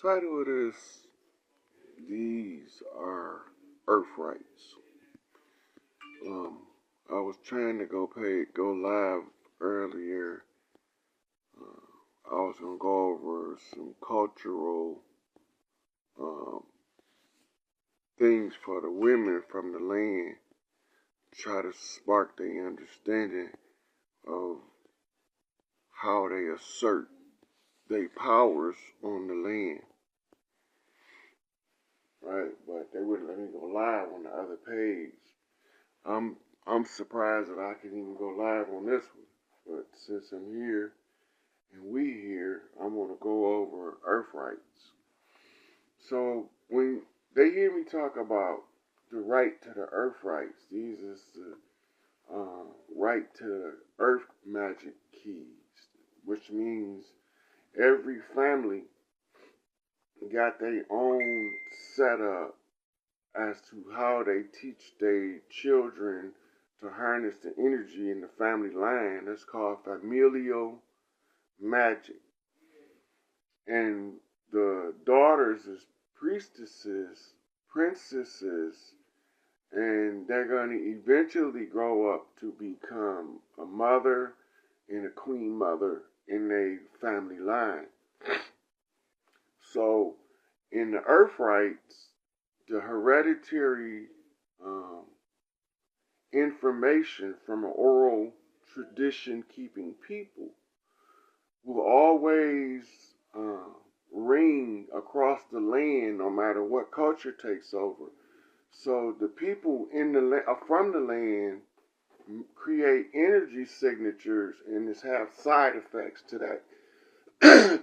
Title of this, these are Earth Rights. I was trying to go live earlier. I was gonna go over some cultural things for the women from the land, try to spark their understanding of how they assert their powers on the land. Right, but they wouldn't let me go live on the other page. I'm surprised that I can even go live on this one. But since I'm here and we here, I'm gonna go over Earth Rights. So when they hear me talk about the right to the Earth Rights, these is the right to the Earth Magic Keys, which means every family got their own setup as to how they teach their children to harness the energy in the family line. That's called familial magic. And the daughters is priestesses, princesses, and they're going to eventually grow up to become a mother and a queen mother in their family line. So in the Earth Rights, the hereditary information from an oral tradition keeping people will always ring across the land no matter what culture takes over. So the people in the from the land create energy signatures, and this have side effects to that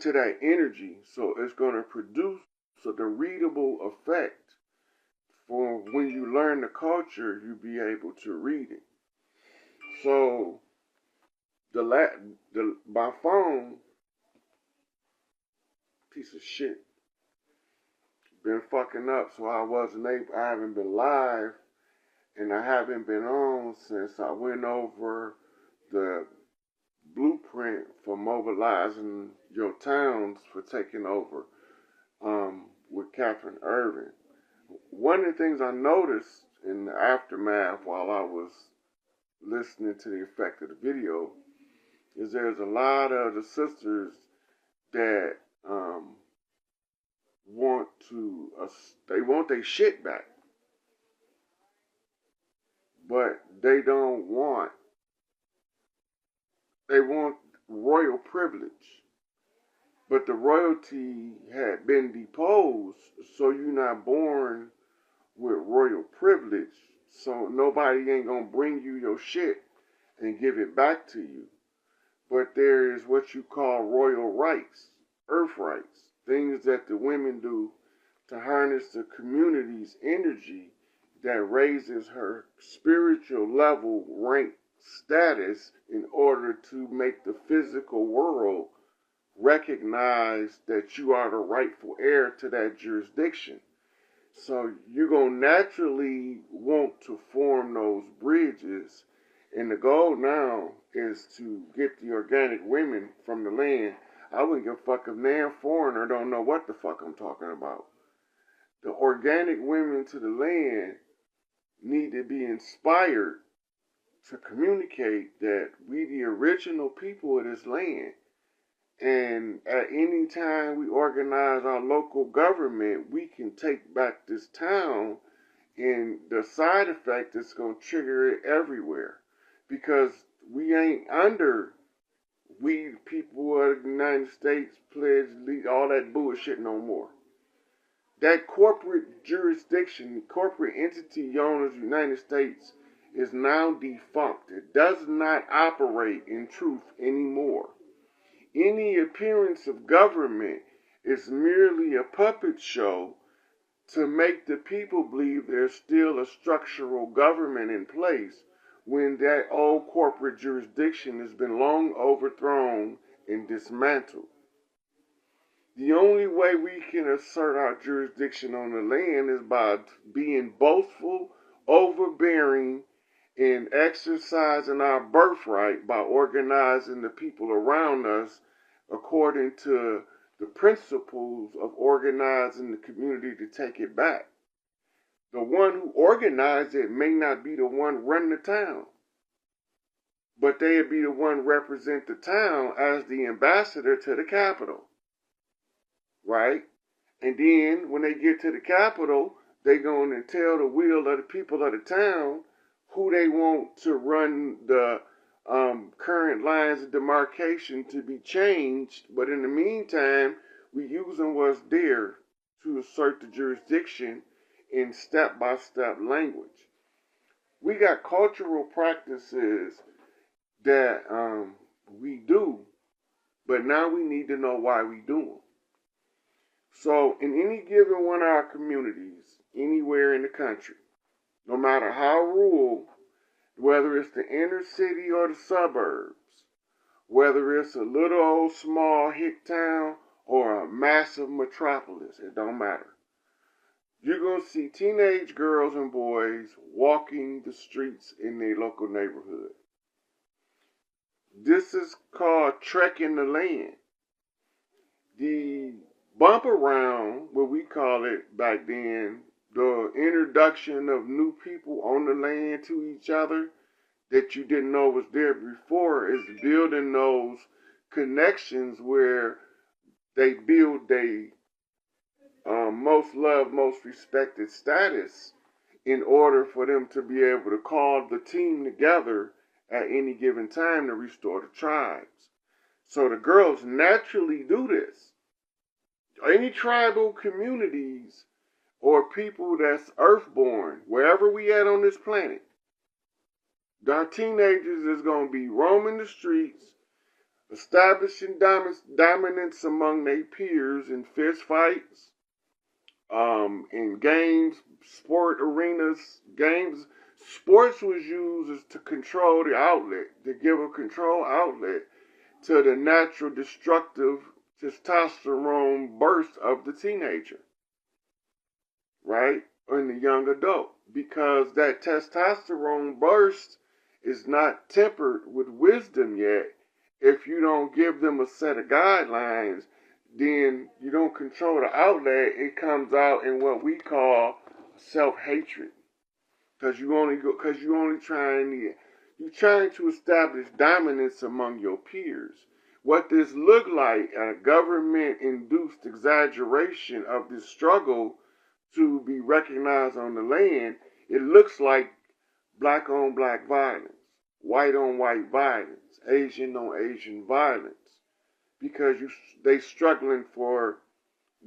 to that energy. So it's going to produce the readable effect. For when you learn the culture, you'll be able to read it. So my phone, piece of shit, been fucking up, so I haven't been live, and I haven't been on since I went over the blueprint for mobilizing your towns for taking over with Catherine Irving. One of the things I noticed in the aftermath while I was listening to the effect of the video is there's a lot of the sisters that they want their shit back, but they want royal privilege. But the royalty had been deposed, so you're not born with royal privilege. So nobody ain't gonna bring you your shit and give it back to you. But there is what you call royal rights, earth rights, things that the women do to harness the community's energy that raises her spiritual level, rank, status in order to make the physical world recognize that you are the rightful heir to that jurisdiction. So you're going to naturally want to form those bridges. And the goal now is to get the organic women from the land. I wouldn't give a fuck if damn foreigner don't know what the fuck I'm talking about. The organic women to the land need to be inspired to communicate that we the original people of this land. And at any time we organize our local government, we can take back this town, and the side effect is going to trigger it everywhere. Because we ain't under, we people of the United States pledge, all that bullshit no more. That corporate jurisdiction, corporate entity known as the United States is now defunct. It does not operate in truth anymore. Any appearance of government is merely a puppet show to make the people believe there's still a structural government in place when that old corporate jurisdiction has been long overthrown and dismantled. The only way we can assert our jurisdiction on the land is by being boastful, overbearing, and exercising our birthright by organizing the people around us according to the principles of organizing the community to take it back. The one who organized it may not be the one running the town, but they'd be the one represent the town as the ambassador to the capital, right? And then when they get to the capital, they going to tell the will of the people of the town who they want to run the current lines of demarcation to be changed. But in the meantime, we using what's there to assert the jurisdiction in step-by-step language. We got cultural practices that we do, but now we need to know why we do them. So in any given one of our communities, anywhere in the country, no matter how rural, whether it's the inner city or the suburbs, whether it's a little old small hick town or a massive metropolis, it don't matter. You're going to see teenage girls and boys walking the streets in their local neighborhood. This is called trekking the land. The bump around, what we call it back then, the introduction of new people on the land to each other that you didn't know was there before, is building those connections where they build their most loved, most respected status in order for them to be able to call the team together at any given time to restore the tribes. So the girls naturally do this. Any tribal communities or people that's earthborn, wherever we at on this planet, our teenagers is going to be roaming the streets, establishing dominance among their peers in fist fights, in games, sport arenas, games. Sports was used to control the outlet, to give a control outlet to the natural destructive testosterone burst of the teenager, right? Or in the young adult. Because that testosterone burst is not tempered with wisdom yet. If you don't give them a set of guidelines, then you don't control the outlet. It comes out in what we call self-hatred. Because you're only trying to establish dominance among your peers. What this looked like, a government-induced exaggeration of this struggle to be recognized on the land, it looks like black-on-black violence, white-on-white violence, Asian-on-Asian violence, because they struggling for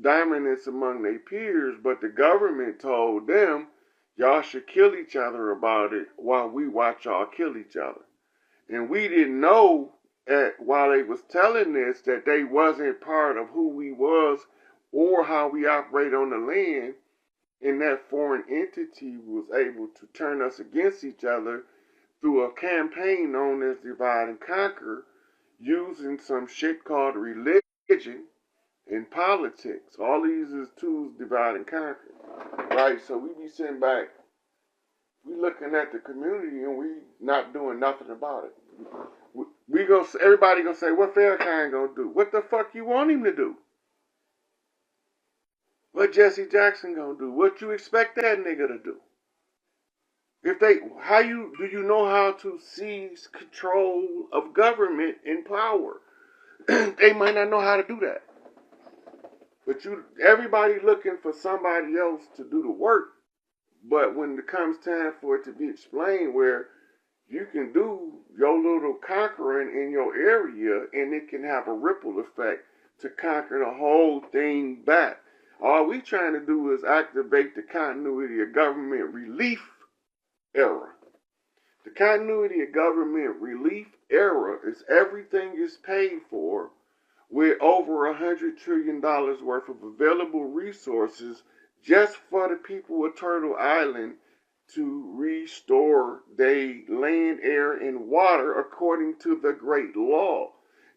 dominance among their peers, but the government told them, y'all should kill each other about it while we watch y'all kill each other. And we didn't know while they was telling this that they wasn't part of who we was or how we operate on the land, and that foreign entity was able to turn us against each other through a campaign known as Divide and Conquer, using some shit called religion and politics. All these is tools, divide and conquer, right? So we be sitting back, we looking at the community and we not doing nothing about it. Everybody gonna say, what Farrakhan gonna do? What the fuck you want him to do? What Jesse Jackson gonna do? What you expect that nigga to do? Do you know how to seize control of government and power? They might not know how to do that. But everybody looking for somebody else to do the work. But when it comes time for it to be explained, where you can do your little conquering in your area and it can have a ripple effect to conquer the whole thing back. All we trying to do is activate the continuity of government relief era. The continuity of government relief era is everything is paid for with over $100 trillion worth of available resources just for the people of Turtle Island to restore their land, air, and water according to the great law.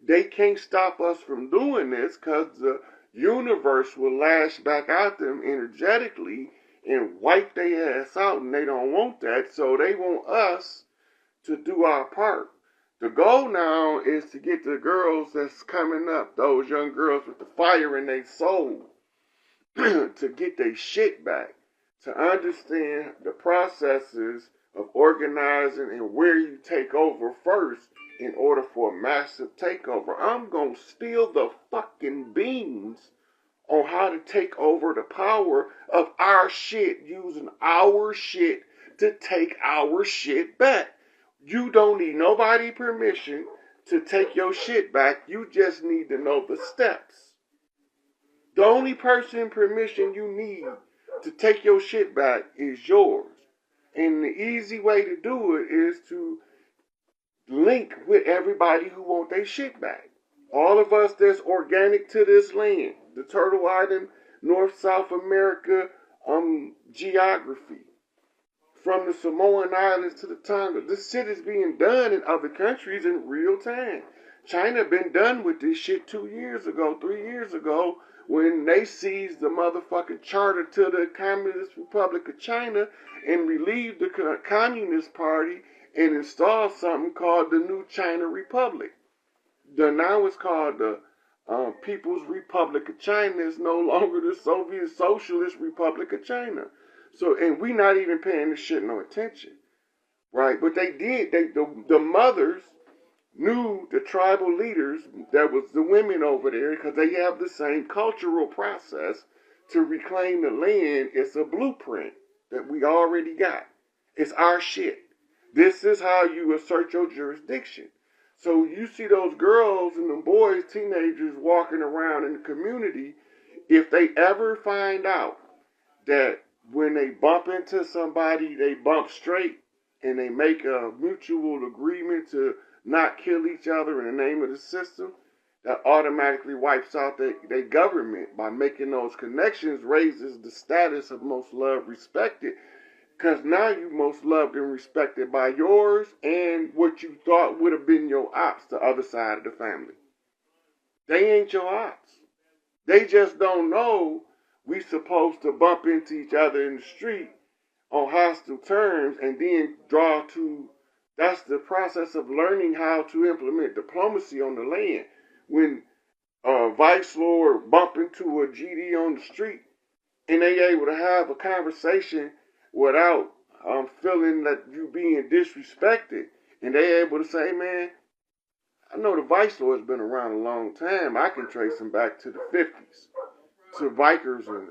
They can't stop us from doing this because the universe will lash back at them energetically and wipe their ass out, and they don't want that, so they want us to do our part. The goal now is to get the girls that's coming up, those young girls with the fire in their soul, to get their shit back, to understand the processes of organizing and where you take over first in order for a massive takeover. I'm going to steal the fucking beans on how to take over the power of our shit, using our shit to take our shit back. You don't need nobody permission to take your shit back. You just need to know the steps. The only person permission you need to take your shit back is yours. And the easy way to do it is to link with everybody who want their shit back. All of us that's organic to this land, the Turtle Island, North South America, geography, from the Samoan Islands to the Tonga. This shit is being done in other countries in real time. China been done with this shit 2 years ago, 3 years ago, when they seized the motherfucking charter to the Communist Republic of China and relieved the Communist Party and installed something called the New China Republic. Now it's called the People's Republic of China. It's no longer the Soviet Socialist Republic of China. So, and we not even paying this shit no attention, right? But they did. The mothers knew the tribal leaders, that was the women over there, because they have the same cultural process to reclaim the land. It's a blueprint that we already got. It's our shit. This is how you assert your jurisdiction. So you see those girls and the boys, teenagers walking around in the community, if they ever find out that when they bump into somebody, they bump straight and they make a mutual agreement to not kill each other in the name of the system, that automatically wipes out their government. By making those connections, raises the status of most loved, respected, because now you most loved and respected by yours and what you thought would have been your ops, the other side of the family. They ain't your ops. They just don't know we supposed to bump into each other in the street on hostile terms and then draw to, that's the process of learning how to implement diplomacy on the land. When a vice lord bump into a GD on the street and they able to have a conversation without feeling that you being disrespected, and they able to say, man, I know the vice lord's been around a long time. I can trace him back to the 50s. To bikers and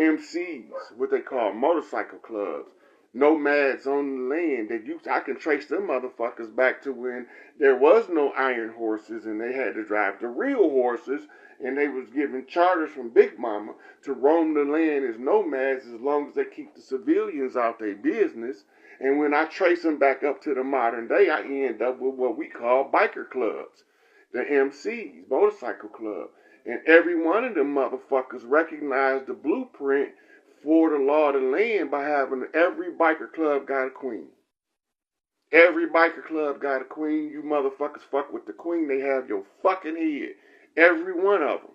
MCs, what they call motorcycle clubs, nomads on the land. I can trace them motherfuckers back to when there was no iron horses and they had to drive the real horses, and they was given charters from Big Mama to roam the land as nomads as long as they keep the civilians out their business. And when I trace them back up to the modern day, I end up with what we call biker clubs, the MCs, motorcycle club. And every one of them motherfuckers recognize the blueprint for the law of the land by having every biker club got a queen. Every biker club got a queen. You motherfuckers fuck with the queen, they have your fucking head. Every one of them.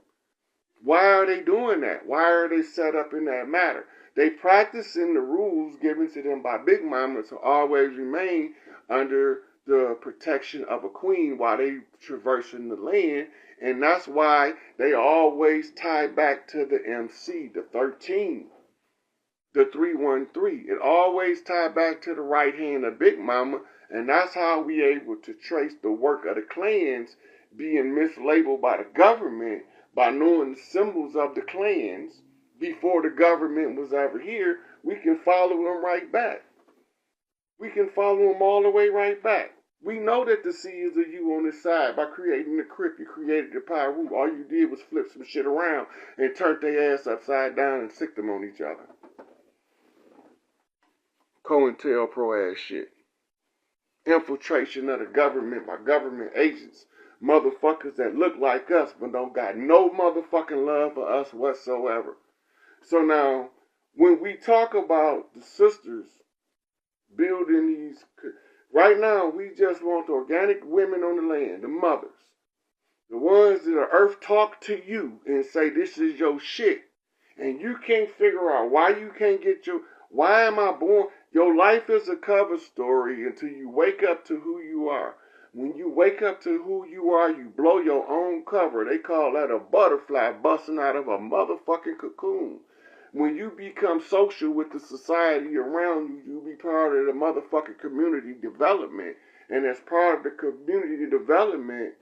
Why are they doing that? Why are they set up in that matter? They practicing the rules given to them by Big Mama to always remain under the protection of a queen while they traversing the land. And that's why they always tie back to the MC, the 13, the 313. It always tied back to the right hand of Big Mama. And that's how we able to trace the work of the clans being mislabeled by the government by knowing the symbols of the clans before the government was ever here. We can follow them right back. We can follow them all the way right back. We know that the C is a U on this side. By creating the Crip, you created the Pyru. All you did was flip some shit around and turn their ass upside down and sick them on each other. COINTELPRO ass shit. Infiltration of the government by government agents. Motherfuckers that look like us but don't got no motherfucking love for us whatsoever. So now, when we talk about the sisters building these... Right now, we just want the organic women on the land, the mothers. The ones that are earth talk to you and say, this is your shit. And you can't figure out why you can't get your... Why am I born? Your life is a cover story until you wake up to who you are. When you wake up to who you are, you blow your own cover. They call that a butterfly busting out of a motherfucking cocoon. When you become social with the society around you, you be part of the motherfucking community development. And as part of the community development,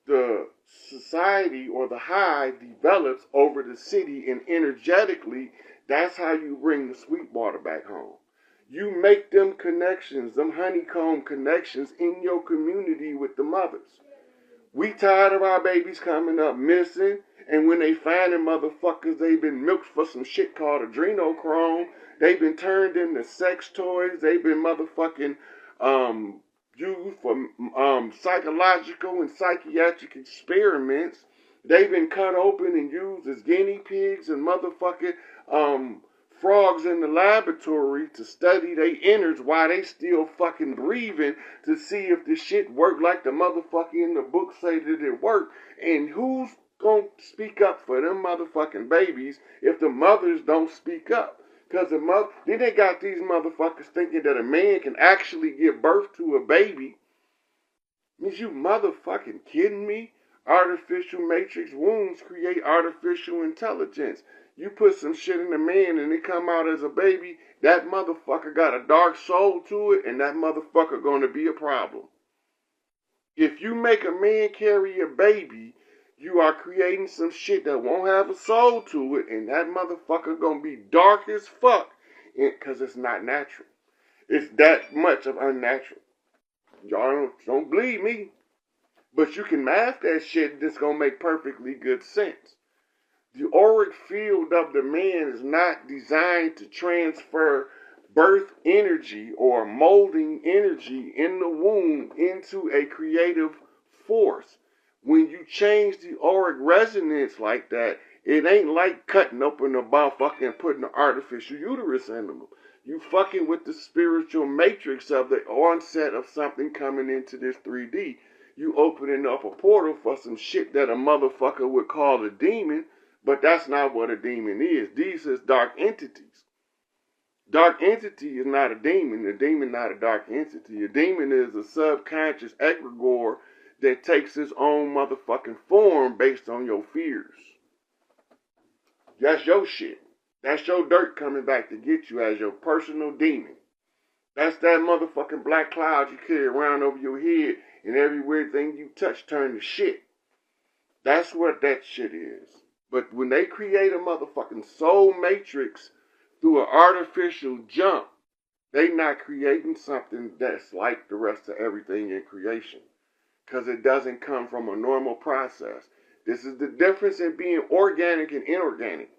the society or the hive develops over the city, and energetically, that's how you bring the Sweetwater back home. You make them connections, them honeycomb connections in your community with the mothers. We tired of our babies coming up missing, and when they find them motherfuckers, they've been milked for some shit called adrenochrome. They've been turned into sex toys. They've been motherfucking used for psychological and psychiatric experiments. They've been cut open and used as guinea pigs and motherfucking frogs in the laboratory to study their innards while they still fucking breathing to see if this shit work like the motherfucker in the book say that it worked. And who's gonna speak up for them motherfucking babies if the mothers don't speak up? Because then they got these motherfuckers thinking that a man can actually give birth to a baby. Means you motherfucking kidding me? Artificial matrix wombs create artificial intelligence. You put some shit in a man and it come out as a baby, that motherfucker got a dark soul to it, and that motherfucker gonna be a problem. If you make a man carry a baby, you are creating some shit that won't have a soul to it, and that motherfucker gonna be dark as fuck, because it's not natural. It's that much of unnatural. Y'all don't believe me, but you can math that shit. That's gonna make perfectly good sense. The auric field of the man is not designed to transfer birth energy or molding energy in the womb into a creative force. When you change the auric resonance like that, it ain't like cutting open a motherfucker and putting an artificial uterus in them. You fucking with the spiritual matrix of the onset of something coming into this 3D. You opening up a portal for some shit that a motherfucker would call a demon, but that's not what a demon is. These is dark entities. Dark entity is not a demon. A demon not a dark entity. A demon is a subconscious egregore that takes its own motherfucking form based on your fears. That's your shit. That's your dirt coming back to get you as your personal demon. That's that motherfucking black cloud you carry around over your head, and every weird thing you touch turn to shit. That's what that shit is. But when they create a motherfucking soul matrix through an artificial jump, they not creating something that's like the rest of everything in creation. Because it doesn't come from a normal process. This is the difference in being organic and inorganic.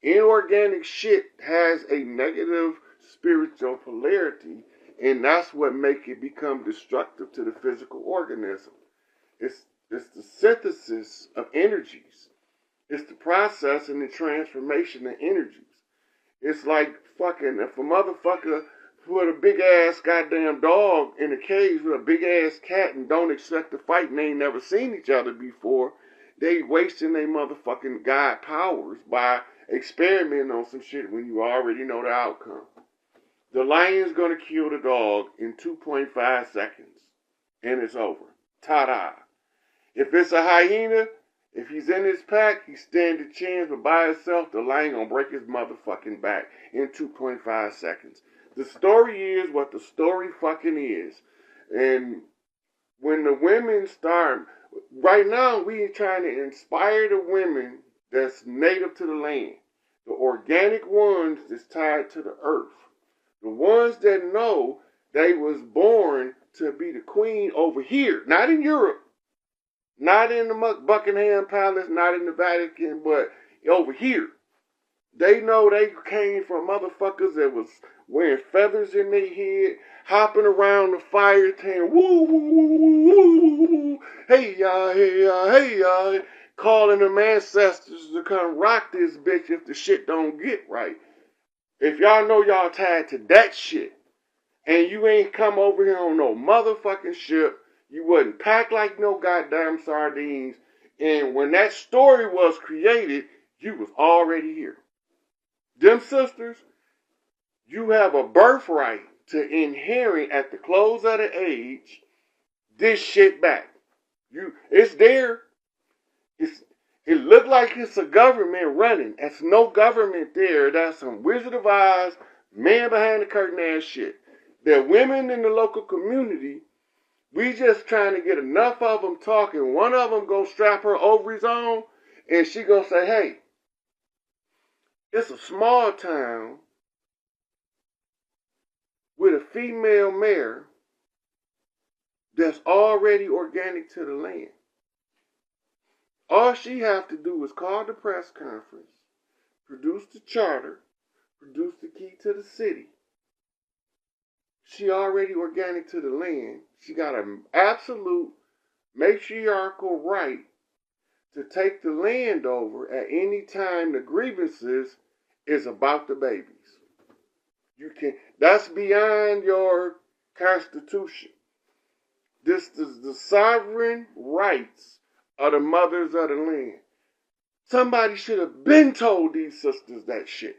Inorganic shit has a negative spiritual polarity, and that's what makes it become destructive to the physical organism. It's the synthesis of energies. It's the process and the transformation of energies. It's like fucking, if a motherfucker put a big ass goddamn dog in a cage with a big ass cat and don't expect to fight and they ain't never seen each other before, they wasting their motherfucking God powers by experimenting on some shit when you already know the outcome. The lion's gonna kill the dog in 2.5 seconds, and it's over. Ta-da. If it's a hyena, if he's in his pack, he stands a chance, but by himself, the lion gonna break his motherfucking back in 2.5 seconds. The story is what the story fucking is. And when the women start, right now we trying to inspire the women that's native to the land. The organic ones that's tied to the earth. The ones that know they was born to be the queen over here, not in Europe. Not in the Buckingham Palace, not in the Vatican, but over here. They know they came from motherfuckers that was wearing feathers in their head, hopping around the fire, saying, woo, woo, woo, woo, woo, woo, hey, y'all, hey, y'all, hey, y'all, calling them ancestors to come rock this bitch if the shit don't get right. If y'all know y'all tied to that shit, and you ain't come over here on no motherfucking ship, you wasn't packed like no goddamn sardines, and when that story was created, you was already here. Them sisters, you have a birthright to inherit at the close of the age this shit back. It's there. It looked like it's a government running. There's no government there. That's some Wizard of Oz, man behind the curtain ass shit. There are women in the local community. We just trying to get enough of them talking. One of them go strap her ovaries on, and she gonna say, hey, it's a small town with a female mayor that's already organic to the land. All she have to do is call the press conference, produce the charter, produce the key to the city. She already organic to the land. She got an absolute matriarchal right to take the land over at any time the grievances is about the babies. That's beyond your constitution. This is the sovereign rights of the mothers of the land. Somebody should have been told these sisters that shit.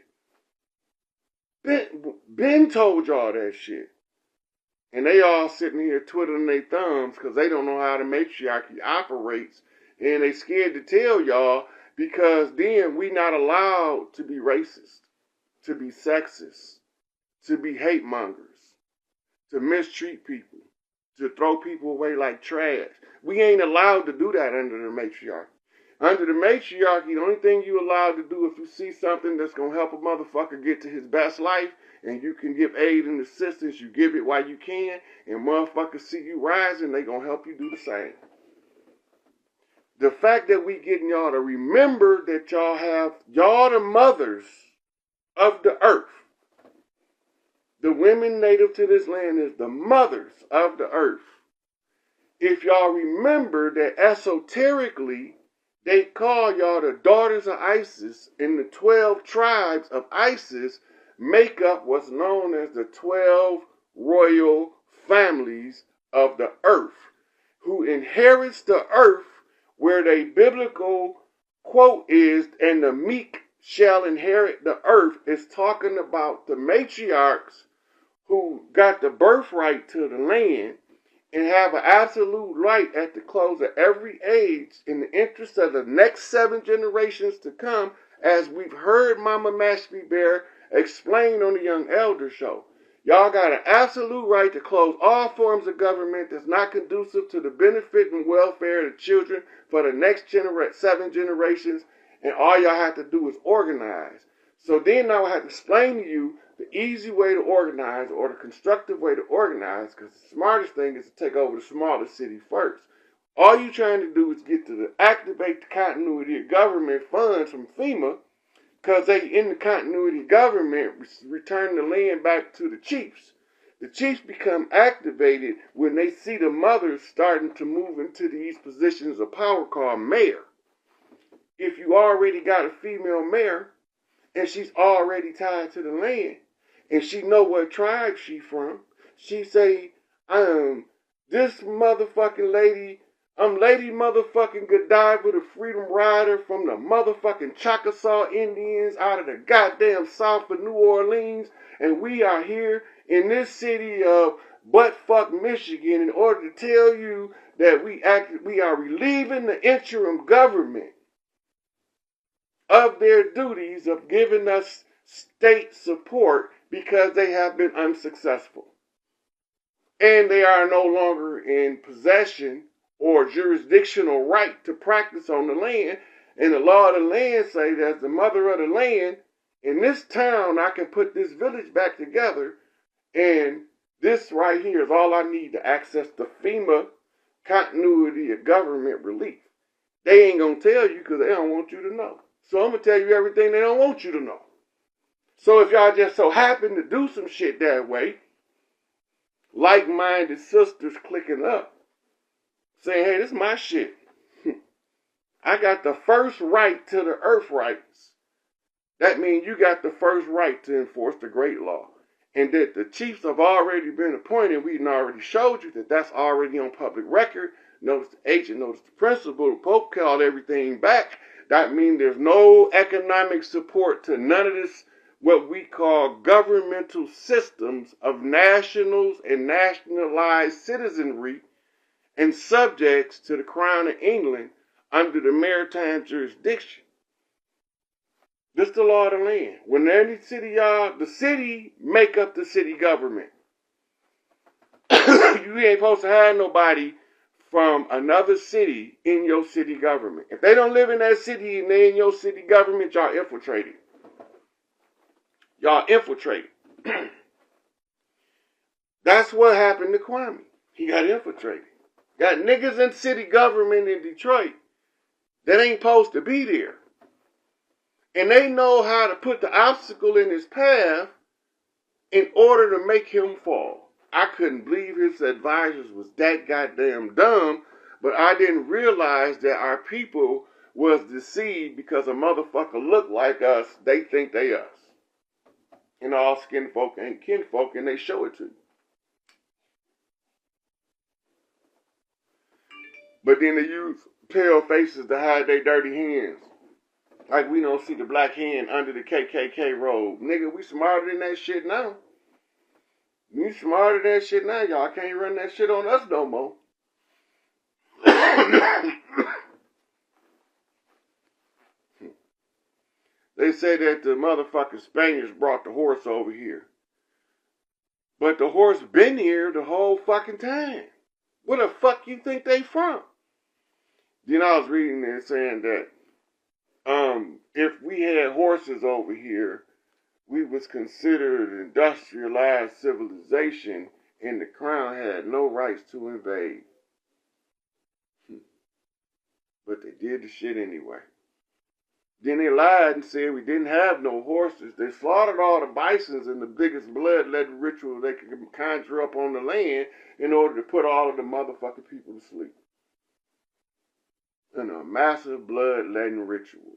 Been told y'all that shit. And they all sitting here twiddling their thumbs because they don't know how the matriarchy operates. And they scared to tell y'all because then we not allowed to be racist, to be sexist, to be hate mongers, to mistreat people, to throw people away like trash. We ain't allowed to do that under the matriarchy. Under the matriarchy, the only thing you allowed to do if you see something that's going to help a motherfucker get to his best life and you can give aid and assistance, you give it while you can, and motherfuckers see you rising, they going to help you do the same. The fact that we getting y'all to remember that y'all the mothers of the earth. The women native to this land is the mothers of the earth. If y'all remember that esoterically, they call y'all the daughters of Isis, and the 12 tribes of Isis make up what's known as the 12 royal families of the earth, who inherits the earth where their biblical quote is, and the meek shall inherit the earth, is talking about the matriarchs who got the birthright to the land and have an absolute right at the close of every age in the interest of the next 7 generations to come, as we've heard Mama Mashpee Bear explain on the Young Elder Show. Y'all got an absolute right to close all forms of government that's not conducive to the benefit and welfare of the children for the next 7 generations, and all y'all have to do is organize. So then I will have to explain to you the easy way to organize or the constructive way to organize, because the smartest thing is to take over the smallest city first. All you trying to do is get to activate the continuity of government funds from FEMA, because they, in the continuity of government, return the land back to the chiefs. The chiefs become activated when they see the mothers starting to move into these positions of power called mayor. If you already got a female mayor, and she's already tied to the land, and she know what tribe she from, she say, this motherfucking lady, I'm Lady motherfucking Godiva, the Freedom Rider from the motherfucking Chickasaw Indians out of the goddamn south of New Orleans, and we are here in this city of buttfuck Michigan in order to tell you that we are relieving the interim government of their duties of giving us state support because they have been unsuccessful. And they are no longer in possession or jurisdictional right to practice on the land. And the law of the land say that as the mother of the land, in this town I can put this village back together, and this right here is all I need to access the FEMA continuity of government relief. They ain't gonna tell you because they don't want you to know. So I'm gonna tell you everything they don't want you to know. So if y'all just so happen to do some shit that way, like-minded sisters clicking up, saying, hey, this is my shit. I got the first right to the earth rights. That means you got the first right to enforce the great law. And that the chiefs have already been appointed. We already showed you that that's already on public record. Notice the agent, notice the principal. The Pope called everything back. That means there's no economic support to none of this, what we call governmental systems of nationals and nationalized citizenry. and subjects to the Crown of England under the maritime jurisdiction. This the law of the land. When any city, the city make up the city government. You ain't supposed to have nobody from another city in your city government. If they don't live in that city and they in your city government, y'all infiltrated. Y'all infiltrated. That's what happened to Kwame. He got infiltrated. Got niggas in city government in Detroit that ain't supposed to be there. And they know how to put the obstacle in his path in order to make him fall. I couldn't believe his advisors was that goddamn dumb, but I didn't realize that our people was deceived because a motherfucker look like us, they think they us. And all skin folk ain't kinfolk, and they show it to you. But then they use pale faces to hide their dirty hands. Like we don't see the black hand under the KKK robe. Nigga, we smarter than that shit now. We smarter than that shit now, y'all. Can't run that shit on us no more. They say that the motherfucking Spaniards brought the horse over here. But the horse been here the whole fucking time. Where the fuck you think they from? Then I was reading there saying that if we had horses over here, we was considered an industrialized civilization and the crown had no rights to invade. But they did the shit anyway. Then they lied and said we didn't have no horses. They slaughtered all the bisons in the biggest bloodletting ritual they could conjure up on the land in order to put all of the motherfucking people to sleep. In a massive bloodletting ritual.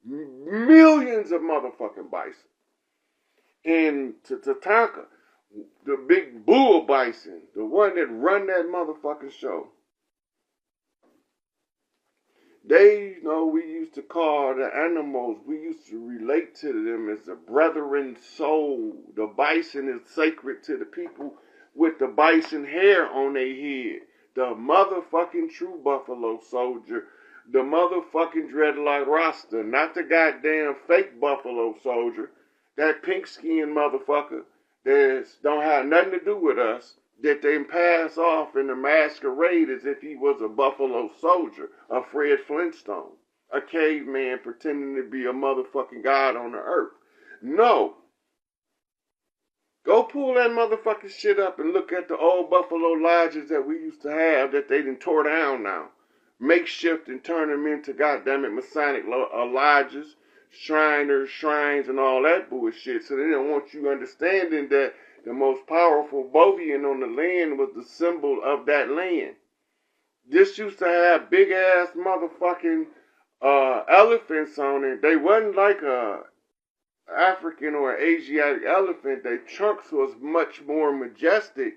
Millions of motherfucking bison. And Tatanka, the big bull bison, the one that run that motherfucking show, they, we used to call the animals, we used to relate to them as a brethren soul. The bison is sacred to the people with the bison hair on their head. The motherfucking true buffalo soldier. The motherfucking dreadlock Rasta. Not the goddamn fake buffalo soldier. That pink-skinned motherfucker that don't have nothing to do with us, that they pass off in the masquerade as if he was a buffalo soldier, a Fred Flintstone, a caveman pretending to be a motherfucking god on the earth. No. Go pull that motherfucking shit up and look at the old buffalo lodges that we used to have that they done tore down now. Makeshift and turn them into goddamn Masonic lodges, Shriners, shrines, and all that bullshit. So they don't want you understanding that the most powerful Bovian on the land was the symbol of that land. This used to have big ass motherfucking elephants on it. They wasn't like a African or Asiatic elephant. Their trunks was much more majestic,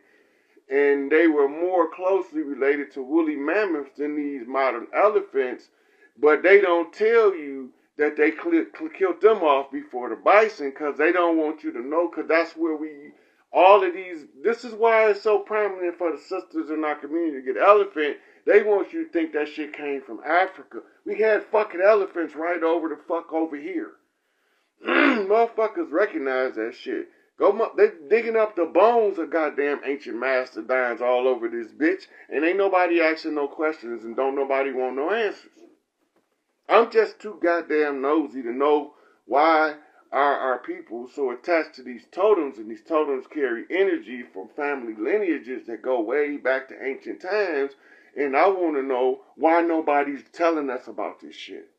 and they were more closely related to woolly mammoths than these modern elephants. But they don't tell you that they killed them off before the bison, because they don't want you to know, because that's where all of these, this is why it's so prominent for the sisters in our community to get elephant. They want you to think that shit came from Africa. We had fucking elephants right over the fuck over here. Motherfuckers recognize that shit. They digging up the bones of goddamn ancient mastodons all over this bitch, and ain't nobody asking no questions, and don't nobody want no answers. I'm just too goddamn nosy to know why are our people so attached to these totems, and these totems carry energy from family lineages that go way back to ancient times, and I want to know why nobody's telling us about this shit.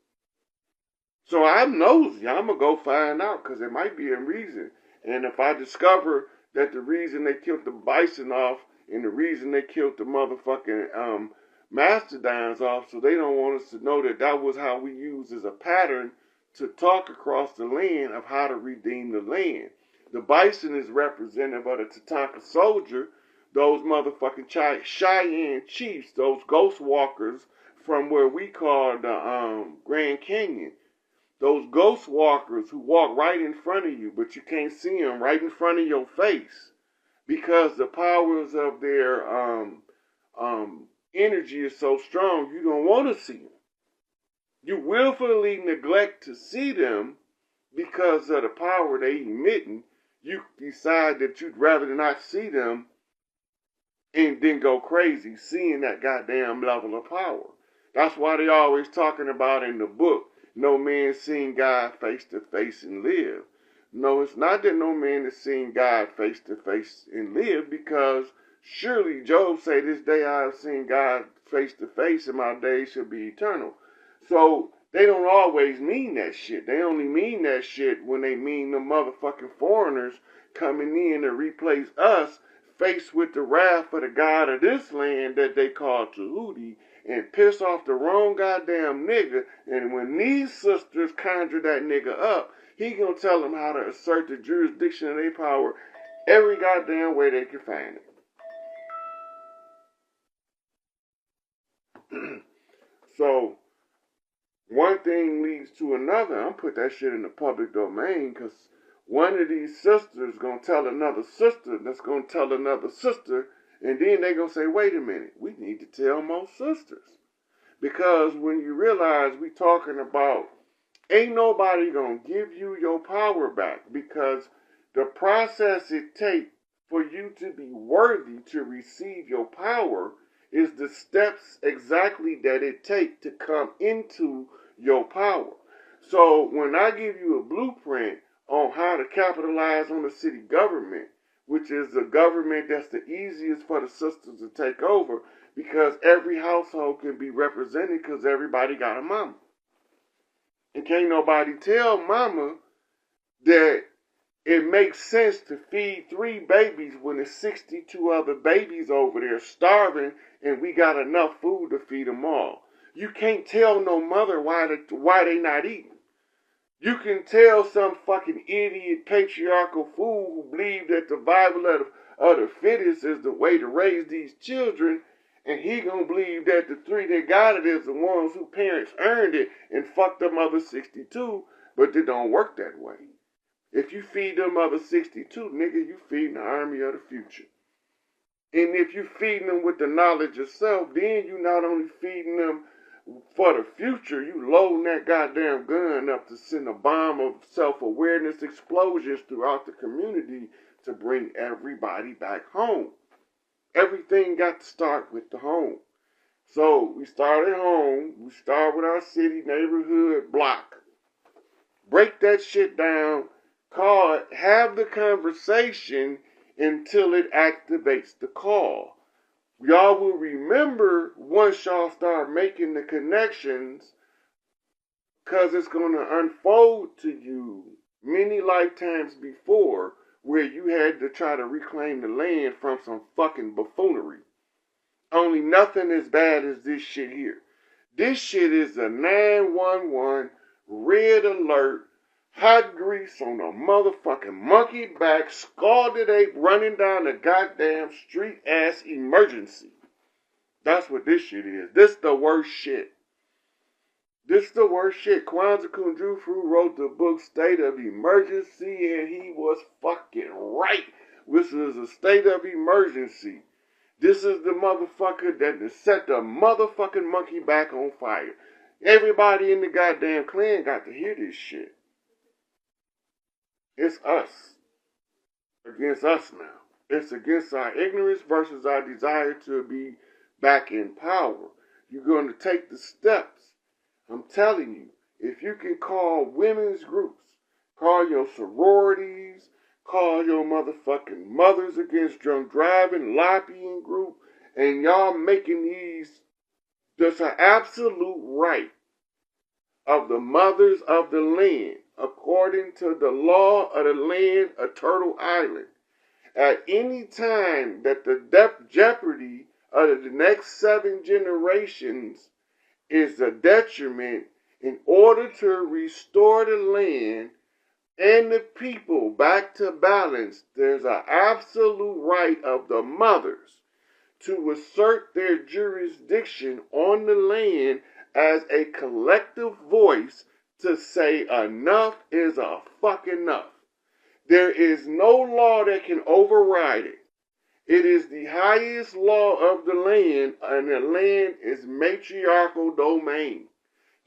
So I'm nosy. I'm going to go find out, because there might be a reason. And if I discover that the reason they killed the bison off and the reason they killed the motherfucking mastodons off, so they don't want us to know that that was how we use as a pattern to talk across the land of how to redeem the land. The bison is representative of the Tatanka soldier, those motherfucking Cheyenne chiefs, those ghost walkers from where we call the Grand Canyon. Those ghost walkers who walk right in front of you, but you can't see them right in front of your face, because the powers of their energy is so strong, you don't want to see them. You willfully neglect to see them because of the power they emitting. You decide that you'd rather not see them and then go crazy seeing that goddamn level of power. That's why they always talking about in the book, no man seen God face to face and live. No, it's not that no man has seen God face to face and live, because surely Job say, this day I have seen God face to face and my days shall be eternal. So they don't always mean that shit. They only mean that shit when they mean the motherfucking foreigners coming in to replace us, faced with the wrath of the God of this land that they call Tahuti, and piss off the wrong goddamn nigga. And when these sisters conjure that nigga up, he gonna tell them how to assert the jurisdiction of their power every goddamn way they can find it. So one thing leads to another. I'm put that shit in the public domain because one of these sisters gonna tell another sister that's gonna tell another sister, and then they gonna say, wait a minute, we need to tell more sisters. Because when you realize we talking about, ain't nobody gonna give you your power back, because the process it takes for you to be worthy to receive your power is the steps exactly that it takes to come into your power. So when I give you a blueprint on how to capitalize on the city government, which is a government that's the easiest for the sisters to take over, because every household can be represented because everybody got a mama. And can't nobody tell mama that it makes sense to feed 3 babies when there's 62 other babies over there starving and we got enough food to feed them all. You can't tell no mother why they not eating. You can tell some fucking idiot patriarchal fool who believe that the survival of the fittest is the way to raise these children, and he gonna believe that the 3 that got it is the ones whose parents earned it and fucked them other 62, but it don't work that way. If you feed them other 62, nigga, you feeding the army of the future. And if you feeding them with the knowledge of self, then you not only feeding them for the future, you loading that goddamn gun up to send a bomb of self-awareness explosions throughout the community to bring everybody back home. Everything got to start with the home. So we start at home. We start with our city, neighborhood, block. Break that shit down. Call it. Have the conversation until it activates the call. Y'all will remember once y'all start making the connections, because it's going to unfold to you many lifetimes before, where you had to try to reclaim the land from some fucking buffoonery. Only nothing as bad as this shit here. This shit is a 911 red alert, hot grease on a motherfucking monkey back, scalded ape running down the goddamn street ass emergency. That's what this shit is. This the worst shit. This the worst shit. Kwanzaa Kunjufu wrote the book State of Emergency, and he was fucking right. This is a state of emergency. This is the motherfucker that set the motherfucking monkey back on fire. Everybody in the goddamn clan got to hear this shit. It's us against us now. It's against our ignorance versus our desire to be back in power. You're going to take the steps. I'm telling you, if you can call women's groups, call your sororities, call your motherfucking mothers against drunk driving, lobbying group, and y'all making these, there's an absolute right of the mothers of the land, according to the law of the land of Turtle Island. At any time that the jeopardy of the next 7 generations is a detriment, in order to restore the land and the people back to balance, there's an absolute right of the mothers to assert their jurisdiction on the land as a collective voice to say enough is a fuck enough. There is no law that can override it. It is the highest law of the land, and the land is matriarchal domain.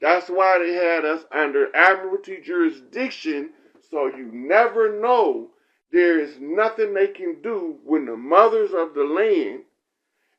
That's why they had us under admiralty jurisdiction, so you never know. There is nothing they can do when the mothers of the land,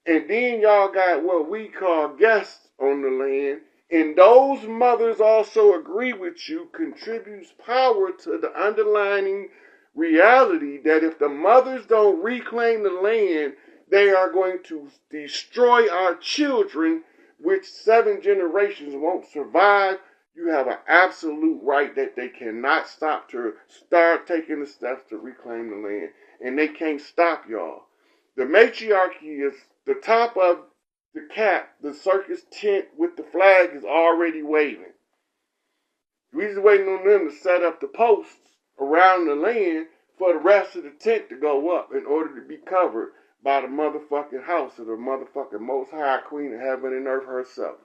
and then y'all got what we call guests on the land, and those mothers also agree with you, contributes power to the underlying reality that if the mothers don't reclaim the land, they are going to destroy our children, which 7 generations won't survive. You have an absolute right that they cannot stop to start taking the steps to reclaim the land. And they can't stop y'all. The matriarchy is the top of the cap. The circus tent with the flag is already waving. We just waiting on them to set up the posts around the land for the rest of the tent to go up in order to be covered by the motherfucking house of the motherfucking Most High Queen of Heaven and Earth herself.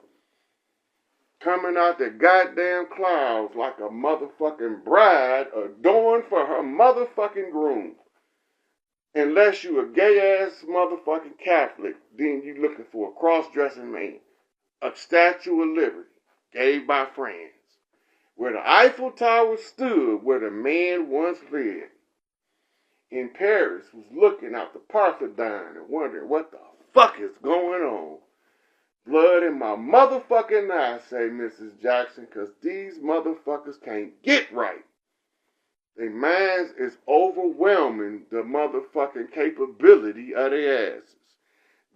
Coming out the goddamn clouds like a motherfucking bride adorned for her motherfucking groom. Unless you a gay-ass motherfucking Catholic, then you looking for a cross-dressing man. A Statue of Liberty, gave by France. Where the Eiffel Tower stood, where the man once lived. In Paris, was looking out the Parthenon and wondering what the fuck is going on. Blood in my motherfucking eyes, say Mrs. Jackson, because these motherfuckers can't get right. Their minds is overwhelming the motherfucking capability of their asses.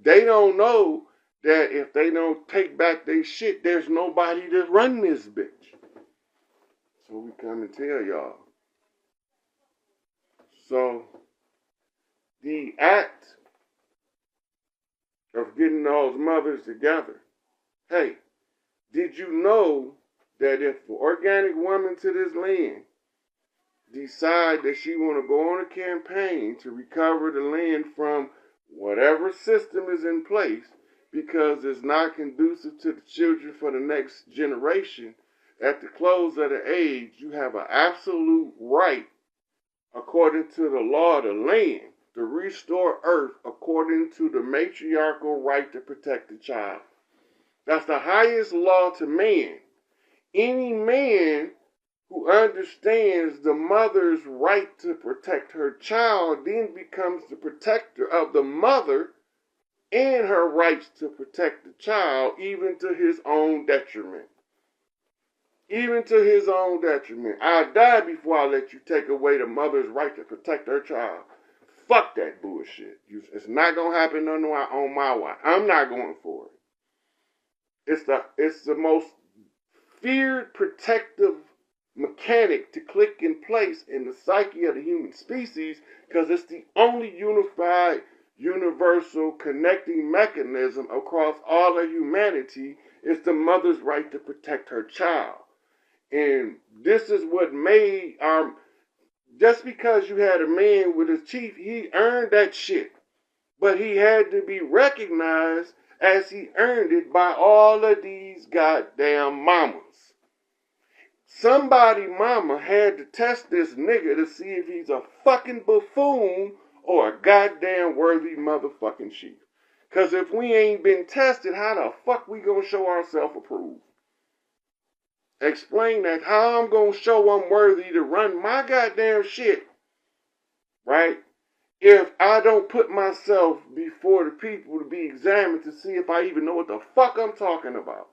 They don't know that if they don't take back their shit, there's nobody to run this bitch. So we come and tell y'all. So, the act of getting those mothers together. Hey, did you know that if an organic woman to this land decide that she want to go on a campaign to recover the land from whatever system is in place because it's not conducive to the children for the next generation, at the close of the age, you have an absolute right, according to the law of the land, to restore earth according to the matriarchal right to protect the child. That's the highest law to man. Any man who understands the mother's right to protect her child then becomes the protector of the mother and her rights to protect the child, even to his own detriment. Even to his own detriment. I'll die before I let you take away the mother's right to protect her child. Fuck that bullshit. It's not going to happen on my watch. I'm not going for it. It's the most feared protective mechanic to click in place in the psyche of the human species because it's the only unified, universal connecting mechanism across all of humanity. It's the mother's right to protect her child. And this is what made just because you had a man with his chief, he earned that shit. But he had to be recognized as he earned it by all of these goddamn mamas. Somebody mama had to test this nigga to see if he's a fucking buffoon or a goddamn worthy motherfucking chief. Because if we ain't been tested, how the fuck we gonna show ourselves approved? Explain that. How I'm gonna show I'm worthy to run my goddamn shit, right? If I don't put myself before the people to be examined to see if I even know what the fuck I'm talking about.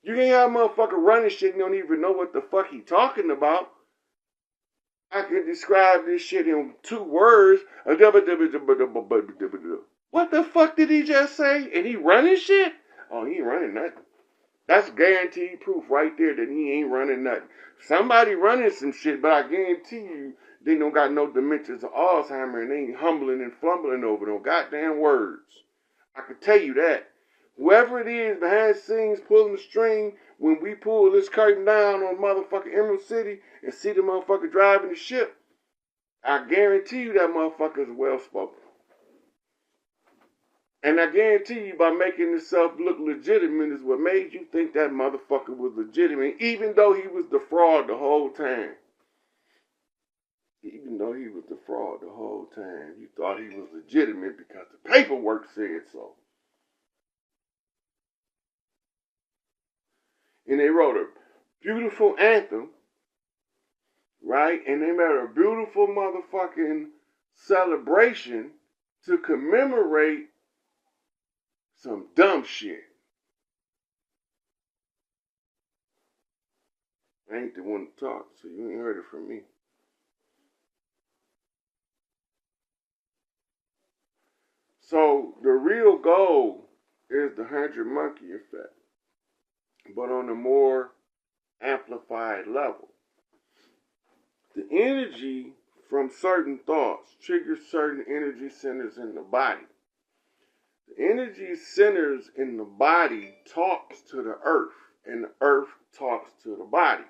You can't have a motherfucker running shit and don't even know what the fuck he talking about. I can describe this shit in 2 words. What the fuck did he just say? And he running shit? Oh, he ain't running nothing. That's guaranteed proof right there that he ain't running nothing. Somebody running some shit, but I guarantee you they don't got no dementias of Alzheimer and they ain't humbling and fumbling over no goddamn words. I can tell you that. Whoever it is behind the scenes pulling the string when we pull this curtain down on motherfucking Emerald City and see the motherfucker driving the ship, I guarantee you that motherfucker is well spoken. And I guarantee you by making himself look legitimate is what made you think that motherfucker was legitimate, even though he was the fraud the whole time. Even though he was the fraud the whole time, you thought he was legitimate because the paperwork said so. And they wrote a beautiful anthem, right? And they made a beautiful motherfucking celebration to commemorate some dumb shit. I ain't the one to talk, so you ain't heard it from me. So the real goal is the 100 monkey effect, but on a more amplified level. The energy from certain thoughts triggers certain energy centers in the body. The energy centers in the body talks to the earth, and the earth talks to the body.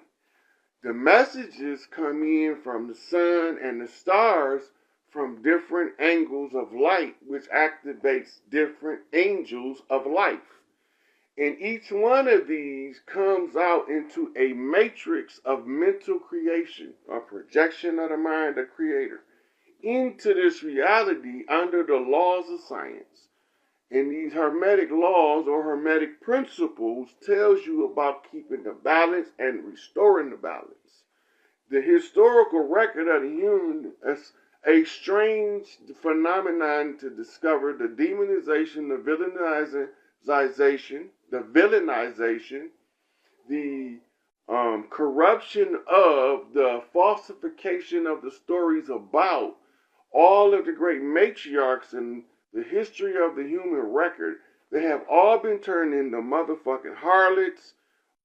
The messages come in from the sun and the stars from different angles of light, which activates different angels of life. And each one of these comes out into a matrix of mental creation, a projection of the mind of creator, into this reality under the laws of science. And these hermetic laws or hermetic principles tells you about keeping the balance and restoring the balance. The historical record of the human is a strange phenomenon to discover the demonization, the villainization, the corruption of the falsification of the stories about all of the great matriarchs in the history of the human record. They have all been turned into motherfucking harlots,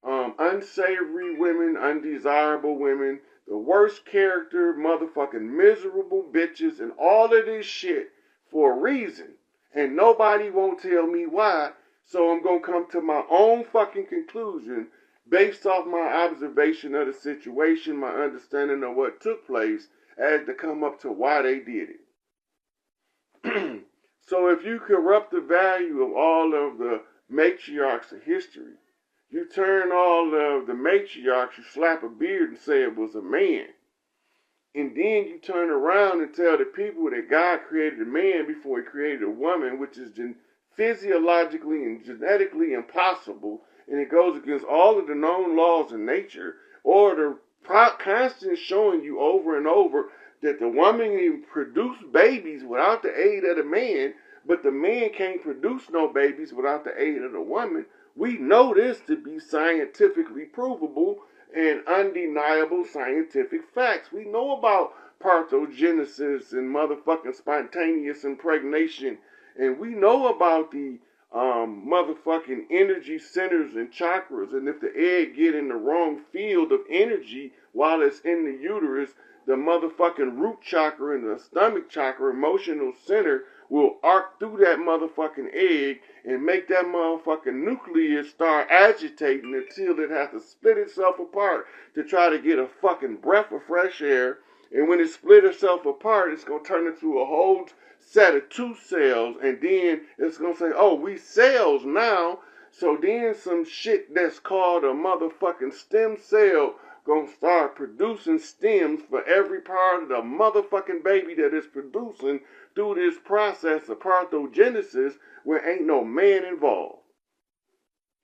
unsavory women, undesirable women, the worst character, motherfucking miserable bitches, and all of this shit for a reason. And nobody won't tell me why, so I'm gonna come to my own fucking conclusion based off my observation of the situation, my understanding of what took place, as to come up to why they did it. So if you corrupt the value of all of the matriarchs of history, you turn all of the matriarchs, you slap a beard and say it was a man. And then you turn around and tell the people that God created a man before he created a woman, which is physiologically and genetically impossible, and it goes against all of the known laws of nature, or the constant showing you over and over that the woman can produce babies without the aid of the man, but the man can't produce no babies without the aid of the woman. We know this to be scientifically provable and undeniable scientific facts. We know about parthenogenesis and motherfucking spontaneous impregnation, and we know about the motherfucking energy centers and chakras, and if the egg get in the wrong field of energy while it's in the uterus, the motherfucking root chakra and the stomach chakra, emotional center, will arc through that motherfucking egg and make that motherfucking nucleus start agitating until it has to split itself apart to try to get a fucking breath of fresh air. And when it split itself apart, it's going to turn into a whole set of two cells, and then it's going to say, oh, we cells now. So then some shit that's called a motherfucking stem cell gonna start producing stems for every part of the motherfucking baby that is producing through this process of parthenogenesis where ain't no man involved.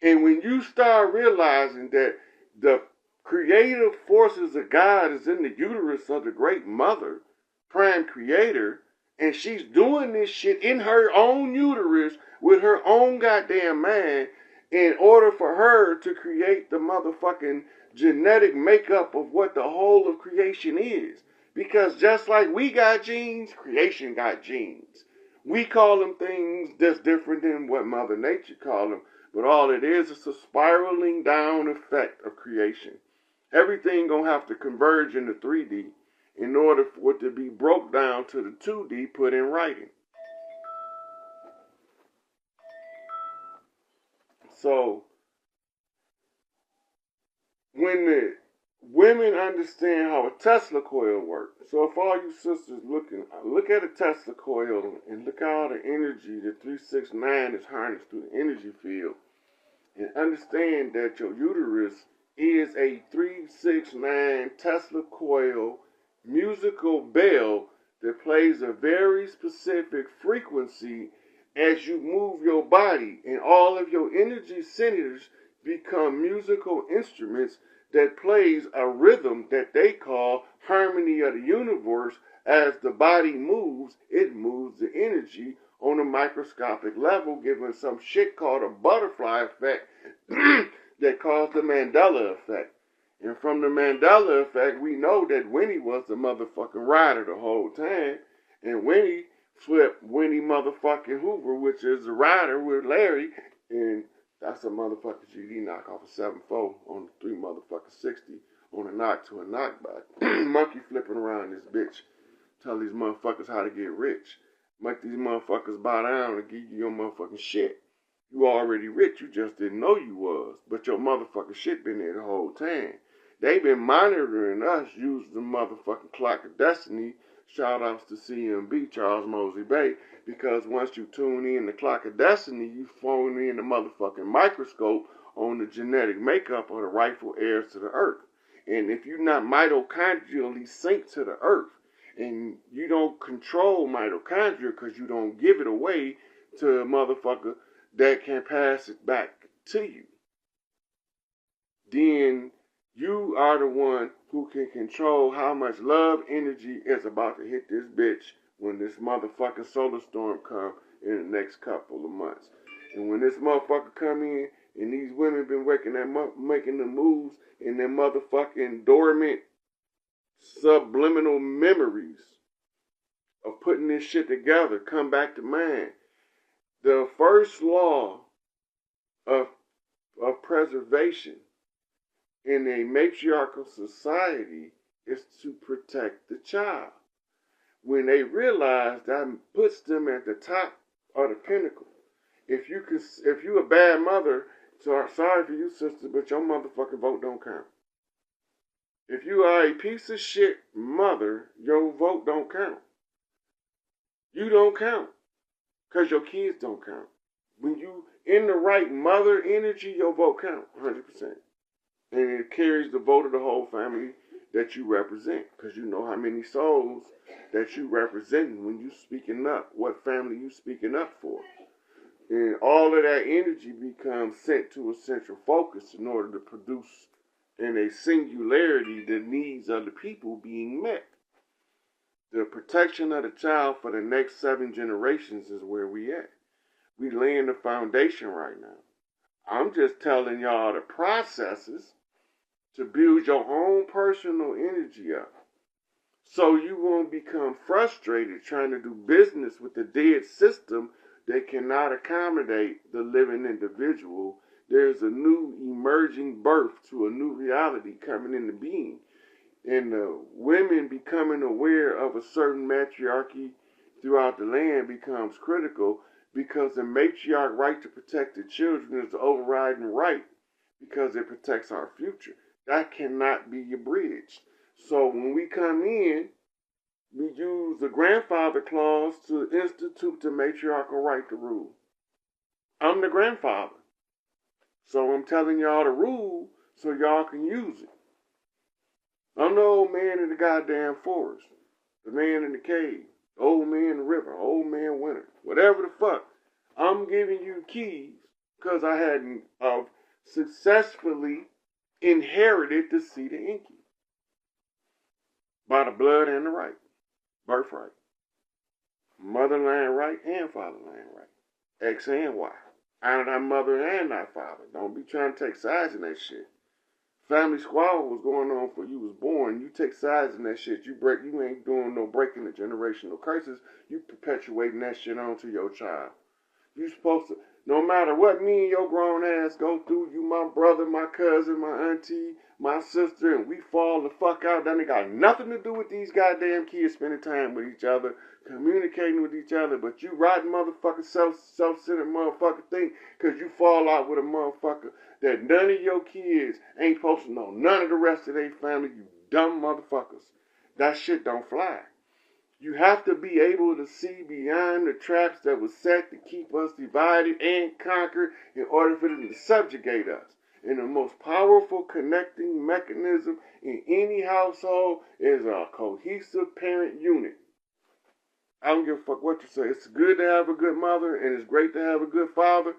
And when you start realizing that the creative forces of God is in the uterus of the great mother, prime creator, and she's doing this shit in her own uterus with her own goddamn mind in order for her to create the motherfucking genetic makeup of what the whole of creation is. Because just like we got genes, creation got genes. We call them things that's different than what Mother Nature called them, but all it is a spiraling down effect of creation. Everything gonna have to converge into 3D in order for it to be broke down to the 2D put in writing. So when the women understand how a Tesla coil works, so if all you sisters look at a Tesla coil and look at all the energy that 369 is harnessed through the energy field, and understand that your uterus is a 369 Tesla coil musical bell that plays a very specific frequency as you move your body, and all of your energy centers become musical instruments that plays a rhythm that they call harmony of the universe. As the body moves, it moves the energy on a microscopic level, giving some shit called a butterfly effect that caused the Mandela effect. And from the Mandela effect, we know that Winnie was the motherfucking rider the whole time. And Winnie flipped Winnie motherfucking Hoover, which is the rider with Larry. And that's a motherfucking GD knock off a 7-4 on the 3 motherfucking 60 on a knock to a knockback. Monkey flipping around this bitch. Tell these motherfuckers how to get rich. Make these motherfuckers bow down and give you your motherfucking shit. You already rich, you just didn't know you was. But your motherfucking shit been there the whole time. They been monitoring us using the motherfucking clock of destiny. Shout outs to CMB, Charles Mosley Bay, because once you tune in the clock of destiny, you phone in the motherfucking microscope on the genetic makeup of the rightful heirs to the earth. And if you're not mitochondrially synced to the earth, and you don't control mitochondria because you don't give it away to a motherfucker that can pass it back to you, then you are the one who can control how much love energy is about to hit this bitch when this motherfucking solar storm come in the next couple of months. And when this motherfucker come in and these women been making the moves in their motherfucking dormant subliminal memories of putting this shit together come back to mind. The first law of preservation in a matriarchal society is to protect the child. When they realize that puts them at the top of the pinnacle. If you a bad mother, sorry for you, sister, but your motherfucking vote don't count. If you are a piece of shit mother, your vote don't count. You don't count. Because your kids don't count. When you in the right mother energy, your vote count 100%. And it carries the vote of the whole family that you represent. Because you know how many souls that you represent when you speaking up. What family you speaking up for. And all of that energy becomes sent to a central focus in order to produce in a singularity the needs of the people being met. The protection of the child for the next 7 generations is where we at. We laying the foundation right now. I'm just telling y'all the processes to build your own personal energy up. So you won't become frustrated trying to do business with the dead system that cannot accommodate the living individual. There's a new emerging birth to a new reality coming into being. And the women becoming aware of a certain matriarchy throughout the land becomes critical because the matriarch right to protect the children is the overriding right because it protects our future. That cannot be abridged. So when we come in, we use the grandfather clause to institute the matriarchal right to rule. I'm the grandfather. So I'm telling y'all the rule so y'all can use it. I'm the old man in the goddamn forest, the man in the cave, the old man in the river, old man winter, whatever the fuck. I'm giving you keys because I hadn't successfully inherited the seed of Enki by the blood and the right, birthright, motherland right and fatherland right, X and Y. I'm thy mother and thy father. Don't be trying to take sides in that shit. Family squabble was going on before you was born. You take sides in that shit. You ain't doing no breaking the generational curses. You perpetuating that shit onto your child. You supposed to, no matter what me and your grown ass go through, you my brother, my cousin, my auntie, my sister, and we fall the fuck out. That ain't got nothing to do with these goddamn kids spending time with each other, communicating with each other, but you rotten motherfucker, self-centered motherfucker thing, because you fall out with a motherfucker that none of your kids ain't supposed to know. None of the rest of their family, you dumb motherfuckers. That shit don't fly. You have to be able to see beyond the traps that were set to keep us divided and conquered in order for them to subjugate us. And the most powerful connecting mechanism in any household is a cohesive parent unit. I don't give a fuck what you say. It's good to have a good mother and it's great to have a good father,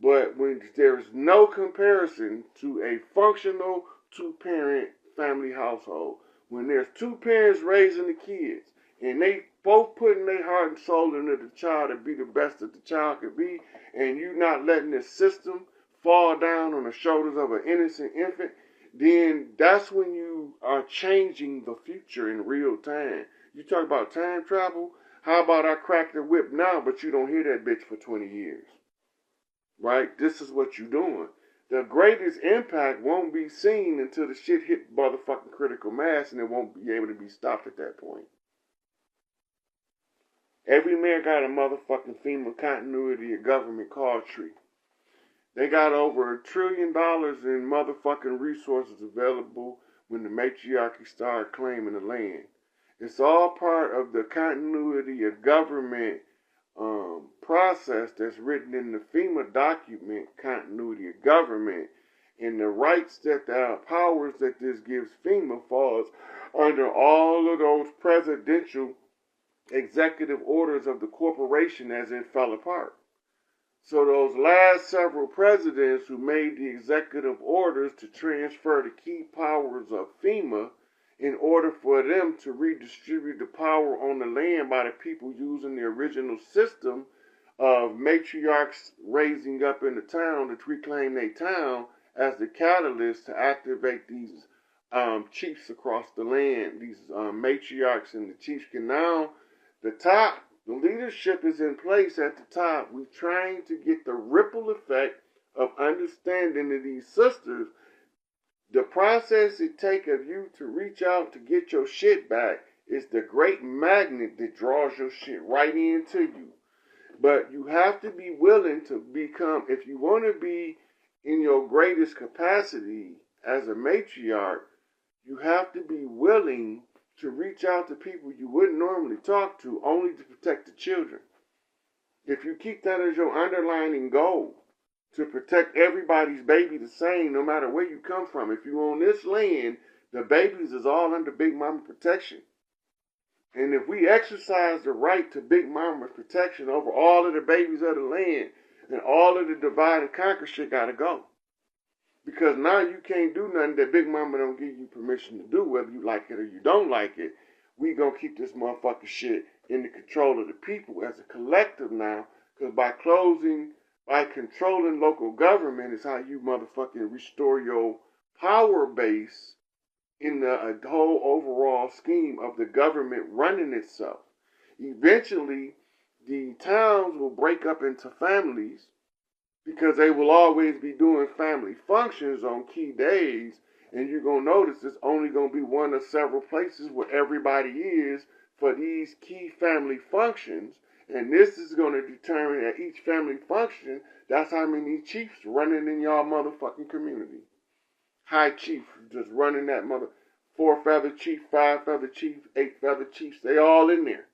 but when there is no comparison to a functional two-parent family household, when there's two parents raising the kids and they both putting their heart and soul into the child to be the best that the child could be, and you not letting the system fall down on the shoulders of an innocent infant, then that's when you are changing the future in real time. You talk about time travel. How about I crack the whip now, but you don't hear that bitch for 20 years? Right? This is what you're doing. The greatest impact won't be seen until the shit hit motherfucking critical mass, and it won't be able to be stopped at that point. Every man got a motherfucking FEMA continuity of government call tree. They got over $1 trillion in motherfucking resources available when the matriarchy started claiming the land. It's all part of the continuity of government process that's written in the FEMA document, continuity of government, and the rights that the powers that this gives FEMA falls under all of those presidential executive orders of the corporation as it fell apart. So those last several presidents who made the executive orders to transfer the key powers of FEMA in order for them to redistribute the power on the land by the people using the original system of matriarchs raising up in the town to reclaim their town as the catalyst to activate these chiefs across the land. These matriarchs and the chiefs can now, the leadership is in place at the top. We're trying to get the ripple effect of understanding of these sisters. The process it takes of you to reach out to get your shit back is the great magnet that draws your shit right into you. But you have to be willing to become, if you want to be in your greatest capacity as a matriarch, you have to be willing to reach out to people you wouldn't normally talk to only to protect the children. If you keep that as your underlining goal, to protect everybody's baby the same, no matter where you come from. If you own this land, the babies is all under Big Mama protection. And if we exercise the right to Big Mama's protection over all of the babies of the land, then all of the divide and conquer shit gotta go. Because now you can't do nothing that Big Mama don't give you permission to do, whether you like it or you don't like it. We gonna keep this motherfucking shit in the control of the people as a collective now, because by controlling local government is how you motherfucking restore your power base in the whole overall scheme of the government running itself. Eventually, the towns will break up into families because they will always be doing family functions on key days, and you're going to notice it's only going to be one of several places where everybody is for these key family functions. And this is going to determine at each family function, that's how many chiefs running in y'all motherfucking community. High chief just running that 4-feather chief, 5-feather chief, 8-feather chiefs. They all in there.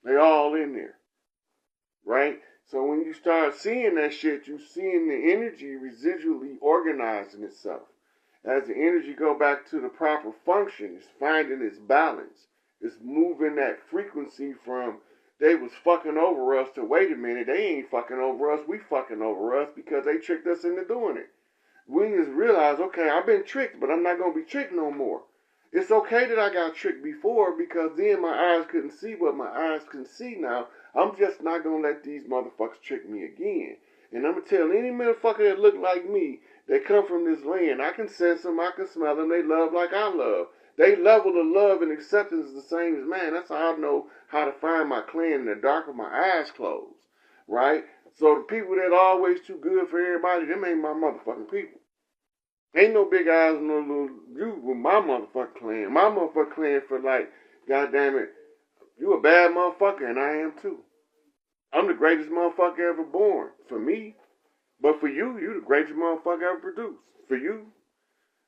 They all in there. Right? So when you start seeing that shit, you're seeing the energy residually organizing itself. As the energy go back to the proper function, it's finding its balance. It's moving that frequency from they was fucking over us to wait a minute, they ain't fucking over us, we fucking over us because they tricked us into doing it. We just realized, okay, I've been tricked, but I'm not going to be tricked no more. It's okay that I got tricked before because then my eyes couldn't see what my eyes can see now. I'm just not going to let these motherfuckers trick me again. And I'm going to tell any motherfucker that look like me, that come from this land, I can sense them, I can smell them, they love like I love. They level of love and acceptance is the same as mine. That's how I know how to find my clan in the dark with my eyes closed, right? So the people that are always too good for everybody, them ain't my motherfucking people. Ain't no big eyes, no little you with my motherfucking clan. My motherfucking clan for like, goddamn it, you a bad motherfucker and I am too. I'm the greatest motherfucker ever born. For me. But for you, you the greatest motherfucker ever produced. For you.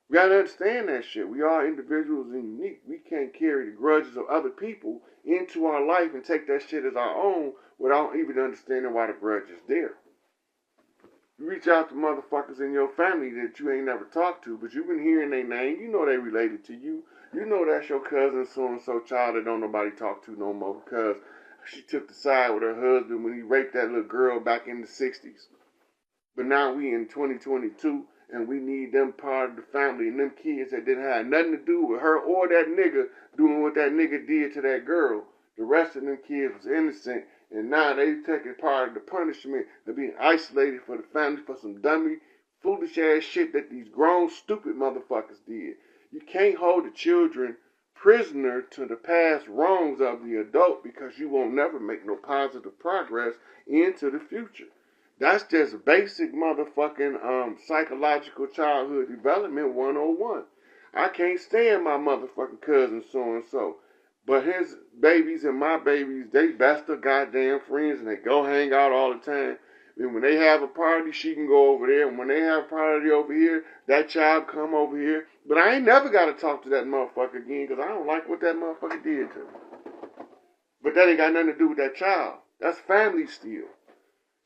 We gotta understand that shit. We are individuals and unique. We can't carry the grudges of other people into our life and take that shit as our own without even understanding why the grudge is there. You reach out to motherfuckers in your family that you ain't never talked to, but you've been hearing their name. You know they related to you. You know that's your cousin so-and-so child that don't nobody talk to no more because she took the side with her husband when he raped that little girl back in the 60s. But now we in 2022 and we need them part of the family and them kids that didn't have nothing to do with her or that nigga doing what that nigga did to that girl. The rest of them kids was innocent, and now they taking part of the punishment of being isolated for the family for some dummy, foolish ass shit that these grown, stupid motherfuckers did. You can't hold the children prisoner to the past wrongs of the adult because you won't never make no positive progress into the future. That's just basic motherfucking psychological childhood development 101. I can't stand my motherfucking cousin so-and-so. But his babies and my babies, they best of goddamn friends and they go hang out all the time. And when they have a party, she can go over there. And when they have a party over here, that child come over here. But I ain't never got to talk to that motherfucker again because I don't like what that motherfucker did to me. But that ain't got nothing to do with that child. That's family still.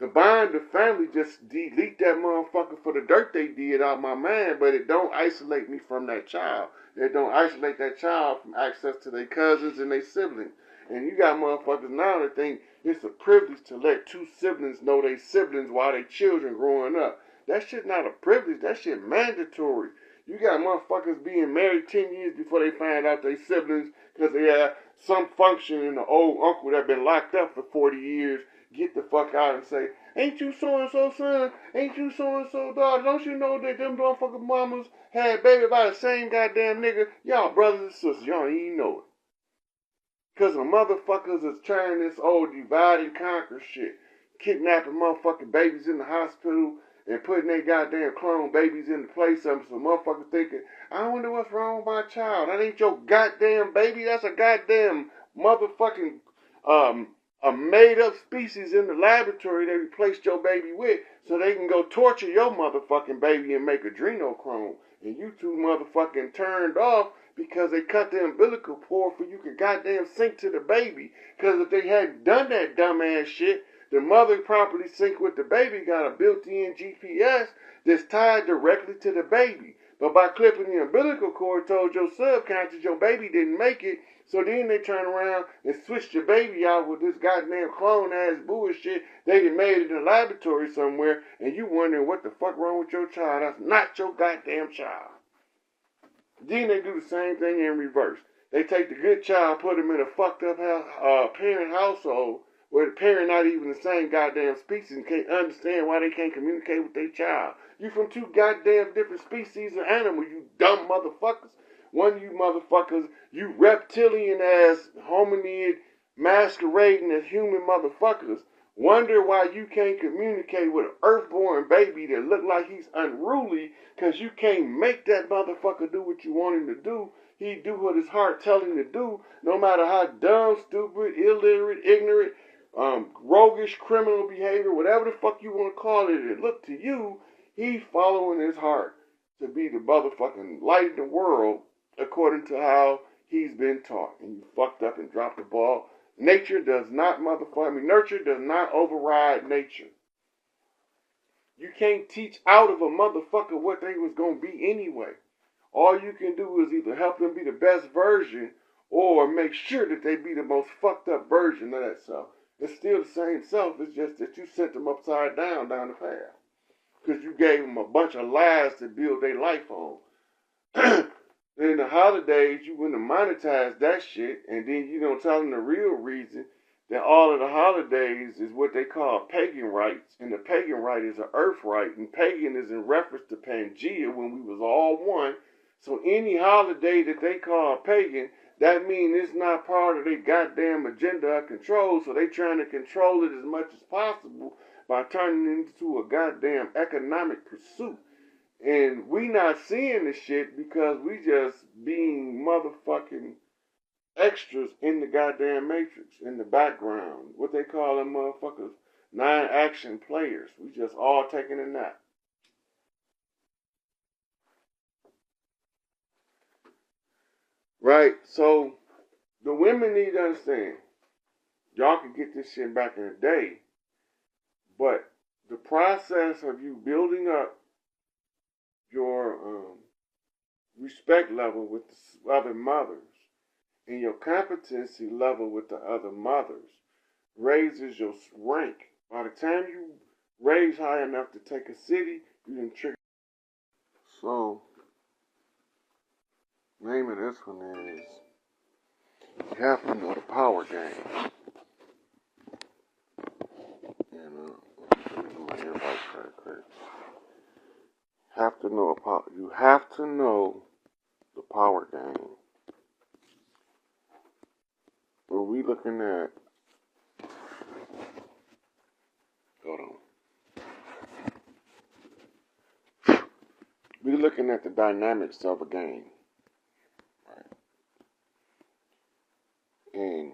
The bond of family just delete that motherfucker for the dirt they did out my mind, but it don't isolate me from that child. It don't isolate that child from access to their cousins and their siblings. And you got motherfuckers now that think it's a privilege to let two siblings know they siblings while they children growing up. That shit not a privilege. That shit mandatory. You got motherfuckers being married 10 years before they find out they siblings because they have some function in the old uncle that been locked up for 40 years. Get the fuck out and say, ain't you so-and-so son? Ain't you so-and-so daughter? Don't you know that them motherfucking mamas had baby by the same goddamn nigga? Y'all brothers and sisters, y'all ain't even know it. Because the motherfuckers is trying this old divide and conquer shit. Kidnapping motherfucking babies in the hospital and putting their goddamn clone babies in the place of them. So motherfuckers thinking, I wonder what's wrong with my child. That ain't your goddamn baby. That's a goddamn motherfucking, a made-up species in the laboratory they replaced your baby with so they can go torture your motherfucking baby and make adrenochrome. And you two motherfucking turned off because they cut the umbilical cord for you could goddamn sync to the baby. Because if they hadn't done that dumbass shit, the mother properly sync with the baby got a built-in GPS that's tied directly to the baby. But by clipping the umbilical cord told your subconscious your baby didn't make it. So then they turn around and switch your baby out with this goddamn clone-ass bullshit they done made in the laboratory somewhere, and you wondering what the fuck wrong with your child. That's not your goddamn child. Then they do the same thing in reverse. They take the good child, put him in a fucked up parent household where the parent not even the same goddamn species and can't understand why they can't communicate with their child. You from two goddamn different species of animal, you dumb motherfuckers. One of you motherfuckers, you reptilian ass hominid masquerading as human motherfuckers, wonder why you can't communicate with an earthborn baby that look like he's unruly because you can't make that motherfucker do what you want him to do. He do what his heart tell him to do, no matter how dumb, stupid, illiterate, ignorant, roguish, criminal behavior, whatever the fuck you want to call it, it look to you, he following his heart to be the motherfucking light in the world according to how he's been taught. And you fucked up and dropped the ball. Nurture does not override nature. You can't teach out of a motherfucker what they was going to be anyway. All you can do is either help them be the best version or make sure that they be the most fucked up version of that self. It's still the same self, it's just that you sent them upside down the path. Because you gave them a bunch of lies to build their life on. In the holidays, you wouldn't monetize that shit, and then you don't tell them the real reason that all of the holidays is what they call pagan rites, and the pagan rite is an earth rite, and pagan is in reference to Pangea when we was all one. So any holiday that they call pagan, that means it's not part of their goddamn agenda of control, so they trying to control it as much as possible by turning it into a goddamn economic pursuit. And we not seeing the shit because we just being motherfucking extras in the goddamn matrix, in the background. What they call them motherfuckers, non-action players. We just all taking a nap. Right? So, the women need to understand, y'all can get this shit back in the day, but the process of you building up your respect level with the other mothers and your competency level with the other mothers raises your rank. By the time you raise high enough to take a city, you can trigger. So, name of this one is You Have to Know the Power Game. And let me do my invite right quick. You have to know the power game. What we looking at? Hold on. We're looking at the dynamics of a game, right? And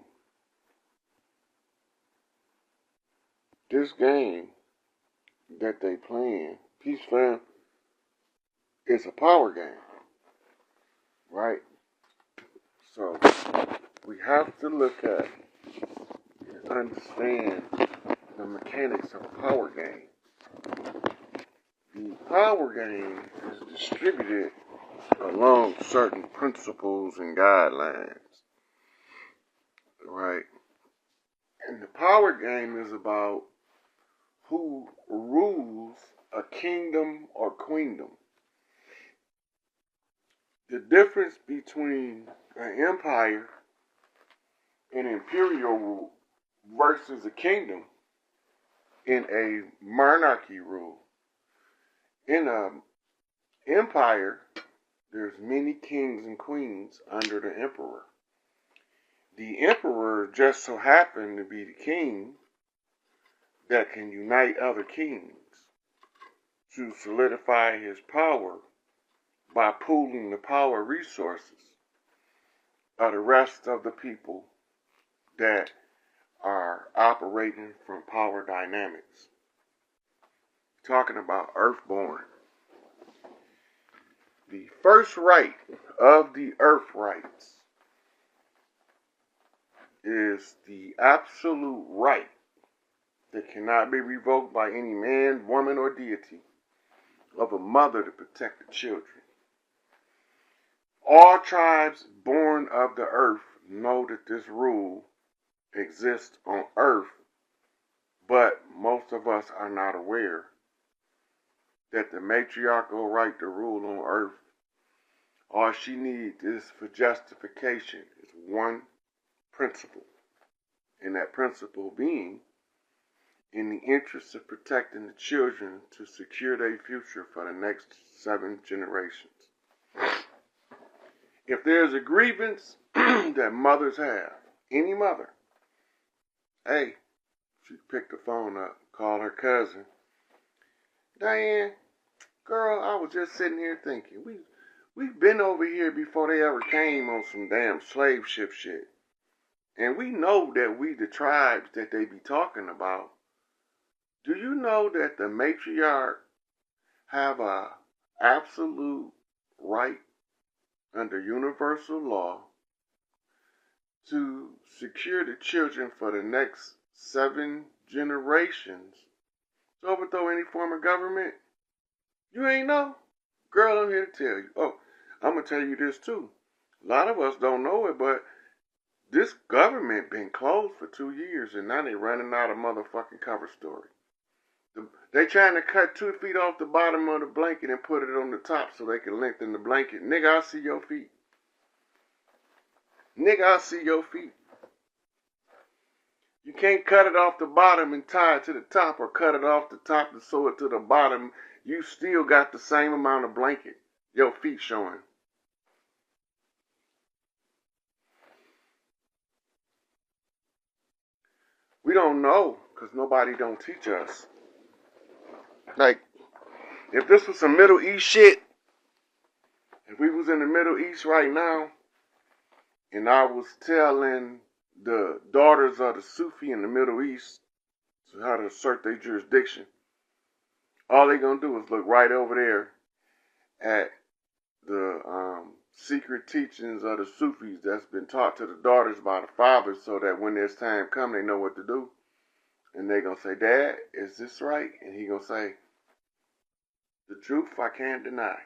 this game that they playing, Peace Fam, is a power game, right? So we have to look at and understand the mechanics of a power game. The power game is distributed along certain principles and guidelines, right? And the power game is about who rules a kingdom or queendom. The difference between an empire and imperial rule versus a kingdom in a monarchy rule. In an empire, there's many kings and queens under the emperor. The emperor just so happened to be the king that can unite other kings to solidify his power by pooling the power resources of the rest of the people that are operating from power dynamics. Talking about Earthborn. The first right of the Earth rights is the absolute right that cannot be revoked by any man, woman, or deity of a mother to protect the children. All tribes born of the earth know that this rule exists on earth, but most of us are not aware that the matriarchal right to rule on earth, all she needs is for justification is one principle, and that principle being in the interest of protecting the children to secure their future for the next 7 generations. If there's a grievance that mothers have, any mother, hey, she picked the phone up, called her cousin. Diane, girl, I was just sitting here thinking, we've been over here before they ever came on some damn slave ship shit. And we know that we the tribes that they be talking about. Do you know that the matriarch have a absolute right under universal law to secure the children for the next 7 generations to overthrow any form of government? You ain't know? Girl, I'm here to tell you. Oh, I'm going to tell you this too. A lot of us don't know it, but this government been closed for 2 years and now they running out of motherfucking cover story. They trying to cut 2 feet off the bottom of the blanket and put it on the top so they can lengthen the blanket. Nigga, I see your feet. Nigga, I see your feet. You can't cut it off the bottom and tie it to the top, or cut it off the top and sew it to the bottom. You still got the same amount of blanket. Your feet showing. We don't know because nobody don't teach us. Like, if this was some Middle East shit, if we was in the Middle East right now, and I was telling the daughters of the Sufi in the Middle East how to assert their jurisdiction, all they gonna do is look right over there at the secret teachings of the Sufis that's been taught to the daughters by the fathers, so that when there's time come, they know what to do. And they gonna say, Dad, is this right? And he gonna say, the truth I can't deny.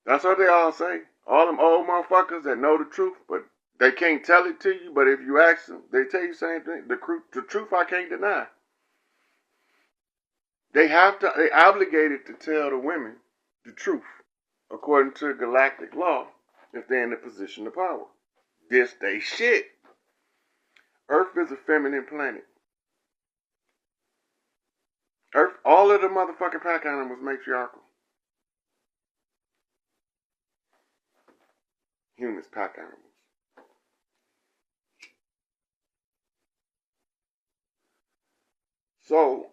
That's what they all say. All them old motherfuckers that know the truth, but they can't tell it to you. But if you ask them, they tell you the same thing. The truth I can't deny. They obligated to tell the women the truth, according to galactic law, if they're in a position of power. This they shit. Earth is a feminine planet. Earth, all of the motherfucking pack animals matriarchal. Humans, pack animals. So,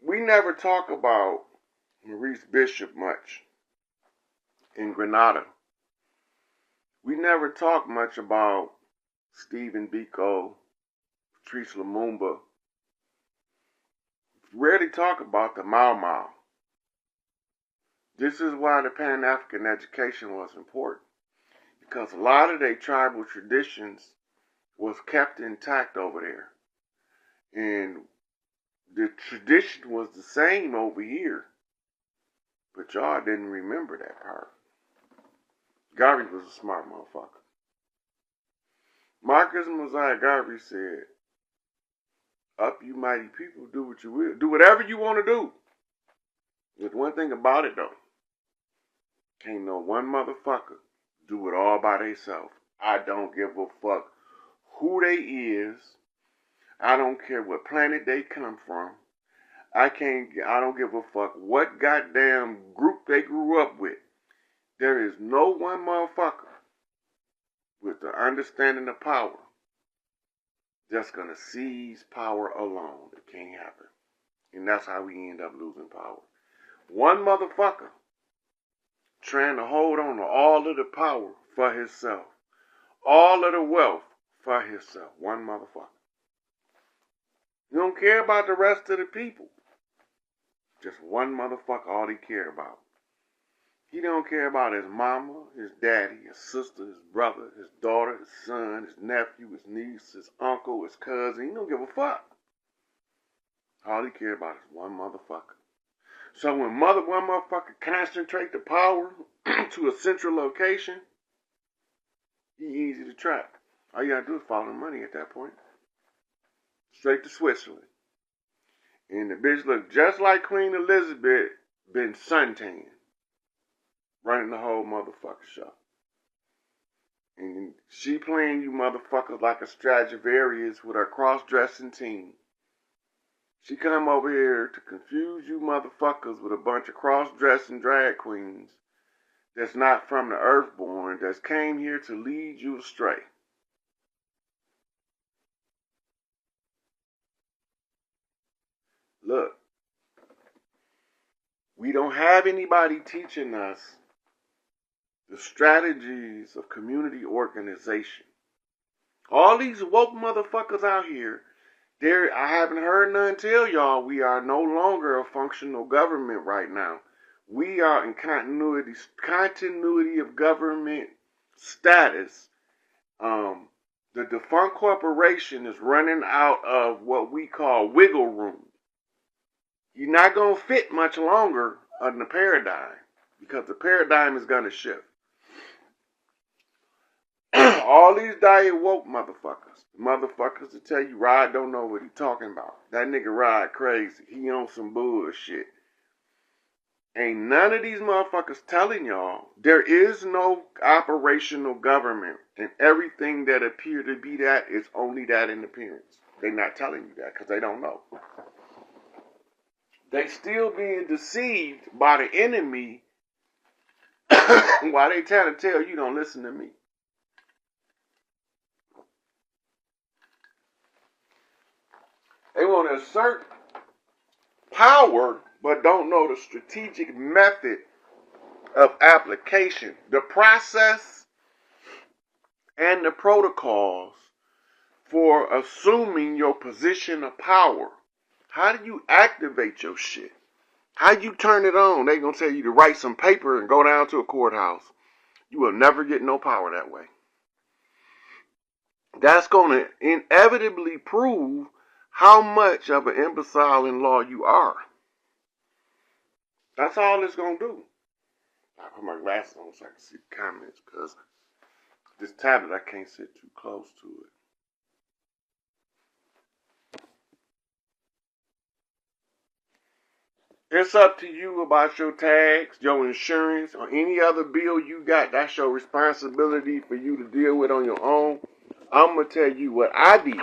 we never talk about Maurice Bishop much in Grenada. We never talk much about Stephen Biko, Patrice Lumumba. Rarely talk about the Mau Mau. This is why the Pan-African education was important. Because a lot of their tribal traditions was kept intact over there. And the tradition was the same over here. But y'all didn't remember that part. Garvey was a smart motherfucker. Marcus Mosiah Garvey said, up you mighty people, do what you will. Do whatever you want to do. There's one thing about it though. Can't no one motherfucker do it all by themselves. I don't give a fuck who they is. I don't care what planet they come from. I don't give a fuck what goddamn group they grew up with. There is no one motherfucker with the understanding of power that's gonna seize power alone. It can't happen. And that's how we end up losing power. One motherfucker trying to hold on to all of the power for himself. All of the wealth for himself. One motherfucker. You don't care about the rest of the people. Just one motherfucker, all he care about. He don't care about his mama, his daddy, his sister, his brother, his daughter, his son, his nephew, his niece, his uncle, his cousin. He don't give a fuck. All he care about is one motherfucker. So when one motherfucker concentrate the power to a central location, he easy to track. All you gotta do is follow the money at that point. Straight to Switzerland. And the bitch looked just like Queen Elizabeth been suntanned. Running the whole motherfucker show. And she playing you motherfuckers like a Stradivarius with her cross-dressing team. She come over here to confuse you motherfuckers with a bunch of cross-dressing drag queens that's not from the earthborn, that's came here to lead you astray. Look, we don't have anybody teaching us the strategies of community organization. All these woke motherfuckers out here, I haven't heard none tell y'all we are no longer a functional government right now. We are in continuity of government status. The defunct corporation is running out of what we call wiggle room. You're not going to fit much longer on the paradigm because the paradigm is going to shift. All these diet woke motherfuckers to tell you Rod don't know what he talking about. That nigga Rod crazy. He on some bullshit. Ain't none of these motherfuckers telling y'all there is no operational government, and everything that appear to be that is only that in appearance. They not telling you that because they don't know. They still being deceived by the enemy while they trying to tell you don't listen to me. They want to assert power, but don't know the strategic method of application, the process and the protocols for assuming your position of power. How do you activate your shit? How you turn it on? They gonna tell you to write some paper and go down to a courthouse. You will never get no power that way. That's gonna inevitably prove how much of an imbecile in law you are. That's all it's going to do. I put my glasses on so I can see the comments because this tablet, I can't sit too close to it. It's up to you about your tax, your insurance, or any other bill you got. That's your responsibility for you to deal with on your own. I'm going to tell you what I did.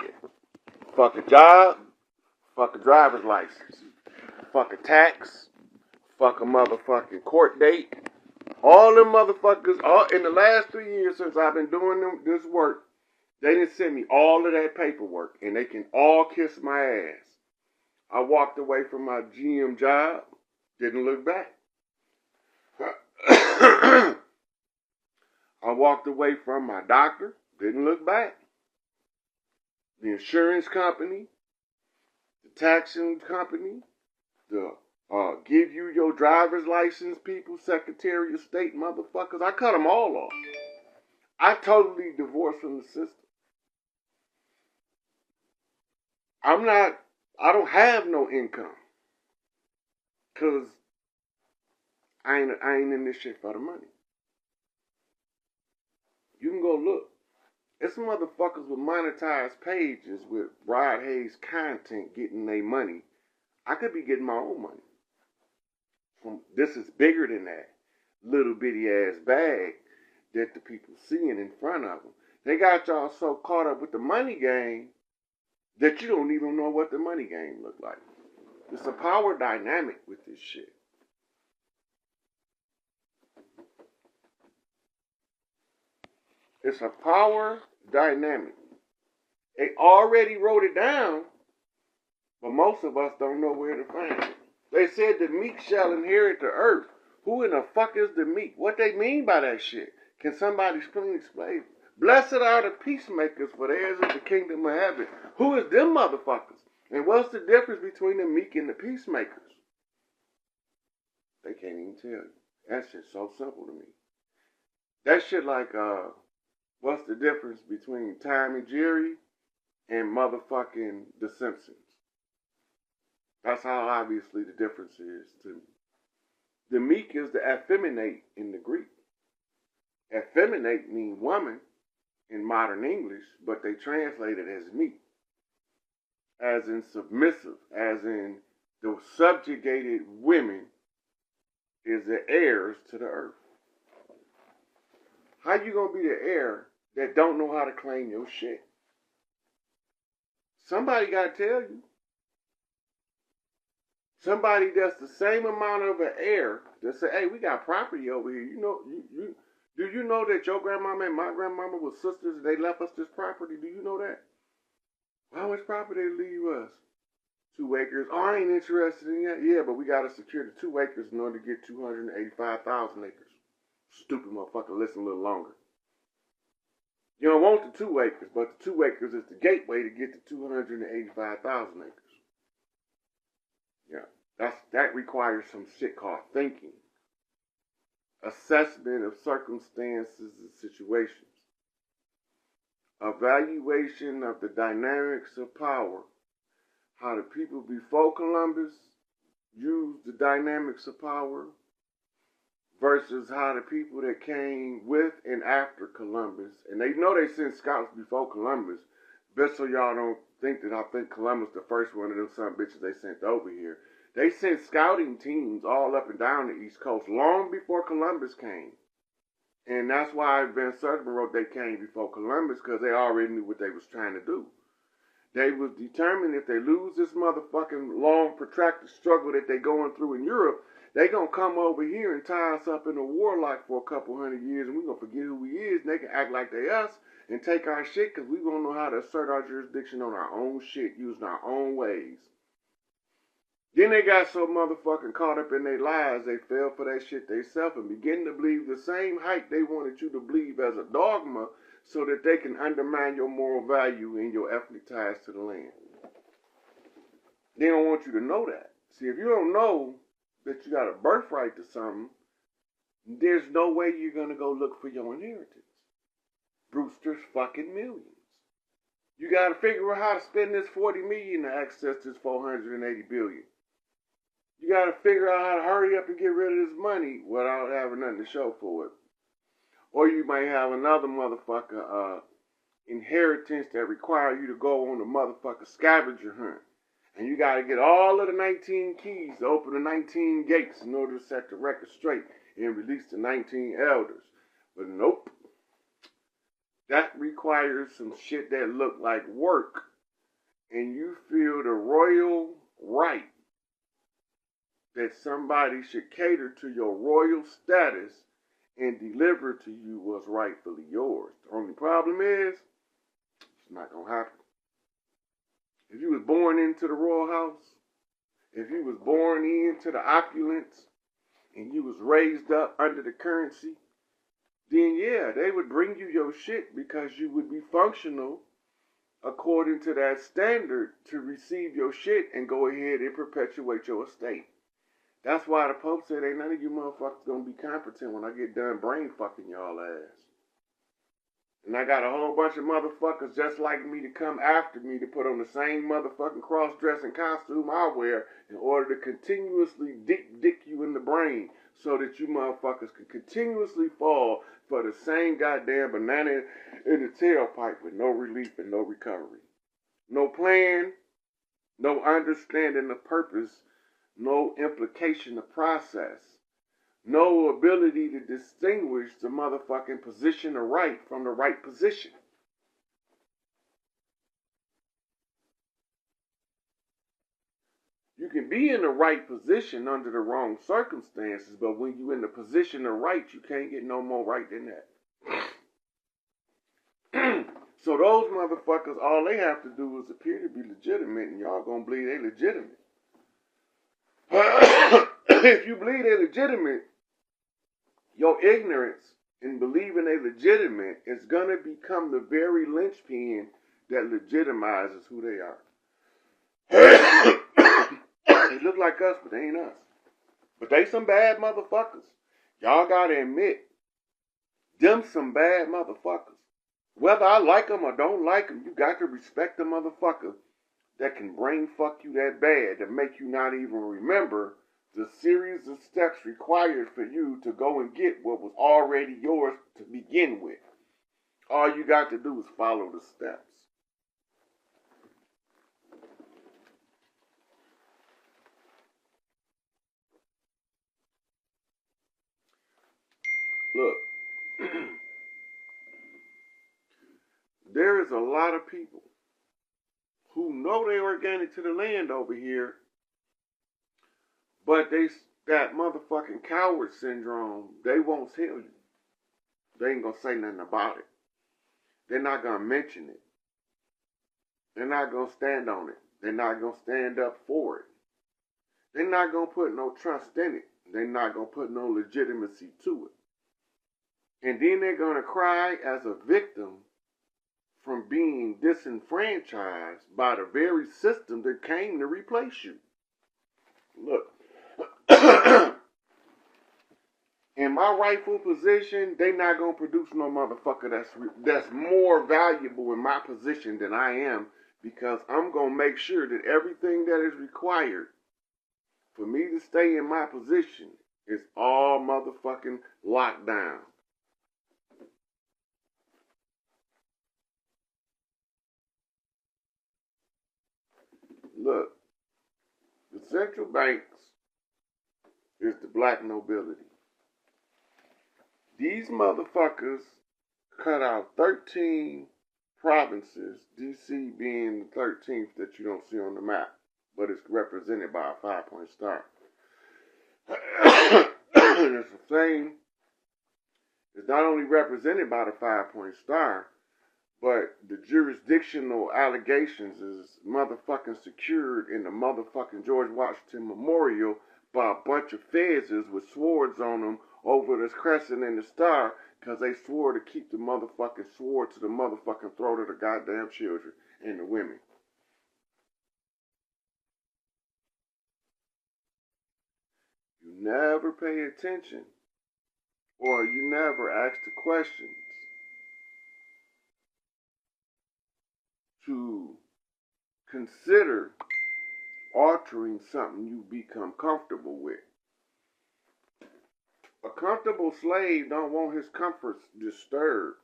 Fuck a job, fuck a driver's license, fuck a tax, fuck a motherfucking court date. All them motherfuckers, all in the last 3 years since I've been doing this work, they didn't send me all of that paperwork, and they can all kiss my ass. I walked away from my GM job, didn't look back. I walked away from my doctor, didn't look back. The insurance company, the taxing company, the give you your driver's license people, Secretary of State motherfuckers, I cut them all off. I totally divorced from the system. I don't have no income. Cause I ain't in this shit for the money. You can go look. It's motherfuckers with monetized pages with Rod Hayes content getting their money. I could be getting my own money. This is bigger than that little bitty ass bag that the people seeing in front of them. They got y'all so caught up with the money game that you don't even know what the money game look like. It's a power dynamic with this shit. It's a power dynamic. They already wrote it down, but most of us don't know where to find it. They said the meek shall inherit the earth. Who in the fuck is the meek? What they mean by that shit? Can somebody explain? Blessed are the peacemakers, for theirs is the kingdom of heaven. Who is them motherfuckers? And what's the difference between the meek and the peacemakers? They can't even tell you. That shit's so simple to me. That shit like, what's the difference between Tom and Jerry and motherfucking The Simpsons? That's how obviously the difference is to me. The meek is the effeminate in the Greek. Effeminate means woman in modern English, but they translate it as meek. As in submissive, as in the subjugated women is the heirs to the earth. How you gonna be the heir that don't know how to claim your shit? Somebody gotta tell you. Somebody that's the same amount of an heir that say, hey, we got property over here. You know, do you know that your grandmama and my grandmama were sisters and they left us this property? Do you know that? How much property they leave us? 2 acres. Oh, I ain't interested in that. Yeah, but we got to secure the 2 acres in order to get 285,000 acres. Stupid motherfucker, listen a little longer. You don't want the 2 acres, but the 2 acres is the gateway to get to 285,000 acres. Yeah, that requires some shit called thinking. Assessment of circumstances and situations. Evaluation of the dynamics of power. How the people before Columbus used the dynamics of power versus how the people that came with and after Columbus, and they know they sent scouts before Columbus, just so y'all don't think that I think Columbus the first one of them some bitches they sent over here. They sent scouting teams all up and down the East Coast long before Columbus came. And that's why Van Sertima wrote they came before Columbus, because they already knew what they was trying to do. They was determined if they lose this motherfucking long protracted struggle that they going through in Europe, they gonna come over here and tie us up in a war like for a couple hundred years, and we gonna forget who we is, and they can act like they us and take our shit, because we gonna know how to assert our jurisdiction on our own shit, using our own ways. Then they got so motherfucking caught up in their lies, they fell for that shit themselves and begin to believe the same hype they wanted you to believe as a dogma, so that they can undermine your moral value and your ethnic ties to the land. They don't want you to know that. See, if you don't know that you got a birthright to something, there's no way you're going to go look for your inheritance. Brewster's fucking millions. You got to figure out how to spend this 40 million to access this 480 billion. You got to figure out how to hurry up and get rid of this money without having nothing to show for it. Or you might have another motherfucker inheritance that require you to go on a motherfucker scavenger hunt. And you got to get all of the 19 keys to open the 19 gates in order to set the record straight and release the 19 elders. But nope. That requires some shit that look like work. And you feel the royal right that somebody should cater to your royal status and deliver to you what's rightfully yours. The only problem is, it's not going to happen. If you was born into the royal house, if you was born into the opulence, and you was raised up under the currency, then yeah, they would bring you your shit because you would be functional according to that standard to receive your shit and go ahead and perpetuate your estate. That's why the Pope said, ain't none of you motherfuckers gonna be competent when I get done brain fucking y'all ass. And I got a whole bunch of motherfuckers just like me to come after me to put on the same motherfucking cross-dressing costume I wear in order to continuously dick you in the brain so that you motherfuckers can continuously fall for the same goddamn banana in the tailpipe with no relief and no recovery. No plan, no understanding of purpose, no implication of process, no ability to distinguish the motherfucking position of right from the right position. You can be in the right position under the wrong circumstances, but when you're in the position of right, you can't get no more right than that. So those motherfuckers, all they have to do is appear to be legitimate, and y'all gonna believe they legitimate. If you believe they legitimate, your ignorance in believing they legitimate is going to become the very linchpin that legitimizes who they are. They look like us, but they ain't us. But they some bad motherfuckers. Y'all got to admit, them some bad motherfuckers. Whether I like them or don't like them, you got to respect the motherfucker that can brain fuck you that bad to make you not even remember the series of steps required for you to go and get what was already yours to begin with. All you got to do is follow the steps. Look, there is a lot of people who know they organic to the land over here, but they got motherfucking coward syndrome. They won't tell you. They ain't gonna say nothing about it. They're not gonna mention it. They're not gonna stand on it. They're not gonna stand up for it. They're not gonna put no trust in it. They're not gonna put no legitimacy to it. And then they're gonna cry as a victim from being disenfranchised by the very system that came to replace you. Look, in my rightful position, they not gonna produce no motherfucker that's more valuable in my position than I am, because I'm gonna make sure that everything that is required for me to stay in my position is all motherfucking locked down. Look, the central banks is the black nobility. These motherfuckers cut out 13 provinces, D.C. being the 13th that you don't see on the map, but it's represented by a 5-point star. It's the same. It's not only represented by the 5-point star, but the jurisdictional allegations is motherfucking secured in the motherfucking George Washington Memorial by a bunch of feds with swords on them over this crescent and the star, because they swore to keep the motherfucking sword to the motherfucking throat of the goddamn children and the women. You never pay attention, or you never ask the questions to consider altering something you become comfortable with. A comfortable slave don't want his comforts disturbed.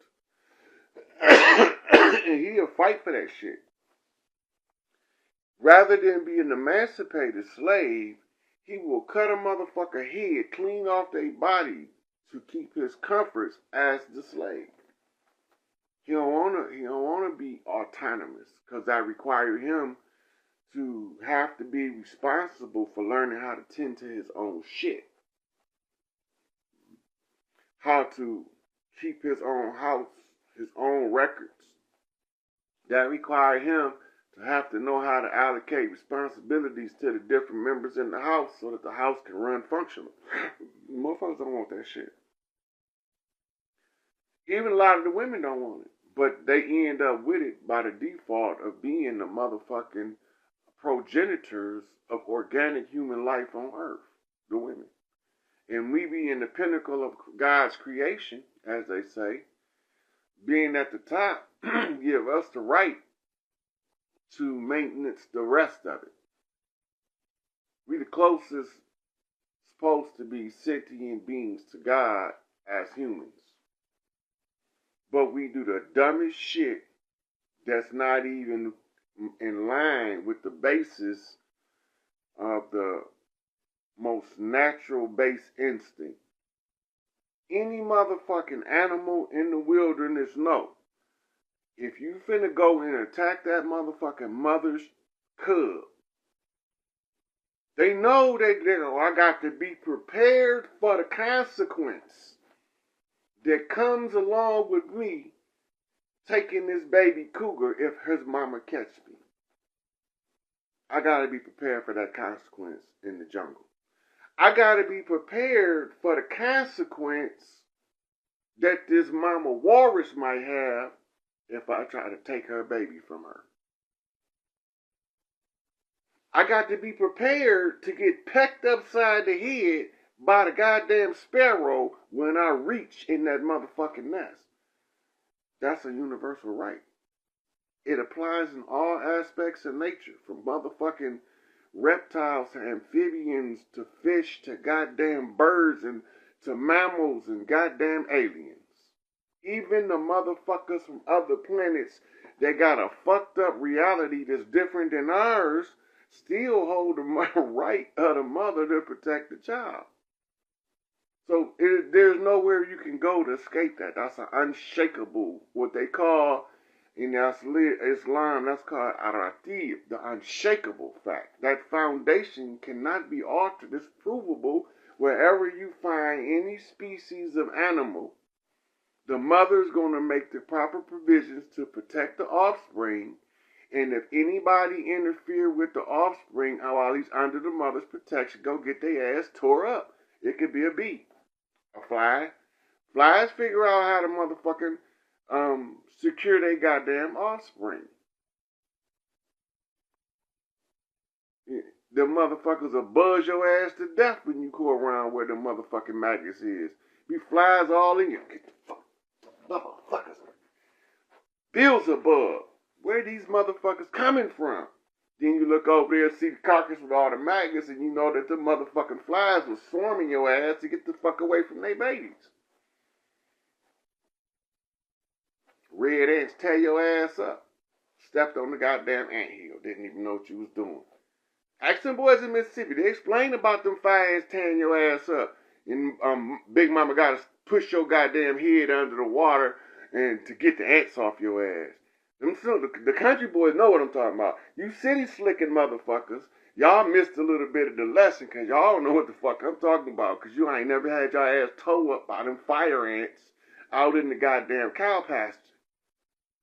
And he'll fight for that shit. Rather than be an emancipated slave, he will cut a motherfucker head clean off their body to keep his comforts as the slave. He don't wanna be autonomous, because that require him to have to be responsible for learning how to tend to his own shit. How to keep his own house, his own records. That require him to have to know how to allocate responsibilities to the different members in the house so that the house can run functional. Motherfuckers don't want that shit. Even a lot of the women don't want it. But they end up with it by the default of being the motherfucking progenitors of organic human life on earth. The women. And we be in the pinnacle of God's creation, as they say, being at the top, give us the right to maintenance the rest of it. We the closest supposed to be sentient beings to God as humans. But we do the dumbest shit that's not even in line with the basis of the most natural base instinct. Any motherfucking animal in the wilderness know. If you finna go and attack that motherfucking mother's cub, they know I got to be prepared for the consequence that comes along with me taking this baby cougar if his mama catch me. I gotta be prepared for that consequence in the jungle. I gotta be prepared for the consequence that this mama walrus might have if I try to take her baby from her. I got to be prepared to get pecked upside the head by the goddamn sparrow when I reach in that motherfucking nest. That's a universal right. It applies in all aspects of nature, from motherfucking reptiles to amphibians to fish to goddamn birds and to mammals and goddamn aliens. Even the motherfuckers from other planets that got a fucked up reality that's different than ours still hold the right of the mother to protect the child. So there's nowhere you can go to escape that. That's an unshakable, what they call in Islam, that's called aratib, the unshakable fact. That foundation cannot be altered. It's provable wherever you find any species of animal. The mother's going to make the proper provisions to protect the offspring. And if anybody interfere with the offspring while he's under the mother's protection, go get their ass tore up. It could be a bee, a fly. Flies figure out how to motherfucking secure their goddamn offspring. The motherfuckers will buzz your ass to death when you go around where the motherfucking maggots is. Be flies all in you. Get the fuck, motherfuckers. Beelzebub. Where these motherfuckers coming from? Then you look over there and see the carcass with all the maggots, and you know that the motherfucking flies was swarming your ass to get the fuck away from their babies. Red ants tear your ass up. Stepped on the goddamn anthill. Didn't even know what you was doing. Ask them boys in Mississippi. They explain about them fire ants tearing your ass up. And Big Mama got to push your goddamn head under the water and to get the ants off your ass. The country boys know what I'm talking about. You city slicking motherfuckers, y'all missed a little bit of the lesson because y'all don't know what the fuck I'm talking about because you ain't never had your ass towed up by them fire ants out in the goddamn cow pasture.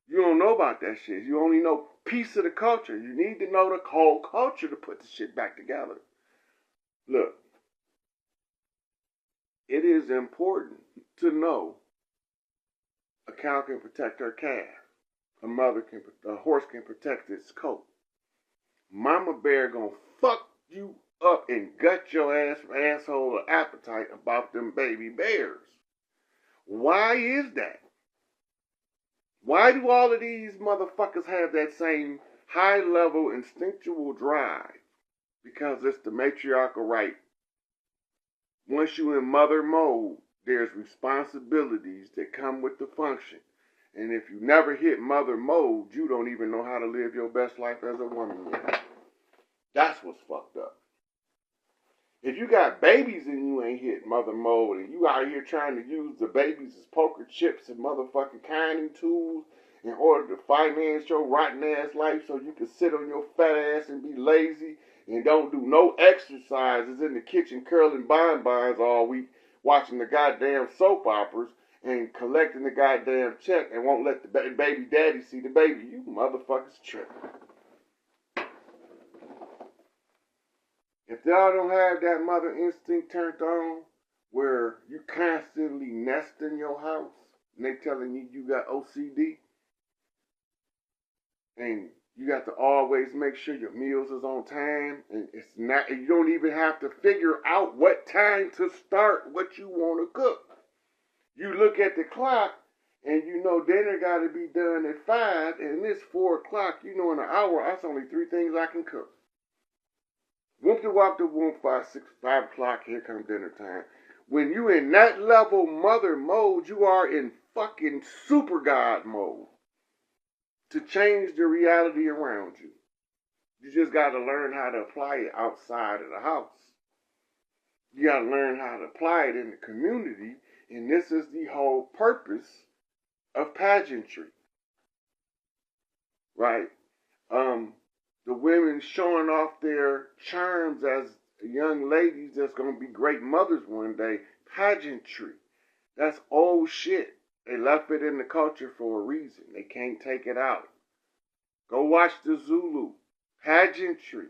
You don't know about that shit. You only know piece of the culture. You need to know the whole culture to put the shit back together. Look, it is important to know a cow can protect her calf. A horse can protect its coat. Mama bear gonna fuck you up and gut your asshole of appetite about them baby bears. Why is that? Why do all of these motherfuckers have that same high-level instinctual drive? Because it's the matriarchal right. Once you're in mother mode, there's responsibilities that come with the function. And if you never hit mother mode, you don't even know how to live your best life as a woman yet. That's what's fucked up. If you got babies and you ain't hit mother mode and you out here trying to use the babies as poker chips and motherfucking kinding tools in order to finance your rotten ass life so you can sit on your fat ass and be lazy and don't do no exercises in the kitchen curling bonbons all week watching the goddamn soap operas and collecting the goddamn check and won't let the baby daddy see the baby, you motherfuckers tripping. If y'all don't have that mother instinct turned on, where you constantly nest in your house, and they telling you got OCD, and you got to always make sure your meals is on time, and it's not, you don't even have to figure out what time to start what you want to cook. You look at the clock, and you know dinner got to be done at 5, and it's 4 o'clock. You know in an hour, that's only 3 things I can cook. Whoop the wop the whoop, 5 o'clock, here comes dinner time. When you in that level mother mode, you are in fucking super God mode to change the reality around you. You just got to learn how to apply it outside of the house. You got to learn how to apply it in the community, and this is the whole purpose of pageantry. Right? The women showing off their charms as young ladies that's going to be great mothers one day. Pageantry. That's old shit. They left it in the culture for a reason. They can't take it out. Go watch the Zulu. Pageantry.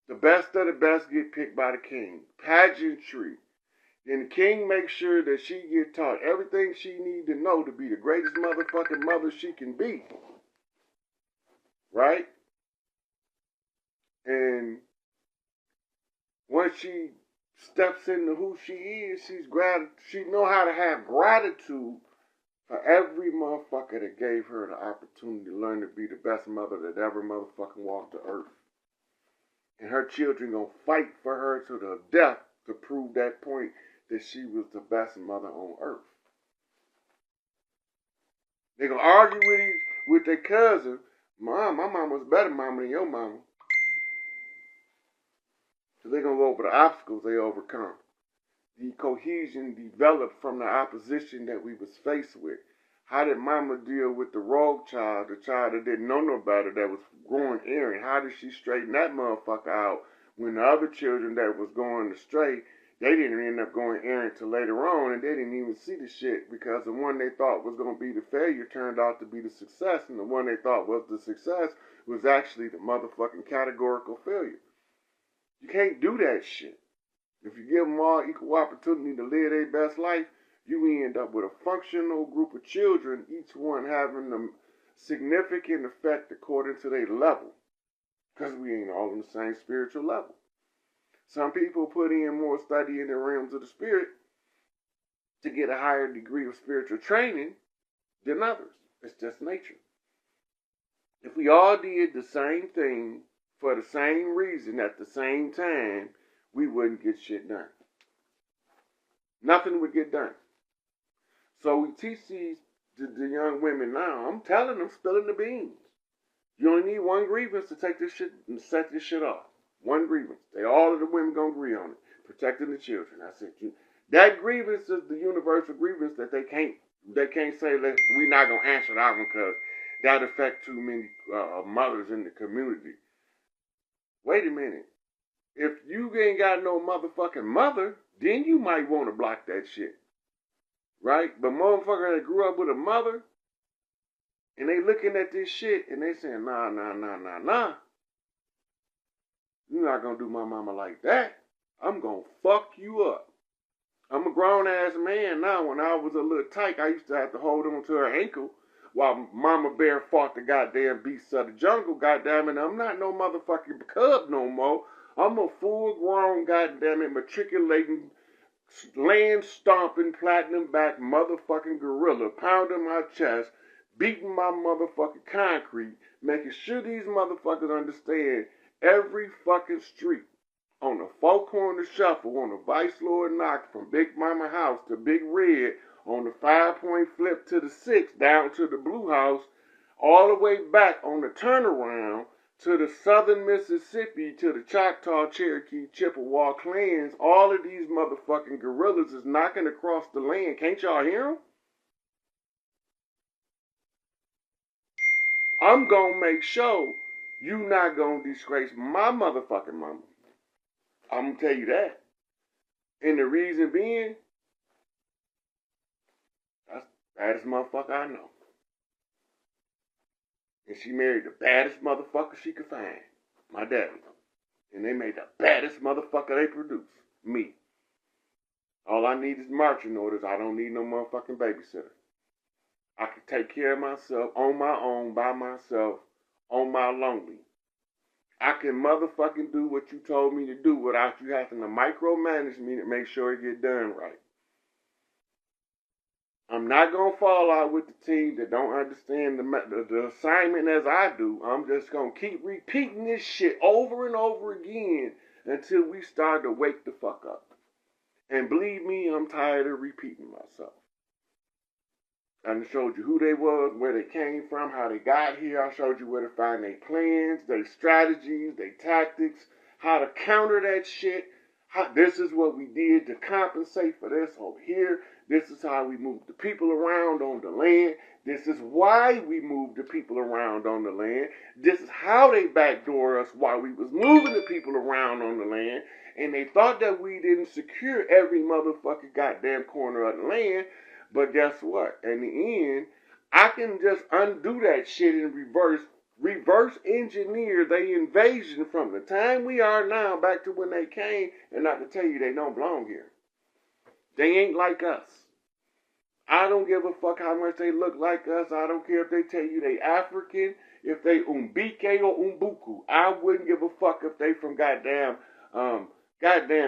The best of the best get picked by the king. Pageantry. Then the king makes sure that she get taught everything she need to know to be the greatest motherfucking mother she can be. Right? And once she steps into who she is, she know how to have gratitude for every motherfucker that gave her the opportunity to learn to be the best mother that ever motherfucking walked the earth. And her children gonna fight for her to the death to prove that point that she was the best mother on earth. They gonna argue with their cousin, Mom, my mama's a better mama than your mama. So they're going to go over the obstacles they overcome. The cohesion developed from the opposition that we was faced with. How did mama deal with the rogue child, the child that didn't know no better, that was growing errant? How did she straighten that motherfucker out when the other children that was going astray, they didn't end up going errant till later on, and they didn't even see the shit because the one they thought was going to be the failure turned out to be the success, and the one they thought was the success was actually the motherfucking categorical failure. You can't do that shit. If you give them all equal opportunity to live their best life, you end up with a functional group of children, each one having a significant effect according to their level. Because we ain't all on the same spiritual level. Some people put in more study in the realms of the spirit to get a higher degree of spiritual training than others. It's just nature. If we all did the same thing for the same reason at the same time, we wouldn't get shit done. Nothing would get done. So we teach the young women now, I'm telling them, spilling the beans. You only need one grievance to take this shit and set this shit off. One grievance. All of the women gonna agree on it. Protecting the children. That's it. That grievance is the universal grievance that they can't say that we're not gonna answer that one because that affect too many mothers in the community. Wait a minute. If you ain't got no motherfucking mother, then you might want to block that shit. Right? But motherfucker that grew up with a mother, and they looking at this shit, and they saying, nah. You're not going to do my mama like that. I'm going to fuck you up. I'm a grown-ass man now. When I was a little tyke, I used to have to hold on to her ankle while Mama Bear fought the goddamn beasts of the jungle. Goddamn it, I'm not no motherfucking cub no more. I'm a full-grown, goddamn it, matriculating, land-stomping, platinum-back motherfucking gorilla, pounding my chest, beating my motherfucking concrete, making sure these motherfuckers understand every fucking street on the four corner shuffle, on the Vice Lord knock from Big Mama house to Big Red, on the 5-point flip to the 6, down to the Blue House, all the way back on the turnaround to the southern Mississippi, to the Choctaw, Cherokee, Chippewa clans. All of these motherfucking guerrillas is knocking across the land. Can't y'all hear them? I'm gonna make sure you not gonna disgrace my motherfucking mama. I'm gonna tell you that. And the reason being, that's the baddest motherfucker I know. And she married the baddest motherfucker she could find. My daddy. And they made the baddest motherfucker they produced. Me. All I need is marching orders. I don't need no motherfucking babysitter. I can take care of myself on my own, by myself, on my lonely. I can motherfucking do what you told me to do without you having to micromanage me to make sure it get done right. I'm not going to fall out with the team that don't understand the assignment as I do. I'm just going to keep repeating this shit over and over again until we start to wake the fuck up. And believe me, I'm tired of repeating myself. I showed you who they was, where they came from, how they got here. I showed you where to find their plans, their strategies, their tactics, how to counter that shit. This is what we did to compensate for this over here. This is how we moved the people around on the land. This is why we moved the people around on the land. This is how they backdoor us while we was moving the people around on the land. And they thought that we didn't secure every motherfucking goddamn corner of the land. But guess what? In the end, I can just undo that shit and reverse engineer their invasion from the time we are now back to when they came. And not to tell you they don't belong here. They ain't like us. I don't give a fuck how much they look like us. I don't care if they tell you they African, if they Umbike or Umbuku. I wouldn't give a fuck if they from goddamn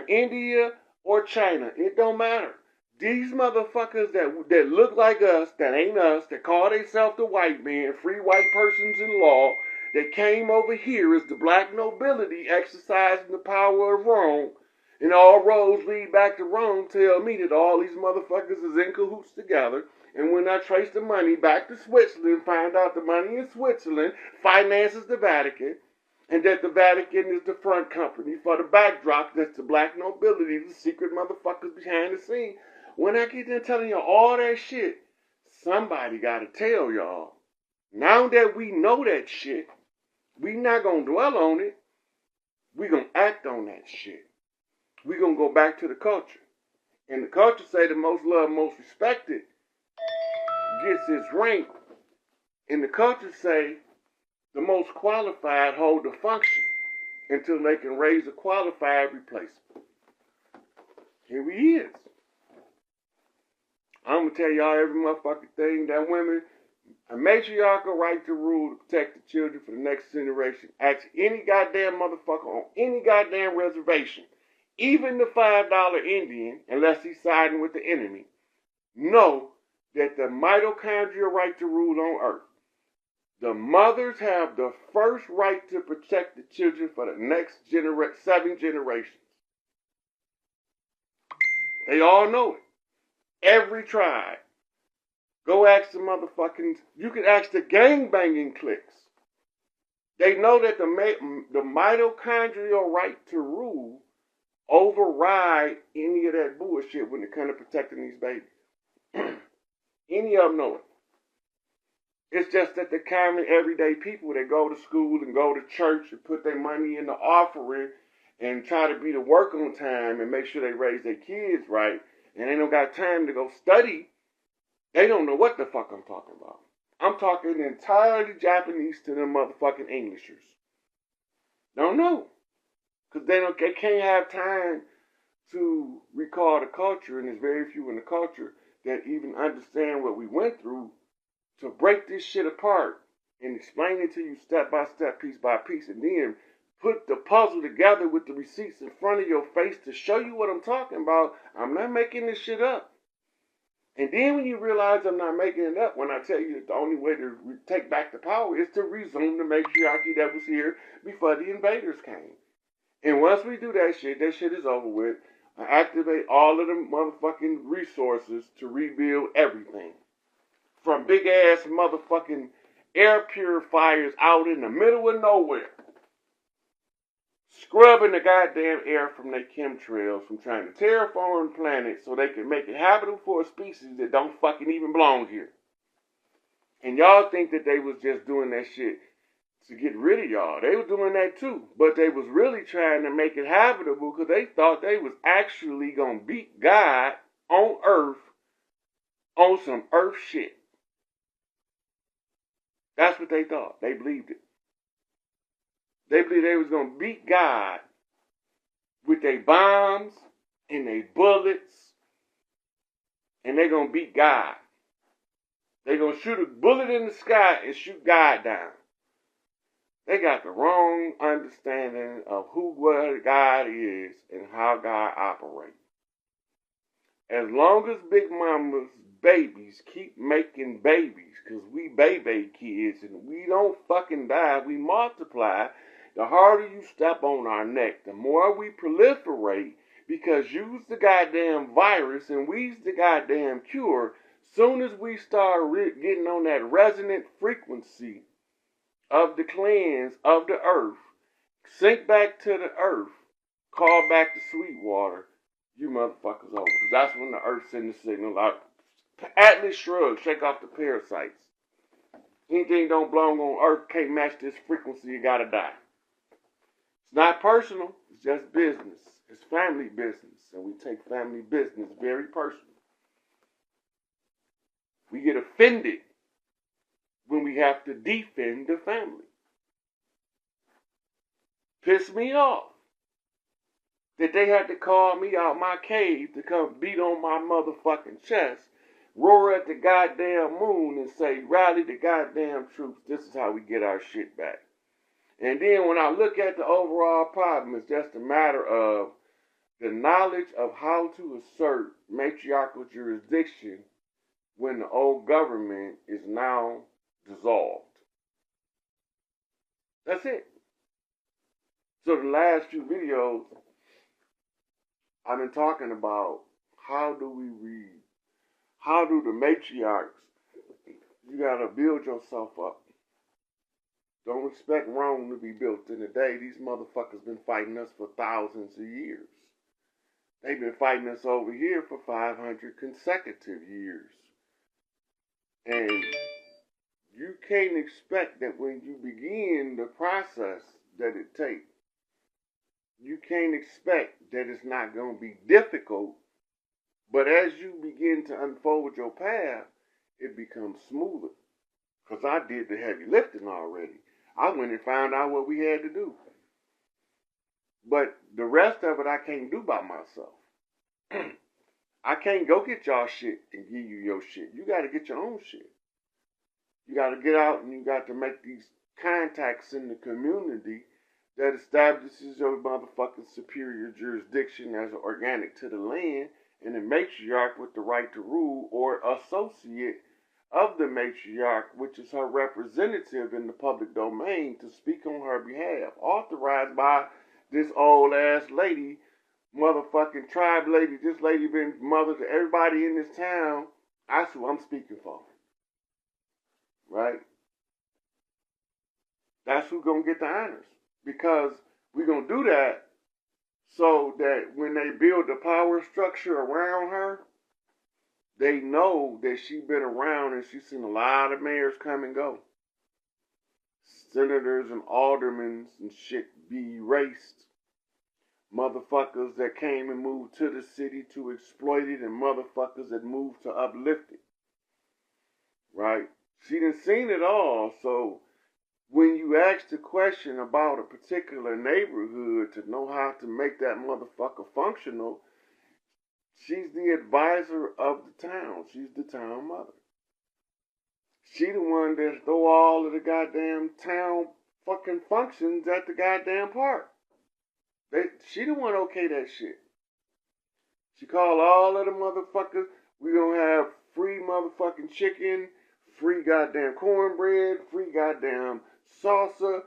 India or China. It don't matter. These motherfuckers that look like us, that ain't us, that call themselves the white man, free white persons in law, that came over here as the black nobility exercising the power of Rome, and all roads lead back to Rome, tell me that all these motherfuckers is in cahoots together. And when I trace the money back to Switzerland, find out the money in Switzerland finances the Vatican, and that the Vatican is the front company for the backdrop, that's the black nobility, the secret motherfuckers behind the scene. When I get done telling you all that shit, somebody got to tell y'all. Now that we know that shit, we not going to dwell on it. We going to act on that shit. We going to go back to the culture. And the culture say the most loved, most respected gets its rank. And the culture say the most qualified hold the function until they can raise a qualified replacement. Here we is. I'm going to tell y'all every motherfucking thing that women, a matriarchal right to rule to protect the children for the next generation. Ask any goddamn motherfucker on any goddamn reservation, even the $5 Indian, unless he's siding with the enemy, know that the mitochondrial right to rule on earth. The mothers have the first right to protect the children for the next 7 generations. They all know it. Every tribe. Go ask the motherfucking, you can ask the gangbanging cliques. They know that the mitochondrial right to rule override any of that bullshit when it comes to protecting these babies. Any of them know it. It's just that the common everyday people that go to school and go to church and put their money in the offering and try to be to work on time and make sure they raise their kids right, and they don't got time to go study, they don't know what the fuck I'm talking about. I'm talking entirely Japanese to them motherfucking Englishers. Don't know. Because they can't have time to recall the culture, and there's very few in the culture that even understand what we went through to break this shit apart and explain it to you step by step, piece by piece, and then put the puzzle together with the receipts in front of your face to show you what I'm talking about. I'm not making this shit up. And then when you realize I'm not making it up, when I tell you that the only way to take back the power is to resume the matriarchy that was here before the invaders came. And once we do that shit is over with. I activate all of the motherfucking resources to rebuild everything. From big ass motherfucking air purifiers out in the middle of nowhere. Scrubbing the goddamn air from their chemtrails, from trying to terraform the planet so they can make it habitable for a species that don't fucking even belong here. And y'all think that they was just doing that shit to get rid of y'all. They were doing that too. But they was really trying to make it habitable because they thought they was actually going to beat God on Earth on some Earth shit. That's what they thought. They believed it. They believed they was going to beat God with their bombs and their bullets, and they're going to beat God. They're going to shoot a bullet in the sky and shoot God down. They got the wrong understanding of what God is and how God operates. As long as Big Mama's babies keep making babies, because we baby kids and we don't fucking die, we multiply, the harder you step on our neck, the more we proliferate, because you's the goddamn virus and we's the goddamn cure. Soon as we start getting on that resonant frequency of the cleanse of the earth, sink back to the earth, call back the sweet water, you motherfuckers over. Because that's when the earth sends the signal out. Atlas shrug, shake off the parasites. Anything don't belong on earth can't match this frequency, you gotta die. It's not personal, it's just business. It's family business, and we take family business very personal. We get offended when we have to defend the family. Piss me off that they had to call me out my cave to come beat on my motherfucking chest, roar at the goddamn moon and say, rally the goddamn troops, this is how we get our shit back. And then when I look at the overall problem, it's just a matter of the knowledge of how to assert matriarchal jurisdiction when the old government is now dissolved. That's it. So the last few videos, I've been talking about how do the matriarchs, you gotta build yourself up. Don't expect Rome to be built in a day. These motherfuckers been fighting us for thousands of years. They've been fighting us over here for 500 consecutive years. And you can't expect that when you begin the process that it takes, you can't expect that it's not going to be difficult. But as you begin to unfold your path, it becomes smoother. Because I did the heavy lifting already. I went and found out what we had to do. But the rest of it I can't do by myself. I can't go get y'all shit and give you your shit. You got to get your own shit. You got to get out and you got to make these contacts in the community that establishes your motherfucking superior jurisdiction as an organic to the land and a matriarch with the right to rule or associate of the matriarch, which is her representative in the public domain to speak on her behalf, authorized by this old ass lady, motherfucking tribe lady. This lady been mother to everybody in this town. That's who I'm speaking for. Right? That's who's gonna get the honors. Because we're gonna do that so that when they build the power structure around her, they know that she's been around and she's seen a lot of mayors come and go. Senators and aldermen and shit be erased. Motherfuckers that came and moved to the city to exploit it and motherfuckers that moved to uplift it. Right? She done seen it all, so when you ask the question about a particular neighborhood to know how to make that motherfucker functional, she's the advisor of the town. She's the town mother. She the one that throw all of the goddamn town fucking functions at the goddamn park. She the one okay that shit. She call all of the motherfuckers. We gonna have free motherfucking chicken, free goddamn cornbread, free goddamn salsa,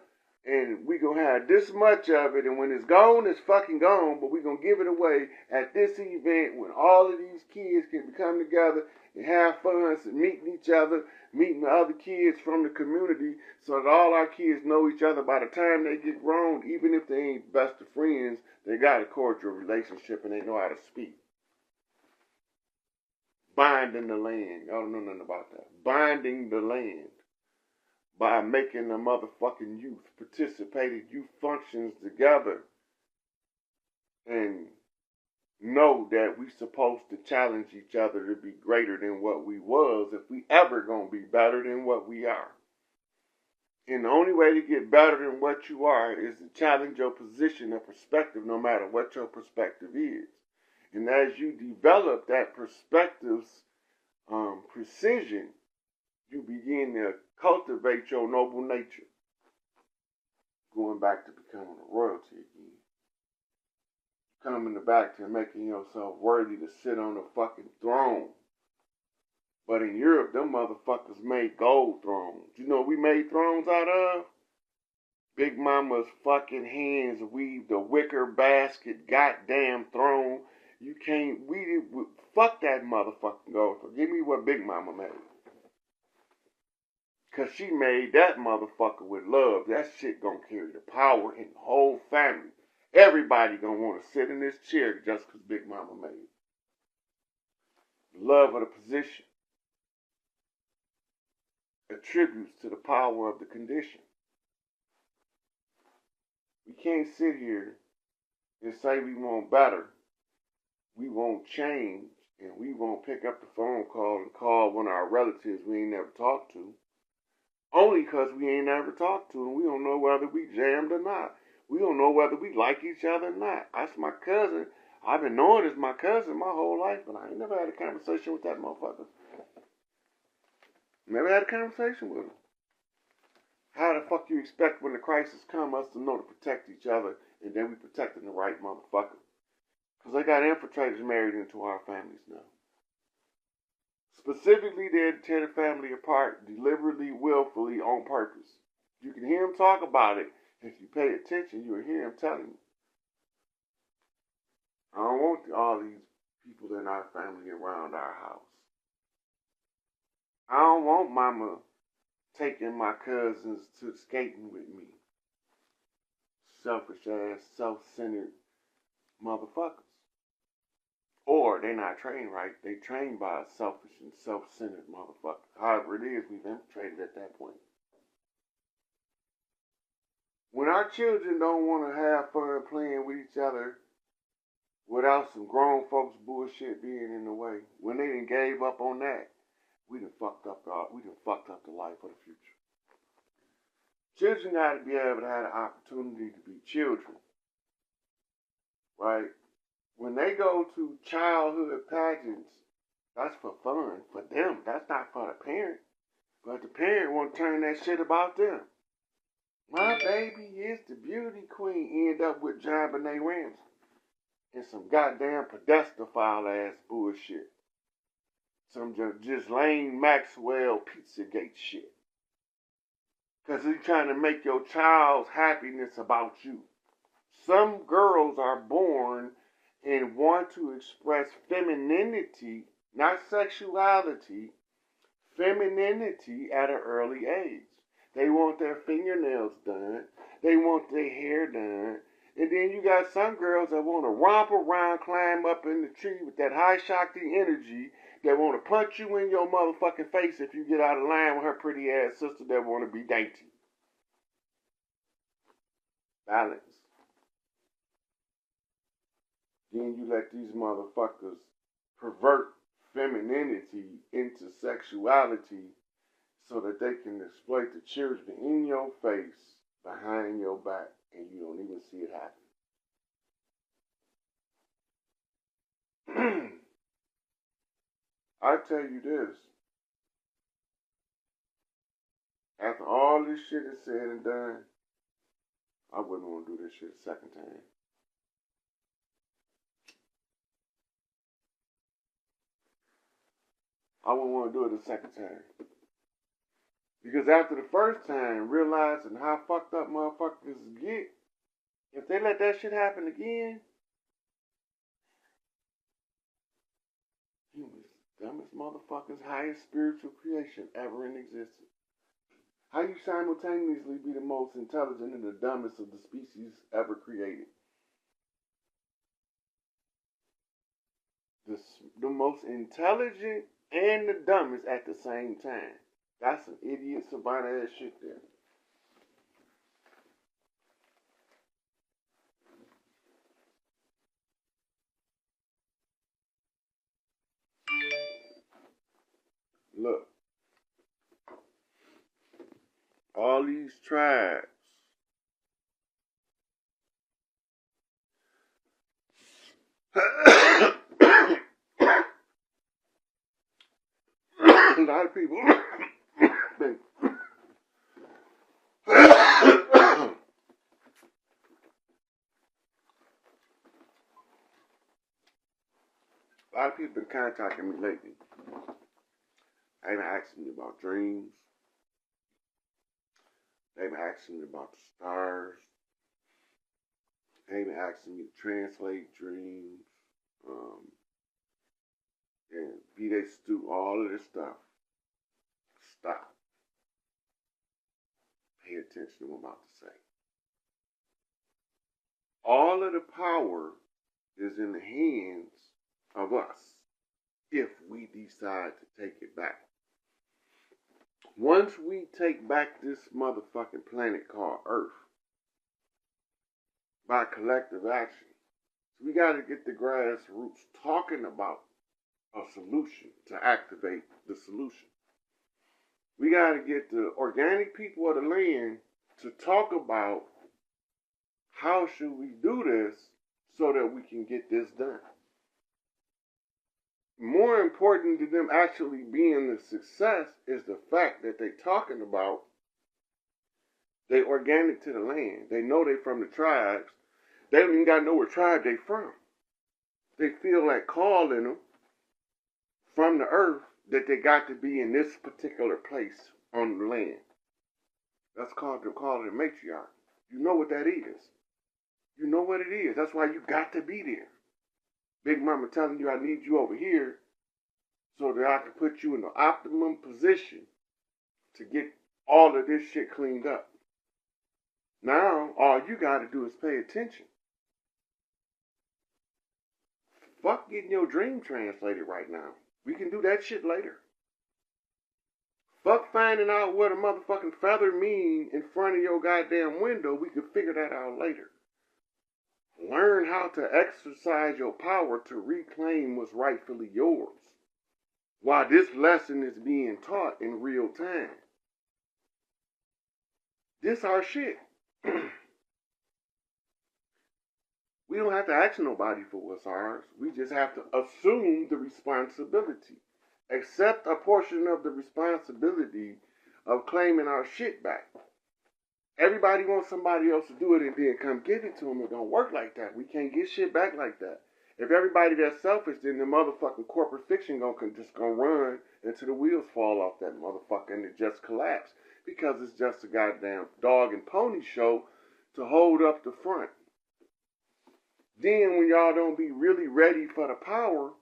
and we gonna have this much of it, and when it's gone, it's fucking gone, but we gonna give it away at this event when all of these kids can come together and have fun, and meeting each other, meeting the other kids from the community, so that all our kids know each other by the time they get grown, even if they ain't best of friends, they got a cordial relationship and they know how to speak. Binding the land. Y'all don't know nothing about that. Binding the land. By making the motherfucking youth participated youth functions together and know that we supposed to challenge each other to be greater than what we was if we ever gonna be better than what we are. And the only way to get better than what you are is to challenge your position and perspective no matter what your perspective is. And as you develop that perspective's precision, you begin to cultivate your noble nature. Going back to becoming a royalty again. Coming back to making yourself worthy to sit on a fucking throne. But in Europe, them motherfuckers made gold thrones. You know what we made thrones out of? Big Mama's fucking hands weaved a wicker basket goddamn throne. You can't, fuck that motherfucking gold throne. Give me what Big Mama made. Because she made that motherfucker with love. That shit gonna carry the power in the whole family. Everybody gonna want to sit in this chair just because Big Mama made it. Love of the position attributes to the power of the condition. We can't sit here and say we want better, we won't change, and we won't pick up the phone call and call one of our relatives we ain't never talked to. Only because we ain't never talked to them. We don't know whether we jammed or not. We don't know whether we like each other or not. That's my cousin. I've been knowing as my cousin my whole life, but I ain't never had a conversation with that motherfucker. Never had a conversation with him. How the fuck you expect when the crisis come us to know to protect each other and then we protecting the right motherfucker? Because they got infiltrators married into our families now. Specifically, they'd tear the family apart deliberately, willfully, on purpose. You can hear them talk about it. If you pay attention, you'll hear them telling you. I don't want all these people in our family around our house. I don't want mama taking my cousins to skating with me. Selfish ass, self-centered motherfuckers. Or they're not trained right. They trained by a selfish and self-centered motherfucker. However it is, we've infiltrated at that point. When our children don't want to have fun playing with each other without some grown folks bullshit being in the way, when they done gave up on that, we done fucked up the life of the future. Children got to be able to have the opportunity to be children. Right? When they go to childhood pageants, that's for fun, for them. That's not for the parent. But the parent want to turn that shit about them. My baby is the beauty queen. End up with John Benet Ramsey. And some goddamn pedophile ass bullshit. Some Ghislaine Maxwell Pizzagate shit. Because he's trying to make your child's happiness about you. Some girls are born and want to express femininity, not sexuality, femininity at an early age. They want their fingernails done. They want their hair done. And then you got some girls that want to romp around, climb up in the tree with that high Shakti energy that want to punch you in your motherfucking face if you get out of line with her pretty ass sister that want to be dainty. Balance. Then you let these motherfuckers pervert femininity into sexuality so that they can exploit the children in your face, behind your back, and you don't even see it happen. I tell you this, after all this shit is said and done, I wouldn't want to do this shit a second time. I wouldn't want to do it the second time. Because after the first time, realizing how fucked up motherfuckers get, if they let that shit happen again, humans, dumbest motherfuckers, highest spiritual creation ever in existence. How you simultaneously be the most intelligent and the dumbest of the species ever created? The most intelligent and the dumbest at the same time. That's some idiot savant ass shit there. Look, all these tribes, a lot of people think a lot of people been contacting me lately. They've been asking me about dreams. They've been asking me about the stars. They've been asking me to translate dreams. And be they do all of this stuff. Stop. Pay attention to what I'm about to say. All of the power is in the hands of us if we decide to take it back. Once we take back this motherfucking planet called Earth by collective action, we got to get the grassroots talking about a solution to activate the solution. We got to get the organic people of the land to talk about how should we do this so that we can get this done. More important than them actually being the success is the fact that they talking about they organic to the land. They know they from the tribes. They don't even got to know what tribe they from. They feel that call in them from the earth that they got to be in this particular place on the land. That's called the call of the matriarch. You know what that is. You know what it is. That's why you got to be there. Big Mama telling you I need you over here so that I can put you in the optimum position to get all of this shit cleaned up. Now, all you got to do is pay attention. Fuck getting your dream translated right now. We can do that shit later. Fuck finding out what a motherfucking feather mean in front of your goddamn window. We can figure that out later. Learn how to exercise your power to reclaim what's rightfully yours. While this lesson is being taught in real time. This our shit. We don't have to ask nobody for what's ours. We just have to assume the responsibility. Accept a portion of the responsibility of claiming our shit back. Everybody wants somebody else to do it and then come give it to them. It don't work like that. We can't get shit back like that. If everybody that's selfish, then the motherfucking corporate fiction just gonna run until the wheels fall off that motherfucker and it just collapse. Because it's just a goddamn dog and pony show to hold up the front. Then when y'all don't be really ready for the power,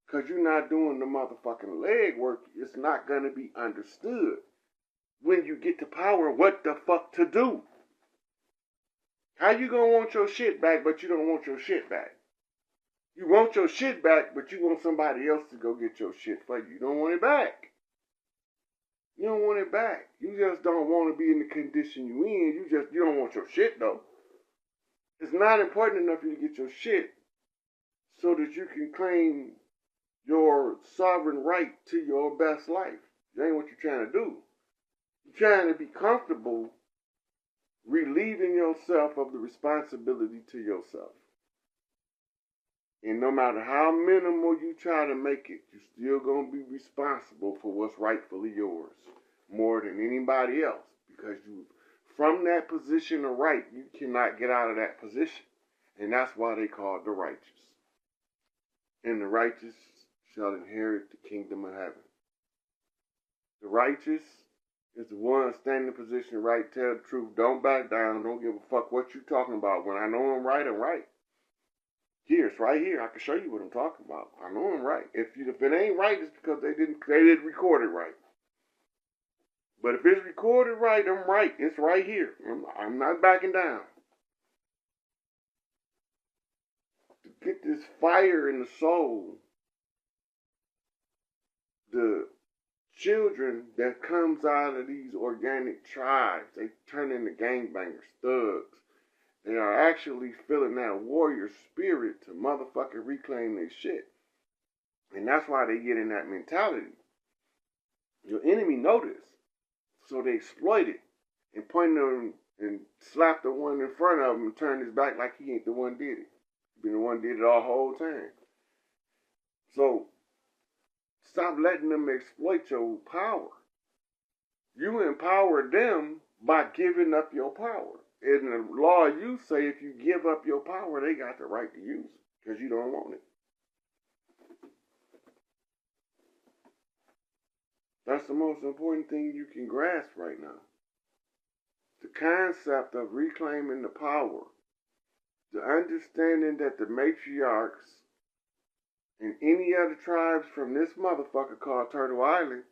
because you're not doing the motherfucking leg work, it's not gonna be understood. When you get the power, what the fuck to do? How you gonna want your shit back, but you don't want your shit back? You want your shit back, but you want somebody else to go get your shit for you. You don't want it back. You don't want it back. You just don't want to be in the condition you in. You don't want your shit though. It's not important enough for you to get your shit so that you can claim your sovereign right to your best life. That ain't what you're trying to do. You're trying to be comfortable relieving yourself of the responsibility to yourself. And no matter how minimal you try to make it, you're still going to be responsible for what's rightfully yours more than anybody else. Because you, from that position of right, you cannot get out of that position. And that's why they call it the righteous. And the righteous shall inherit the kingdom of heaven. righteous is the one standing in position right, tell the truth, don't back down, don't give a fuck what you talking about. When I know I'm right, I'm right. Here, it's right here. I can show you what I'm talking about. I know I'm right. If it ain't right, it's because they didn't record it right. But if it's recorded right, I'm right. It's right here. I'm not backing down. To get this fire in the soul, the children that comes out of these organic tribes, they turn into gangbangers, thugs. They are actually feeling that warrior spirit to motherfucking reclaim their shit. And that's why they get in that mentality. Your enemy know this. So they exploit it and point them and slap the one in front of him and turn his back like he ain't the one did it. He been the one did it all whole time. So stop letting them exploit your power. You empower them by giving up your power. In the law, you say if you give up your power, they got the right to use it because you don't want it. That's the most important thing you can grasp right now. The concept of reclaiming the power. The understanding that the matriarchs and any other tribes from this motherfucker called Turtle Island,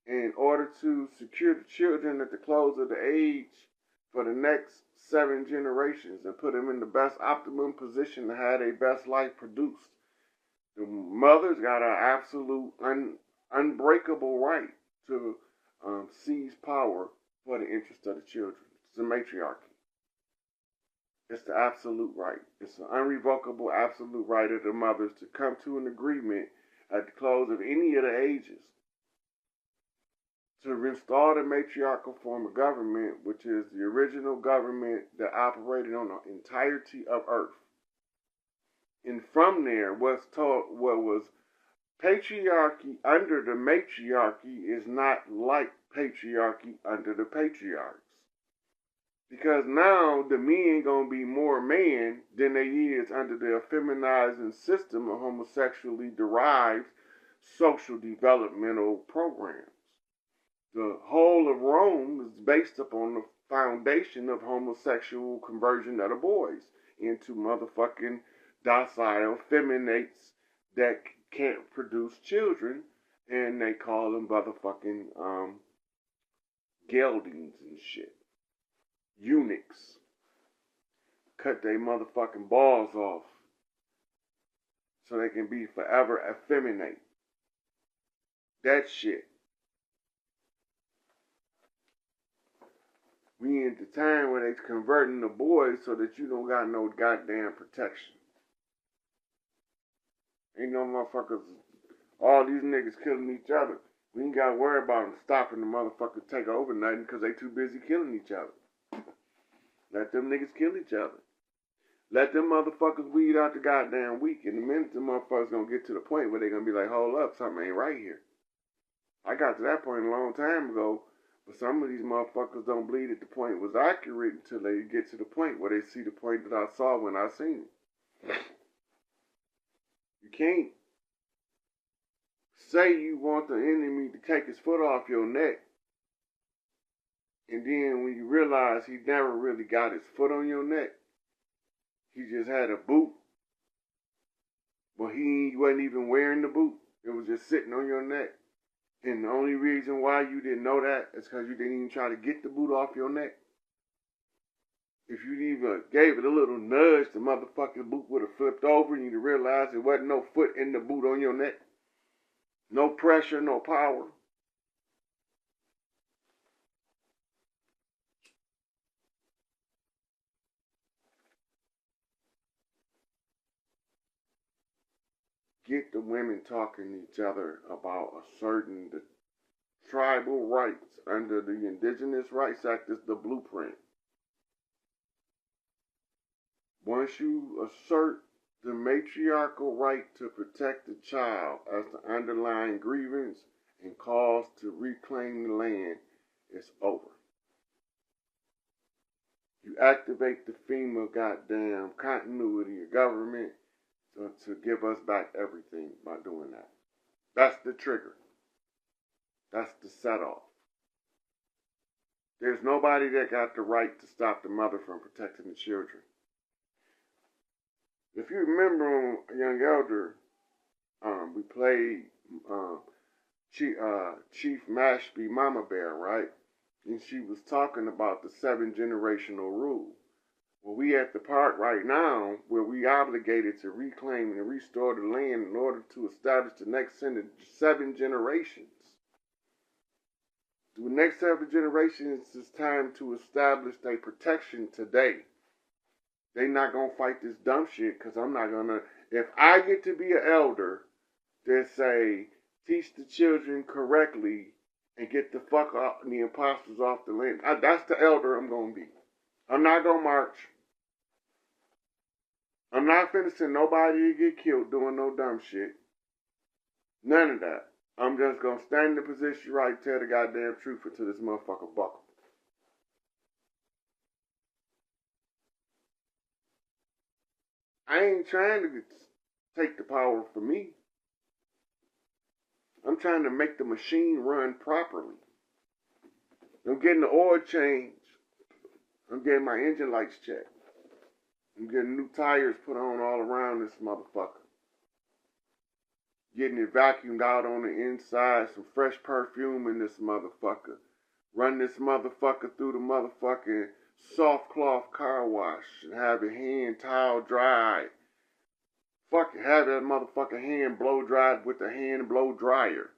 in order to secure the children at the close of the age for the next 7 generations and put them in the best optimum position to have their best life produced. The mother's got an absolute unbreakable right to seize power for the interest of the children. It's a matriarchy. It's the absolute right. It's an unrevocable absolute right of the mothers to come to an agreement at the close of any of the ages to restore the matriarchal form of government, which is the original government that operated on the entirety of Earth. And from there, what was patriarchy under the matriarchy is not like patriarchy under the patriarchs. Because now the men gonna be more man than they is under the effeminizing system of homosexually derived social developmental programs. The whole of Rome is based upon the foundation of homosexual conversion of the boys into motherfucking docile feminates that can't produce children, and they call them motherfucking geldings and shit. Eunuchs. Cut their motherfucking balls off so they can be forever effeminate. That shit. We in the time where they converting the boys so that you don't got no goddamn protection. Ain't no motherfuckers, all these niggas killing each other. We ain't gotta worry about them stopping the motherfuckers take over nothing because they too busy killing each other. Let them niggas kill each other. Let them motherfuckers weed out the goddamn weak. And the minute the motherfuckers gonna get to the point where they gonna be like, hold up, something ain't right here. I got to that point a long time ago, but some of these motherfuckers don't believe that the point was accurate until they get to the point where they see the point that I saw when I seen it. You can't say you want the enemy to take his foot off your neck, and then when you realize he never really got his foot on your neck, he just had a boot, but he wasn't even wearing the boot. It was just sitting on your neck. And the only reason why you didn't know that is because you didn't even try to get the boot off your neck. If you even gave it a little nudge, the motherfucking boot would have flipped over and you'd have realized there wasn't no foot in the boot on your neck. No pressure, no power. Get the women talking to each other about asserting the tribal rights under the Indigenous Rights Act is the blueprint. Once you assert the matriarchal right to protect the child as the underlying grievance and cause to reclaim the land, it's over. You activate the FEMA goddamn continuity of government to give us back everything by doing that. That's the trigger. That's the set-off. There's nobody that got the right to stop the mother from protecting the children. If you remember on Young Elder, we played Chief Mashpee Mama Bear, right? And she was talking about the 7-generational rule. Well, we at the part right now where we obligated to reclaim and restore the land in order to establish the next 7 generations. The next 7 generations, it's time to establish their protection today. They not going to fight this dumb shit because I'm not going to. If I get to be an elder that say, teach the children correctly and get the fuck off the imposters off the land, that's the elder I'm going to be. I'm not going to march. I'm not finna send nobody to get killed doing no dumb shit. None of that. I'm just gonna stand in the position right, tell the goddamn truth until this motherfucker buckle. I ain't trying to take the power for me. I'm trying to make the machine run properly. I'm getting the oil changed. I'm getting my engine lights checked. I'm getting new tires put on all around this motherfucker. Getting it vacuumed out on the inside, some fresh perfume in this motherfucker. Run this motherfucker through the motherfucking soft cloth car wash and have your hand towel dried. Fuck it, have that motherfucking hand blow dried with the hand blow dryer.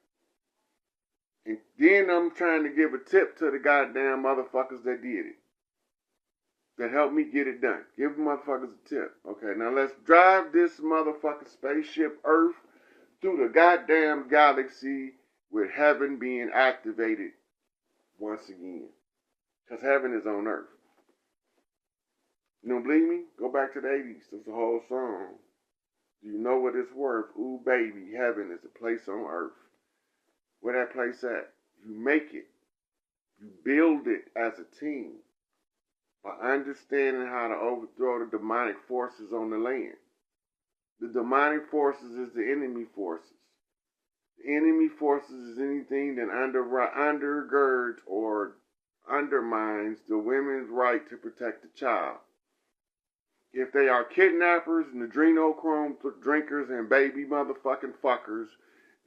And then I'm trying to give a tip to the goddamn motherfuckers that did it. That helped me get it done. Give motherfuckers a tip. Okay, now let's drive this motherfucking spaceship Earth through the goddamn galaxy with heaven being activated once again. Because heaven is on Earth. You don't believe me? Go back to the 80s. That's the whole song. Do you know what it's worth? Ooh, baby, heaven is a place on Earth. Where that place at? You make it. You build it as a team. By understanding how to overthrow the demonic forces on the land. The demonic forces is the enemy forces. The enemy forces is anything that undergirds or undermines the women's right to protect the child. If they are kidnappers and adrenochrome drinkers and baby motherfucking fuckers,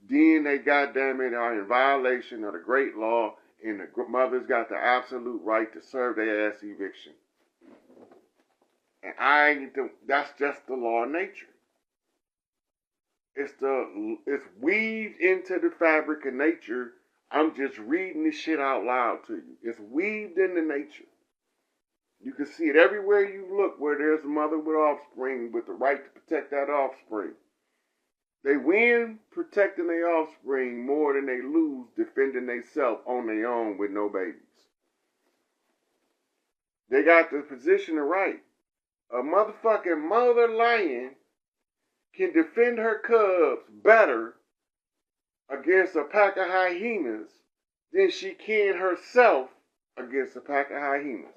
then they goddamn it are in violation of the great law, and the mother's got the absolute right to serve their ass eviction. And that's just the law of nature. It's weaved into the fabric of nature. I'm just reading this shit out loud to you. It's weaved into nature. You can see it everywhere you look where there's a mother with offspring with the right to protect that offspring. They win protecting their offspring more than they lose defending themselves on their own with no babies. They got the position right. A motherfucking mother lion can defend her cubs better against a pack of hyenas than she can herself against a pack of hyenas.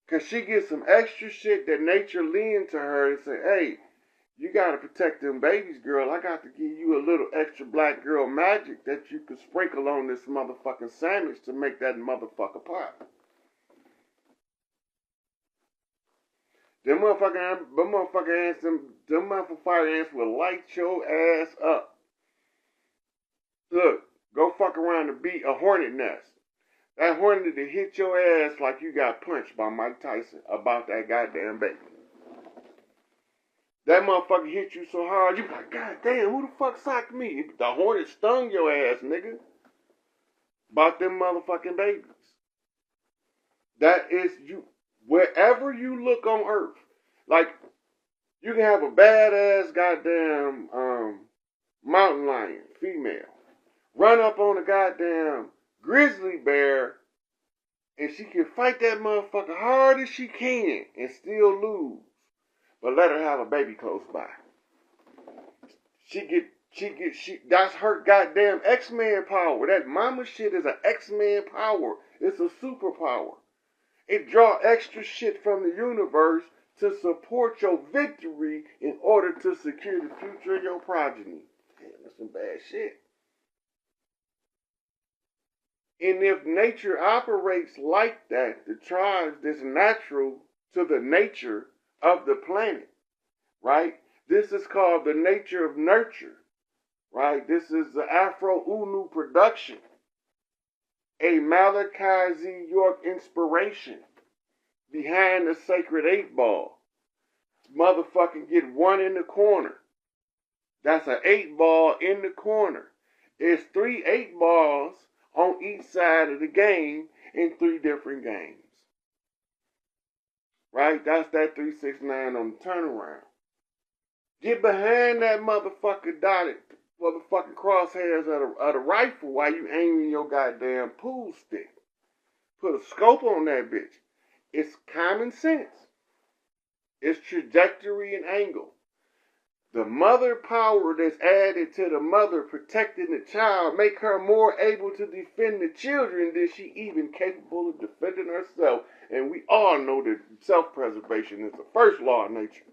Because she gets some extra shit that nature lends to her and say, hey, you got to protect them babies, girl. I got to give you a little extra black girl magic that you can sprinkle on this motherfucking sandwich to make that motherfucker pop. Them motherfucking ants, them motherfucking fire ants will light your ass up. Look, go fuck around and beat a hornet nest. That hornet to hit your ass like you got punched by Mike Tyson about that goddamn baby. That motherfucker hit you so hard, you be like, God damn, who the fuck socked me? The hornet stung your ass, nigga. About them motherfucking babies. That is you. Wherever you look on Earth, like, you can have a badass goddamn mountain lion, female, run up on a goddamn grizzly bear, and she can fight that motherfucker hard as she can and still lose. But let her have a baby close by. That's her goddamn X-Men power. That mama shit is an X-Men power. It's a superpower. It draws extra shit from the universe to support your victory in order to secure the future of your progeny. Damn, that's some bad shit. And if nature operates like that, the tribes that's natural to the nature of the planet, right? This is called the nature of nurture, right? This is the Afro Unu production, a Malachi Z. York inspiration behind the sacred 8-ball. Motherfucking get one in the corner. That's an 8-ball in the corner. It's 3 8-balls on each side of the game in 3 different games. Right? That's that 369 on the turnaround. Get behind that motherfucker dotted motherfucking crosshairs of the rifle while you aiming your goddamn pool stick. Put a scope on that bitch. It's common sense. It's trajectory and angle. The mother power that's added to the mother protecting the child make her more able to defend the children than she even capable of defending herself. And we all know that self-preservation is the first law of nature.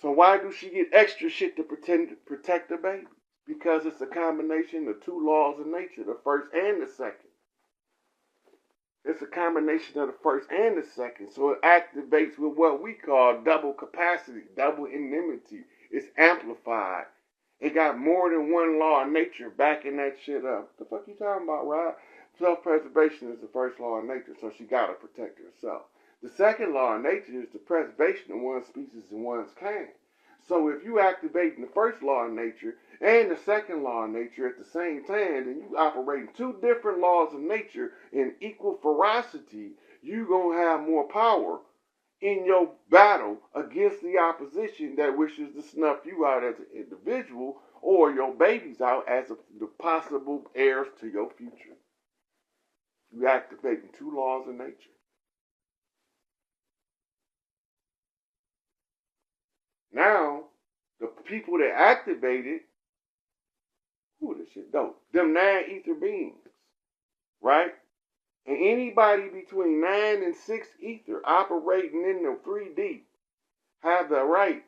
So why do she get extra shit to protect the baby? Because it's a combination of 2 laws of nature, the first and the second. It's a combination of the first and the second. So it activates with what we call double capacity, double indemnity. It's amplified. It got more than one law of nature backing that shit up. What the fuck you talking about, Rod? Self-preservation is the first law of nature, so she gotta protect herself. The second law of nature is the preservation of one's species and one's kind. So if you activate the first law of nature and the second law of nature at the same time, then you operating 2 different laws of nature in equal ferocity, you gonna have more power in your battle against the opposition that wishes to snuff you out as an individual or your babies out as the possible heirs to your future. You activating 2 laws of nature. Now, the people that activated, this shit dope. Them 9 ether beings, right? And anybody between 9 and 6 ether operating in the 3D have the right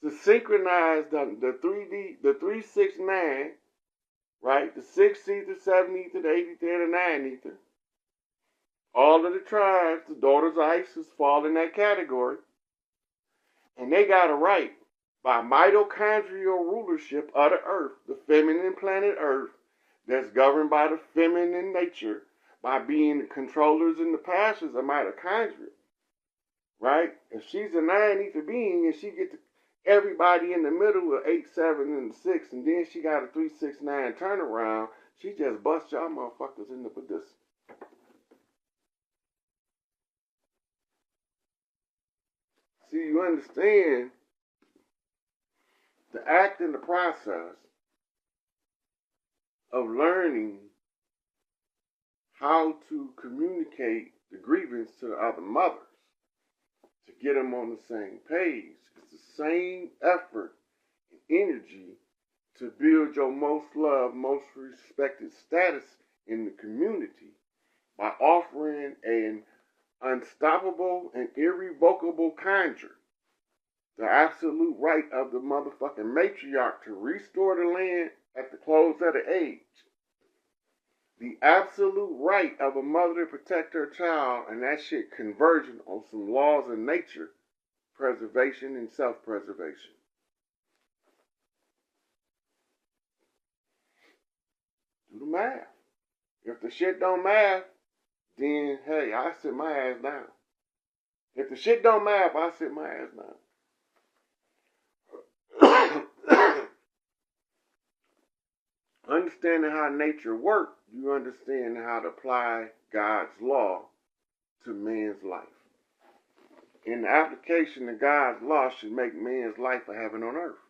to synchronize the 3D, the 369, right? The 6 ether, 7 ether, the 8 ether, and the 9 ether. All of the tribes, the daughters of Isis fall in that category. And they got a right by mitochondrial rulership of the earth, the feminine planet earth, that's governed by the feminine nature, by being the controllers and the pastors of mitochondria, right? If she's a 9 ether being and she gets everybody in the middle of 8, 7, and 6, and then she got a 3, 6, 9 turnaround, she just busts y'all motherfuckers in the badissa. See, you understand the act and the process of learning how to communicate the grievance to the other mothers to get them on the same page. It's the same effort and energy to build your most loved, most respected status in the community by offering an unstoppable and irrevocable conjure, the absolute right of the motherfucking matriarch to restore the land at the close of the age. The absolute right of a mother to protect her child, and that shit converging on some laws of nature, preservation and self-preservation. Do the math. If the shit don't math, then hey, I sit my ass down. If the shit don't math, I sit my ass down. Understanding how nature works, you understand how to apply God's law to man's life. And the application of God's law should make man's life a heaven on earth.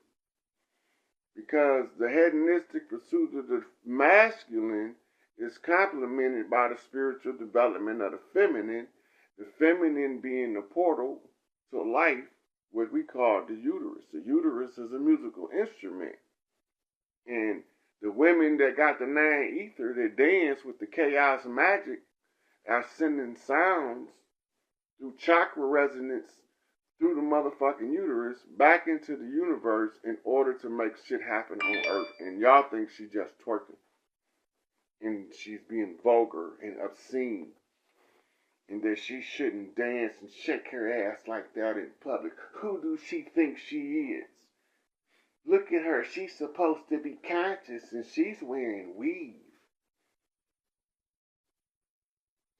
Because the hedonistic pursuit of the masculine is complemented by the spiritual development of the feminine being the portal to life, what we call the uterus. The uterus is a musical instrument. And the women that got the 9 ether that dance with the chaos magic are sending sounds through chakra resonance through the motherfucking uterus back into the universe in order to make shit happen on earth. And y'all think she just twerking. and she's being vulgar and obscene, and that she shouldn't dance and shake her ass like that in public. Who do she think she is? Look at her. She's supposed to be conscious, and she's wearing weave.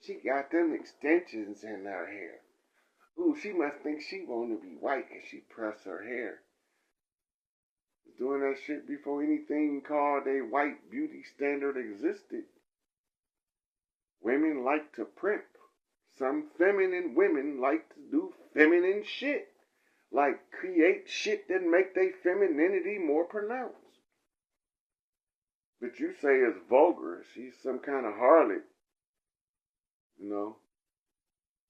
She got them extensions in her hair. Ooh, she must think she want to be white because she pressed her hair. Doing that shit before anything called a white beauty standard existed. Women like to primp. Some feminine women like to do feminine shit. Like create shit that make their femininity more pronounced. But you say it's vulgar. She's some kind of harlot. You know.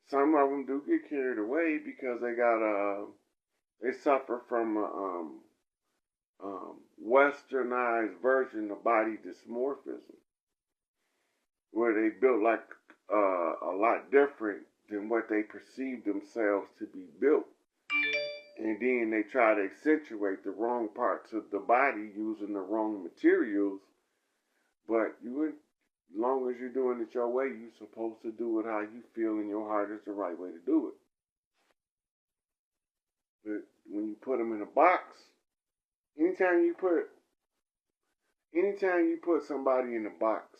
Some of them do get carried away because they suffer from westernized version of body dysmorphism, where they built like a lot different than what they perceive themselves to be built. And then they try to accentuate the wrong parts of the body using the wrong materials. But as long as you're doing it your way, you're supposed to do it how you feel in your heart is the right way to do it. But when you put them in a box, anytime you put somebody in a box,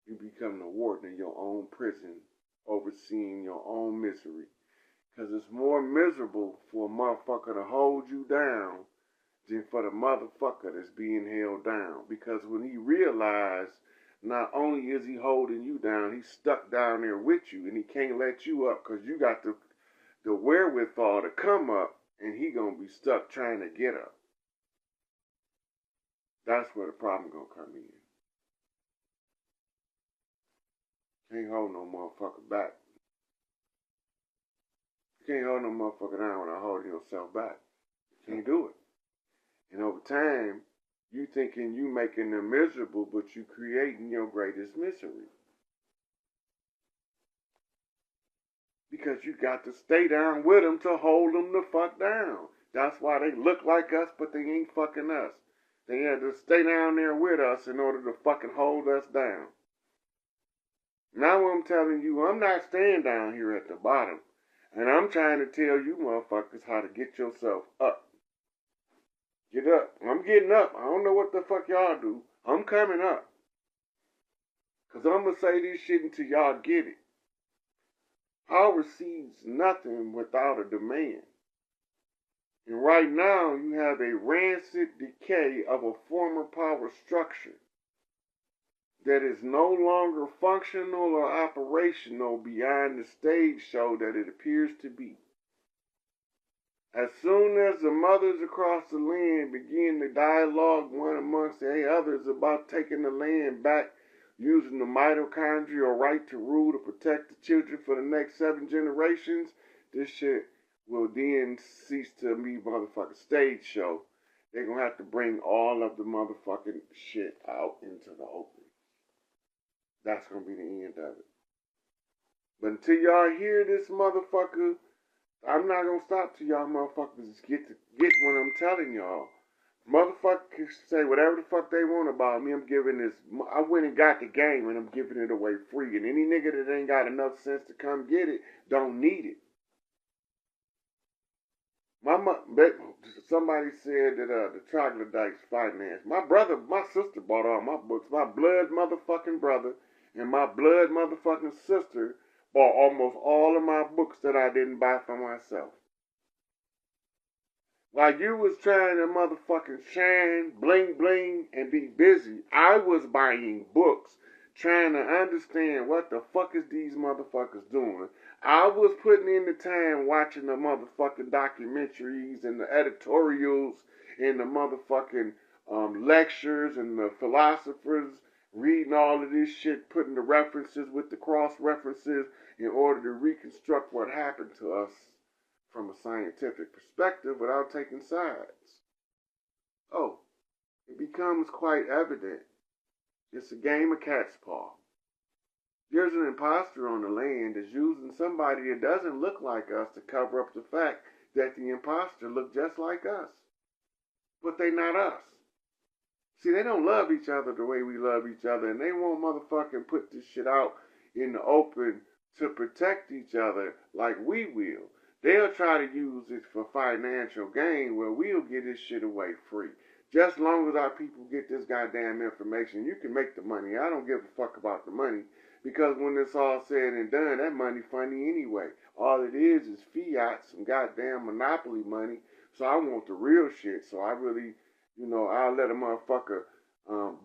you become the warden of your own prison, overseeing your own misery. Because it's more miserable for a motherfucker to hold you down than for the motherfucker that's being held down. Because when he realized not only is he holding you down, he's stuck down there with you, and he can't let you up because you got the wherewithal to come up, and he gonna be stuck trying to get up. That's where the problem gonna come in. Can't hold no motherfucker back. You can't hold no motherfucker down without holding yourself back. You can't do it. And over time, you thinking you making them miserable, but you creating your greatest misery. Because you got to stay down with them to hold them the fuck down. That's why they look like us, but they ain't fucking us. They had to stay down there with us in order to fucking hold us down. Now I'm telling you, I'm not staying down here at the bottom. And I'm trying to tell you motherfuckers how to get yourself up. Get up. I'm getting up. I don't know what the fuck y'all do. I'm coming up. Because I'm going to say this shit until y'all get it. Power sees nothing without a demand. And right now, you have a rancid decay of a former power structure that is no longer functional or operational beyond the stage show that it appears to be. As soon as the mothers across the land begin to dialogue one amongst the others about taking the land back, using the mitochondrial right to rule to protect the children for the next 7 generations, this shit will then cease to be motherfucking stage show. They're going to have to bring all of the motherfucking shit out into the open. That's going to be the end of it. But until y'all hear this motherfucker, I'm not going to stop till y'all motherfuckers get what I'm telling y'all. Motherfuckers say whatever the fuck they want about me. I'm giving this. I went and got the game and I'm giving it away free. And any nigga that ain't got enough sense to come get it don't need it. Somebody said that the troglodytes finance. My sister bought all my books. My blood motherfucking brother and my blood motherfucking sister bought almost all of my books that I didn't buy for myself. While you was trying to motherfucking shine, bling bling, and be busy, I was buying books, trying to understand what the fuck is these motherfuckers doing. I was putting in the time watching the motherfucking documentaries and the editorials and the motherfucking lectures and the philosophers, reading all of this shit, putting the references with the cross references in order to reconstruct what happened to us from a scientific perspective without taking sides. Oh, it becomes quite evident. It's a game of cat's paw. There's an imposter on the land that's using somebody that doesn't look like us to cover up the fact that the imposter looked just like us. But they not us. See, they don't love each other the way we love each other, and they won't motherfucking put this shit out in the open to protect each other like we will. They'll try to use it for financial gain where we'll get this shit away free. Just as long as our people get this goddamn information, you can make the money. I don't give a fuck about the money because when it's all said and done, that money funny anyway. All it is fiat, some goddamn monopoly money. So I want the real shit. So I really, I'll let a motherfucker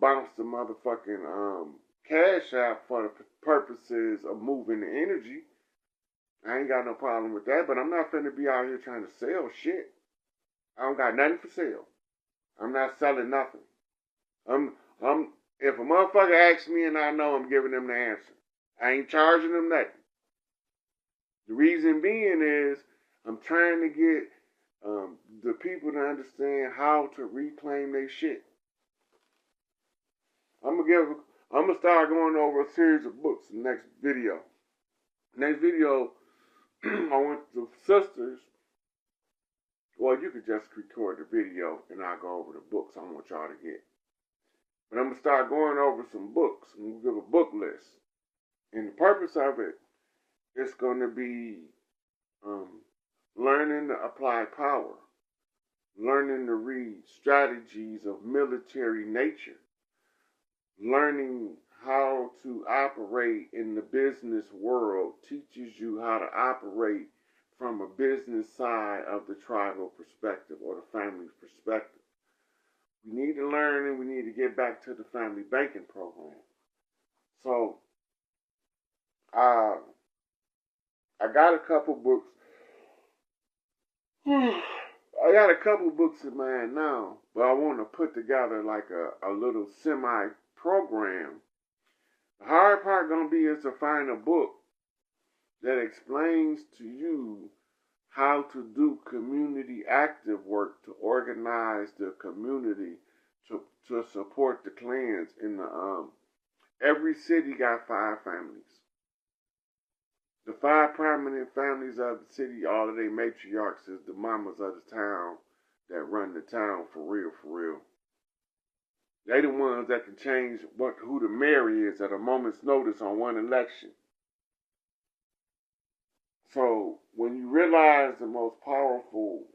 bounce the motherfucking cash out for the purposes of moving the energy. I ain't got no problem with that, but I'm not finna be out here trying to sell shit. I don't got nothing for sale. I'm not selling nothing. If a motherfucker asks me and I know, I'm giving them the answer. I ain't charging them nothing. The reason being is I'm trying to get the people to understand how to reclaim their shit. I'm gonna start going over a series of books in the next video. Next video, I want the sisters. Well, you could just record the video and I'll go over the books I want y'all to get. But I'm gonna start going over some books. I'm gonna give a book list, and the purpose of it is going to be learning to apply power, learning to read strategies of military nature, learning how to operate in the business world teaches you how to operate from a business side of the tribal perspective or the family perspective. We need to learn and we need to get back to the family banking program. So, I got a couple books. I got a couple books in mind now, but I want to put together like a little semi-program. The hard part going to be is to find a book that explains to you how to do community active work to organize the community to support the clans in the every city got 5 families. The 5 prominent families of the city, all of their matriarchs is the mamas of the town that run the town for real. They the ones that can change who the mayor is at a moment's notice on one election. So when you realize the most powerful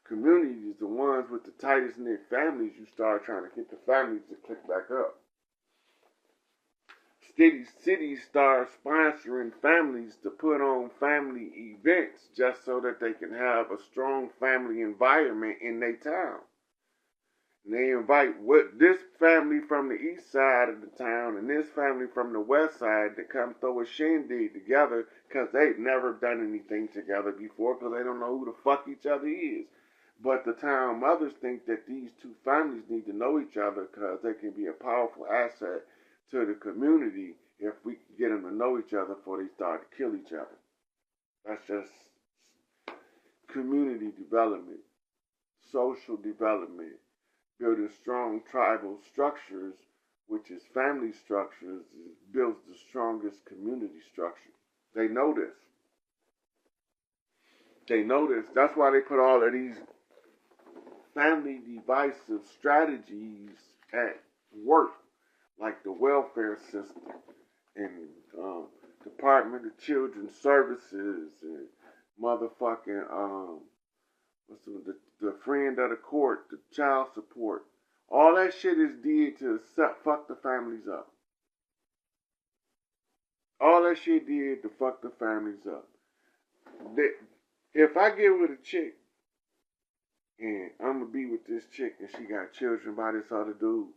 communities, the ones with the tightest knit families, you start trying to get the families to click back up. Cities start sponsoring families to put on family events just so that they can have a strong family environment in their town. And they invite this family from the east side of the town and this family from the west side to come throw a shindig together because they've never done anything together before because they don't know who the fuck each other is. But the town mothers think that these 2 families need to know each other because they can be a powerful asset to the community if we can get them to know each other before they start to kill each other. That's just community development, social development, building strong tribal structures, which is family structures, builds the strongest community structure. They know this. That's why they put all of these family divisive strategies at work, like the welfare system and Department of Children's Services and motherfucking the friend of the court, the child support. All that shit is did to fuck the families up. All that shit did to fuck the families up. If I get with a chick and I'm gonna be with this chick and she got children by this other dude,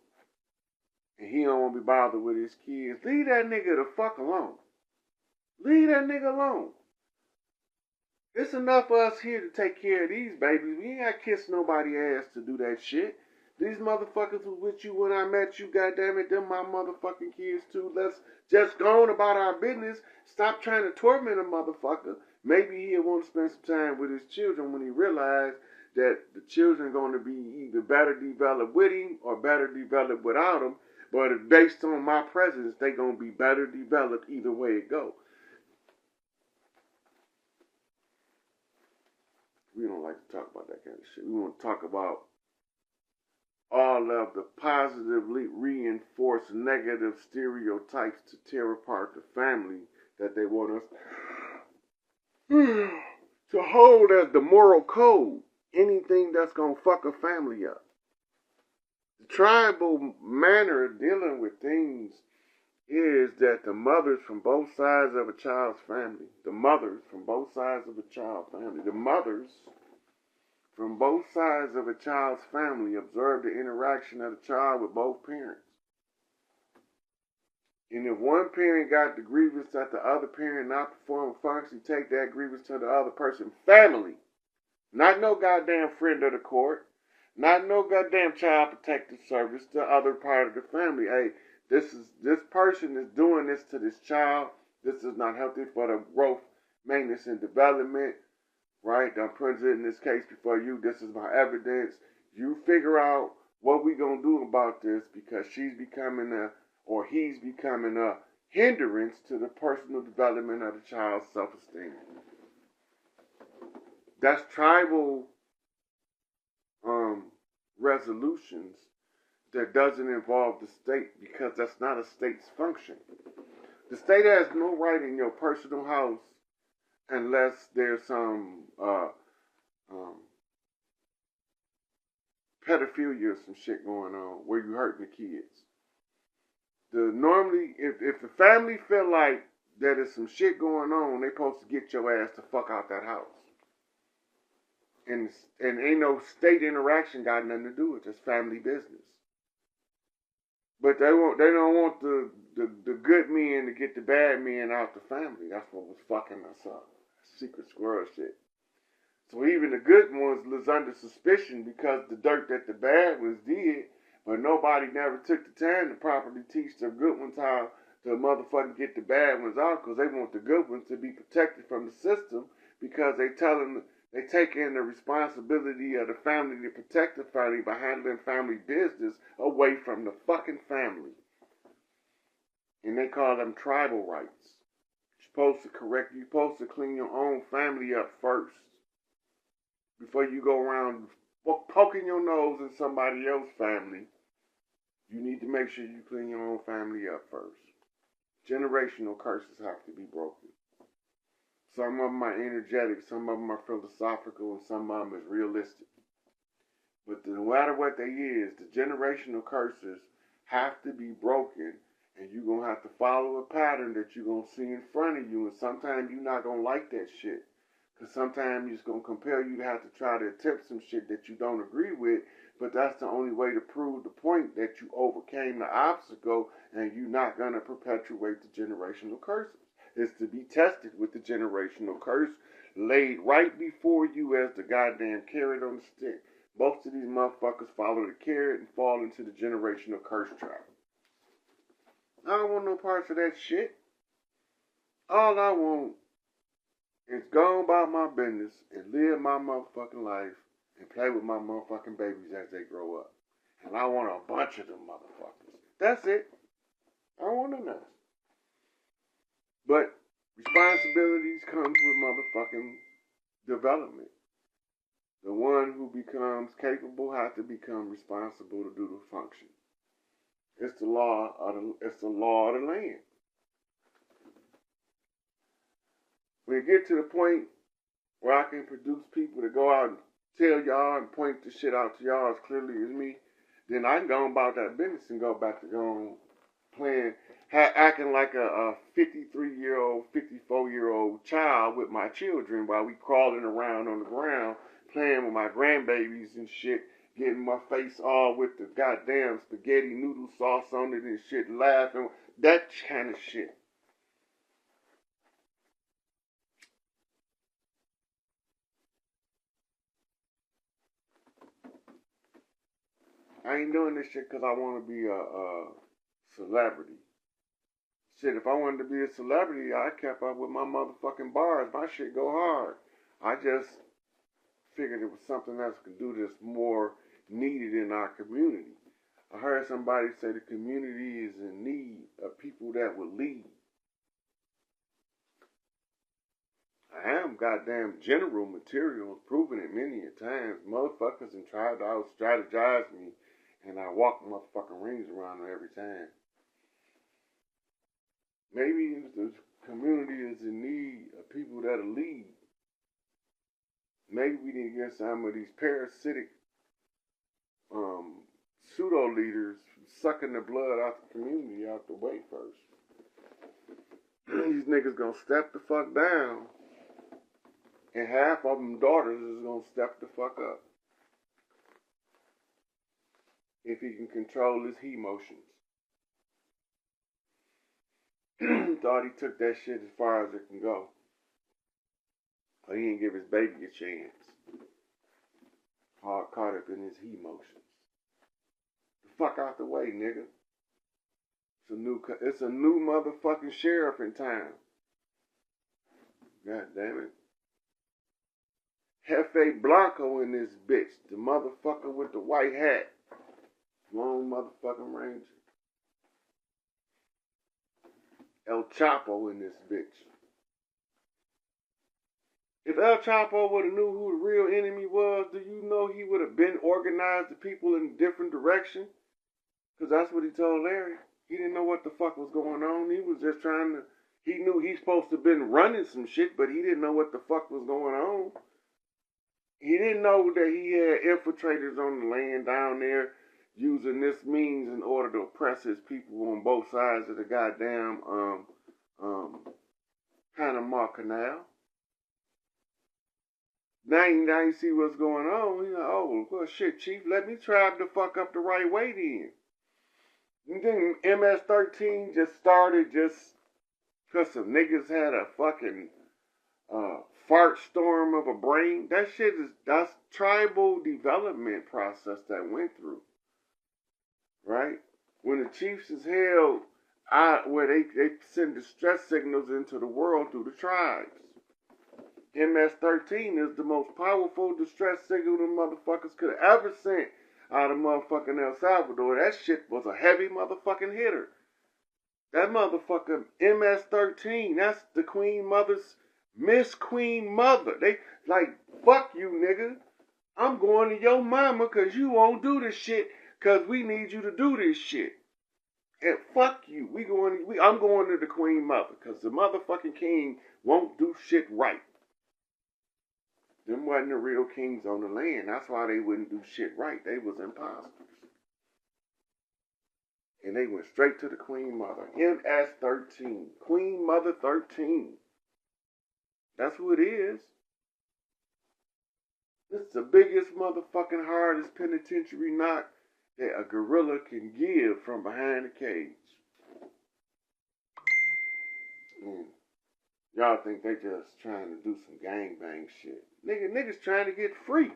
and he don't want to be bothered with his kids, leave that nigga the fuck alone. Leave that nigga alone. It's enough of us here to take care of these babies. We ain't got to kiss nobody's ass to do that shit. These motherfuckers was with you when I met you, goddammit, them my motherfucking kids too. Let's just go on about our business. Stop trying to torment a motherfucker. Maybe he'll want to spend some time with his children when he realizes that the children are going to be either better developed with him or better developed without him. But based on my presence, they going to be better developed either way it go. We don't like to talk about that kind of shit. We want to talk about all of the positively reinforced negative stereotypes to tear apart the family that they want us to hold as the moral code. Anything that's going to fuck a family up. The tribal manner of dealing with things is that the mothers from both sides of a child's family, the mothers from both sides of a child's family, the mothers from both sides of a child's family observe the interaction of the child with both parents. And if one parent got the grievance that the other parent not performing function, take that grievance to the other person's family. Not no goddamn friend of the court. Not no goddamn child protective service. The other part of the family. Hey, this person is doing this to this child. This is not healthy for the growth, maintenance, and development. Right? I'm presenting this case before you. This is my evidence. You figure out what we gonna do about this because she's becoming or he's becoming a hindrance to the personal development of the child's self-esteem. That's tribal resolutions that doesn't involve the state because that's not a state's function. The state has no right in your personal house unless there's some pedophilia or some shit going on where you hurting the kids. Normally, if the family feel like that there's some shit going on, they supposed to get your ass to fuck out that house. And ain't no state interaction got nothing to do with it. It's family business. But they don't want the good men to get the bad men out the family. That's what was fucking us up. Secret squirrel shit. So even the good ones was under suspicion because the dirt that the bad ones did, but nobody never took the time to properly teach the good ones how to motherfucking get the bad ones out because they want the good ones to be protected from the system because they take in the responsibility of the family to protect the family by handling family business away from the fucking family. And they call them tribal rights. You're supposed to clean your own family up first. Before you go around poking your nose in somebody else's family, you need to make sure you clean your own family up first. Generational curses have to be broken. Some of them are energetic, some of them are philosophical, and some of them is realistic. But no matter what they is, the generational curses have to be broken, and you're going to have to follow a pattern that you're going to see in front of you, and sometimes you're not going to like that shit. Because sometimes it's going to compel you to have to try to attempt some shit that you don't agree with, but that's the only way to prove the point that you overcame the obstacle, and you're not going to perpetuate the generational curses. Is to be tested with the generational curse laid right before you as the goddamn carrot on the stick. Most of these motherfuckers follow the carrot and fall into the generational curse trap. I don't want no parts of that shit. All I want is go about my business and live my motherfucking life and play with my motherfucking babies as they grow up. And I want a bunch of them motherfuckers. That's it. I don't want none. But responsibilities comes with motherfucking development. The one who becomes capable has to become responsible to do the function. It's the law of the land. When you get to the point where I can produce people to go out and tell y'all and point the shit out to y'all as clearly as me, then I can go about that business and go back to going playing, acting like a 53-year-old, 54-year-old child with my children while we crawling around on the ground, playing with my grandbabies and shit, getting my face all with the goddamn spaghetti noodle sauce on it and shit, laughing, that kind of shit. I ain't doing this shit because I want to be a celebrity. Shit, if I wanted to be a celebrity, I kept up with my motherfucking bars. My shit go hard. I just figured it was something else could do that's more needed in our community. I heard somebody say the community is in need of people that would lead. I am goddamn general material, proven it many a times. Motherfuckers and tried to out-strategize me and I walk motherfucking rings around them every time. Maybe the community is in need of people that'll lead. Maybe we need to get some of these parasitic pseudo leaders sucking the blood out the community out the way first. These niggas gonna step the fuck down, and half of them daughters is gonna step the fuck up if he can control his emotions. Thought he took that shit as far as it can go. But he didn't give his baby a chance. All caught up in his emotions. The fuck out the way, nigga. It's a new motherfucking sheriff in town. God damn it. Jefe Blanco in this bitch. The motherfucker with the white hat. Long motherfucking ranger. El Chapo in this bitch. If El Chapo would have knew who the real enemy was, do you know he would have been organized the people in a different direction? Because that's what he told Larry. He didn't know what the fuck was going on. He was just trying to, he knew he's supposed to have been running some shit, but he didn't know what the fuck was going on. He didn't know that he had infiltrators on the land down there using this means in order to oppress his people on both sides of the goddamn Panama Canal. Now you see what's going on. He's like, oh, well, shit, Chief, let me try the fuck up the right way then. You think MS-13 just started just because some niggas had a fucking fart storm of a brain? That's tribal development process that went through. Right? When the chiefs is held, where they send distress signals into the world through the tribes. MS-13 is the most powerful distress signal the motherfuckers could have ever sent out of motherfucking El Salvador. That shit was a heavy motherfucking hitter. That motherfucker MS-13, that's the Queen Mother's Miss Queen Mother. They like, fuck you, nigga. I'm going to your mama because you won't do this shit because we need you to do this shit. And fuck you. I'm going to the Queen Mother because the motherfucking king won't do shit right. Them wasn't the real kings on the land. That's why they wouldn't do shit right. They was imposters. And they went straight to the Queen Mother. MS-13. Queen Mother 13. That's who it is. This is the biggest motherfucking hardest penitentiary knock that a gorilla can give from behind the cage. Y'all think they just trying to do some gangbang shit. Niggas trying to get free.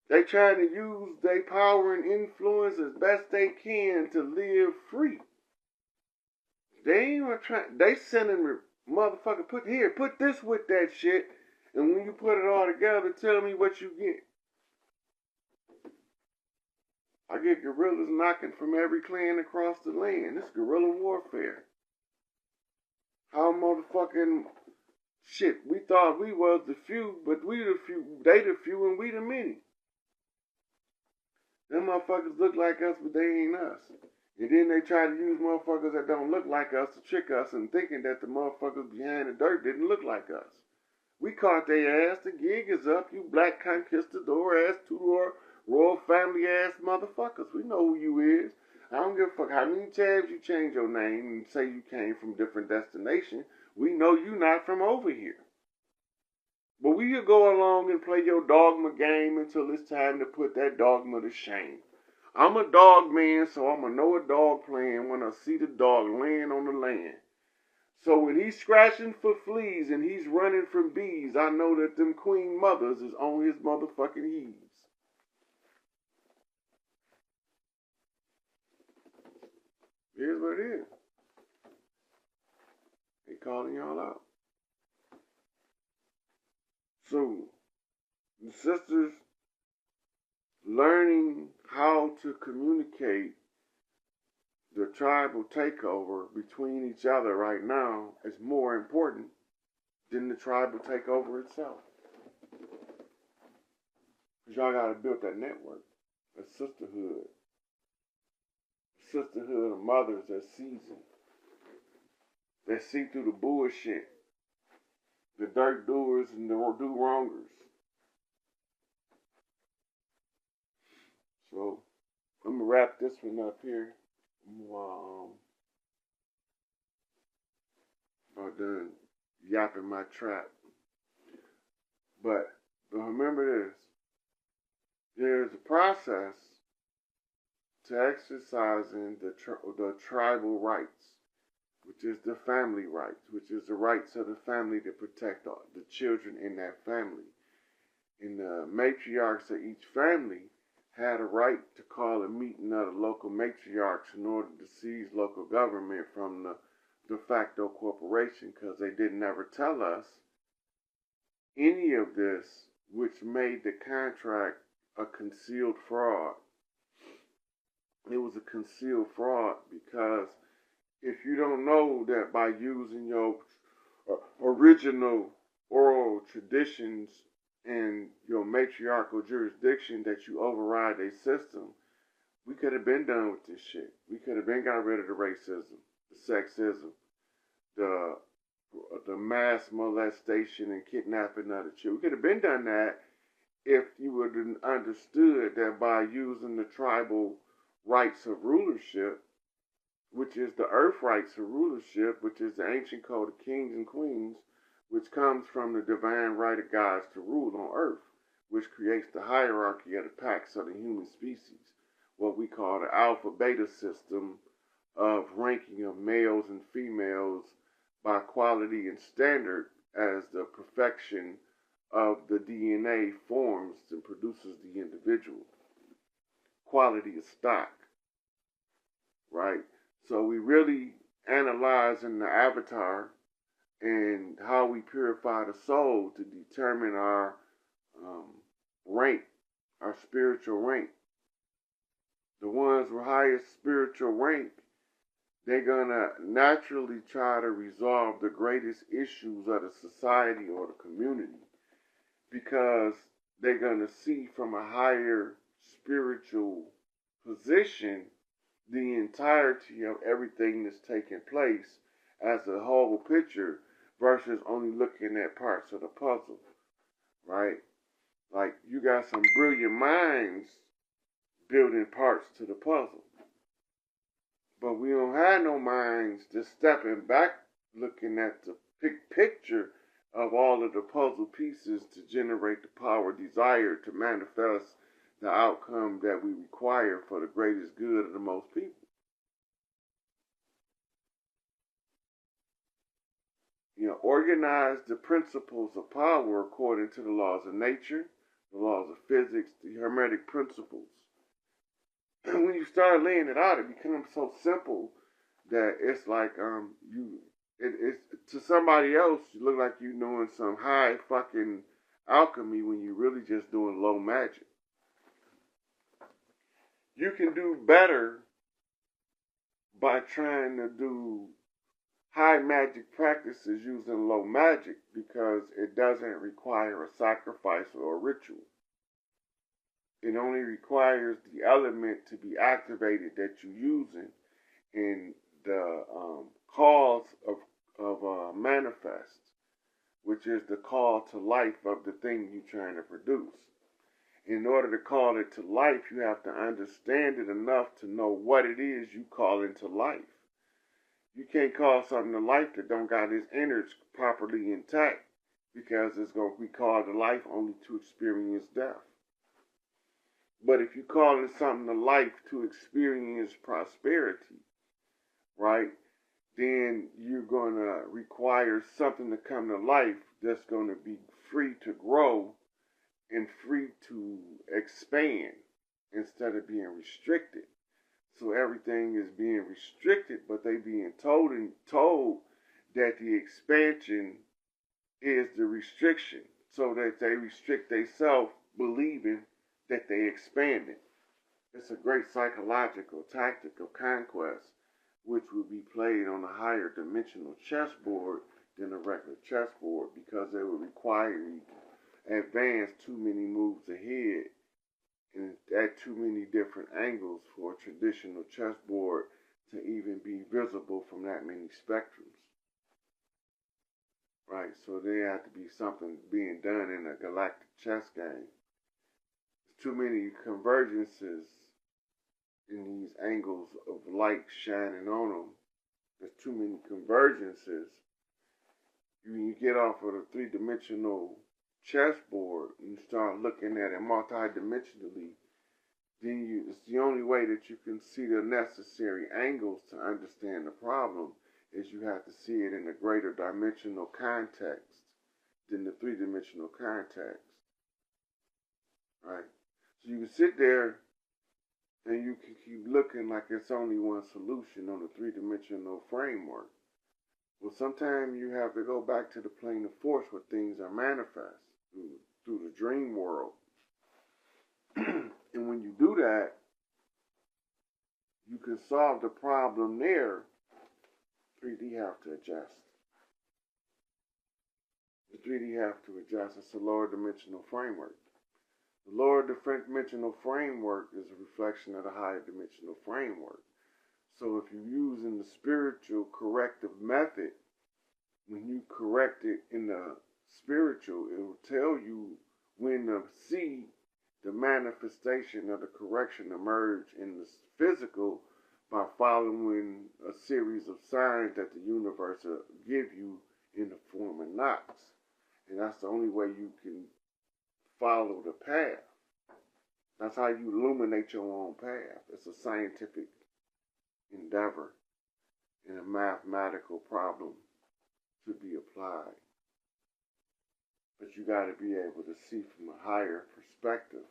They trying to use their power and influence as best they can to live free. They ain't trying. They sending motherfucker, put this with that shit, and when you put it all together, tell me what you get. I get gorillas knocking from every clan across the land. This guerrilla warfare. How motherfucking shit, we thought we was the few, but we the few, they the few, and we the many. Them motherfuckers look like us, but they ain't us. And then they try to use motherfuckers that don't look like us to trick us and thinking that the motherfuckers behind the dirt didn't look like us. We caught their ass, the gig is up, you black conquistador ass, two-door, royal family ass motherfuckers. We know who you is. I don't give a fuck how many times you change your name and say you came from different destination. We know you not from over here. But we will go along and play your dogma game until it's time to put that dogma to shame. I'm a dog man, so I'm going to know a dog playing when I see the dog laying on the land. So when he's scratching for fleas and he's running from bees, I know that them queen mothers is on his motherfucking heels. Here's what it is. They calling y'all out. So, the sisters learning how to communicate the tribal takeover between each other right now is more important than the tribal takeover itself. Because y'all got to build that network. a sisterhood. Sisterhood of mothers that seasoned, that see through the bullshit, the dirt doers and the do-wrongers. So, I'm going to wrap this one up here while I'm done yapping my trap. But remember this. There's a process to exercising the tribal rights, which is the family rights, which is the rights of the family to protect the children in that family. And the matriarchs of each family had a right to call a meeting of the local matriarchs in order to seize local government from the de facto corporation, because they didn't ever tell us any of this, which made the contract a concealed fraud. It was a concealed fraud because if you don't know that by using your original oral traditions and your matriarchal jurisdiction that you override a system, we could have been done with this shit. We could have been got rid of the racism, the sexism, the mass molestation and kidnapping of the children. We could have been done that if you would have understood that by using the tribal rights of rulership, which is the earth rights of rulership, which is the ancient code of kings and queens, which comes from the divine right of gods to rule on earth, which creates the hierarchy of the packs of the human species, what we call the alpha-beta system of ranking of males and females by quality and standard as the perfection of the DNA forms and produces the individual. Quality of stock, right? So we really analyze in the avatar and how we purify the soul to determine our rank, our spiritual rank. The ones with highest spiritual rank, they're going to naturally try to resolve the greatest issues of the society or the community because they're going to see from a higher spiritual position the entirety of everything that's taking place as a whole picture versus only looking at parts of the puzzle, right? Like, you got some brilliant minds building parts to the puzzle. But we don't have no minds just stepping back looking at the big picture of all of the puzzle pieces to generate the power desired to manifest the outcome that we require for the greatest good of the most people. You know, organize the principles of power according to the laws of nature, the laws of physics, the hermetic principles. And when you start laying it out, it becomes so simple that it's like it's to somebody else, you look like you're doing some high fucking alchemy when you're really just doing low magic. You can do better by trying to do high magic practices using low magic because it doesn't require a sacrifice or a ritual. It only requires the element to be activated that you're using in the cause of manifest, which is the call to life of the thing you're trying to produce. In order to call it to life, you have to understand it enough to know what it is you call into life. You can't call something to life that don't got its innards properly intact because it's going to be called to life only to experience death. But if you call it something to life to experience prosperity, right, then you're going to require something to come to life that's going to be free to grow and free to expand instead of being restricted. So everything is being restricted, but they being told that the expansion is the restriction, so that they restrict themselves believing that they expanded. It's a great psychological tactic of conquest, which will be played on a higher dimensional chessboard than a regular chessboard because it would require you to advance too many moves ahead And at too many different angles for a traditional chessboard to even be visible from that many spectrums. Right, so there have to be something being done in a galactic chess game. There's too many convergences in these angles of light shining on them. There's too many convergences. When you get off of the three-dimensional chessboard and you start looking at it multi-dimensionally, then it's the only way that you can see the necessary angles to understand the problem is you have to see it in a greater dimensional context than the three-dimensional context. Right? So you can sit there and you can keep looking like it's only one solution on the three-dimensional framework. Well, sometimes you have to go back to the plane of force where things are manifest through the dream world. And when you do that, you can solve the problem there. 3D have to adjust. The 3D have to adjust. It's a lower dimensional framework. The lower dimensional framework is a reflection of the higher dimensional framework. So if you're using the spiritual corrective method, when you correct it in the spiritual, it will tell you when to see the manifestation of the correction emerge in the physical by following a series of signs that the universe will give you in the form of knots. And that's the only way you can follow the path. That's how you illuminate your own path. It's a scientific endeavor and a mathematical problem to be applied. But you got to be able to see from a higher perspective.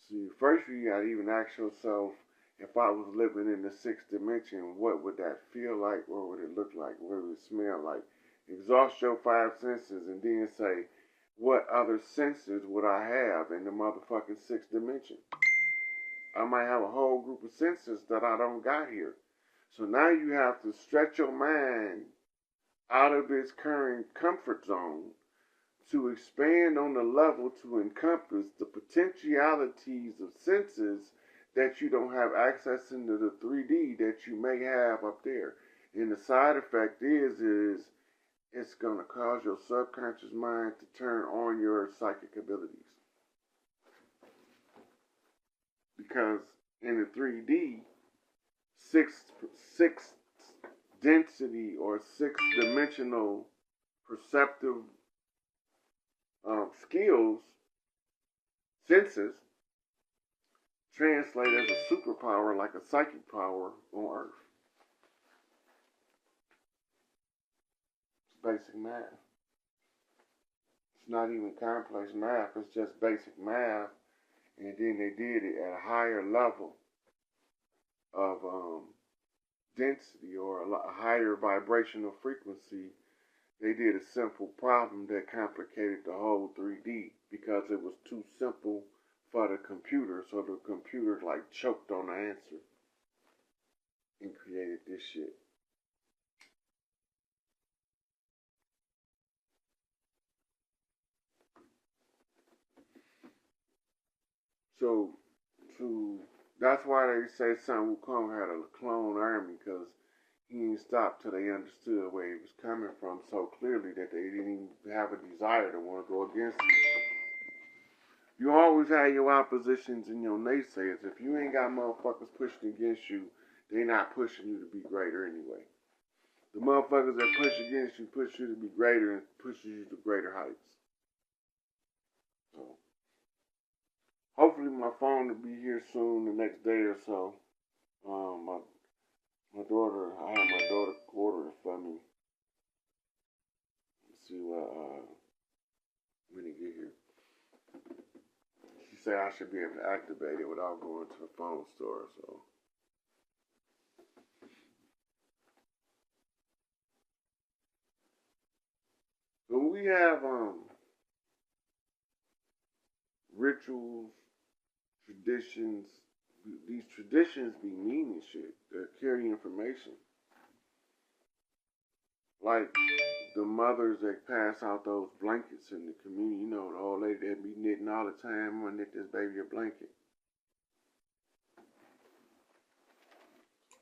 See, first you got to even ask yourself, if I was living in the sixth dimension, what would that feel like? What would it look like? What would it smell like? Exhaust your five senses and then say, what other senses would I have in the motherfucking sixth dimension? I might have a whole group of senses that I don't got here. So now you have to stretch your mind out of its current comfort zone to expand on the level to encompass the potentialities of senses that you don't have access into the 3D that you may have up there. And the side effect is it's going to cause your subconscious mind to turn on your psychic abilities. Because in the 3D, sixth density or sixth dimensional perceptive skills, senses, translate as a superpower like a psychic power on Earth. It's basic math. It's not even complex math, it's just basic math. And then they did it at a higher level of density or a higher vibrational frequency. They did a simple problem that complicated the whole 3D because it was too simple for the computer. So the computer like choked on the answer and created this shit. So that's why they say Sun Wukong had a clone army, because he didn't stop till they understood where he was coming from so clearly that they didn't even have a desire to want to go against him. You always have your oppositions and your naysayers. If you ain't got motherfuckers pushing against you, they not pushing you to be greater anyway. The motherfuckers that push against you push you to be greater and pushes you to greater heights. So hopefully my phone will be here soon, the next day or so. My daughter, I have my daughter order it for me. Let's see when it get here. She said I should be able to activate it without going to the phone store, so. But we have rituals, traditions. These traditions be meaning shit. They carry information. Like the mothers that pass out those blankets in the community. You know, the old lady that be knitting all the time. I'm gonna knit this baby a blanket.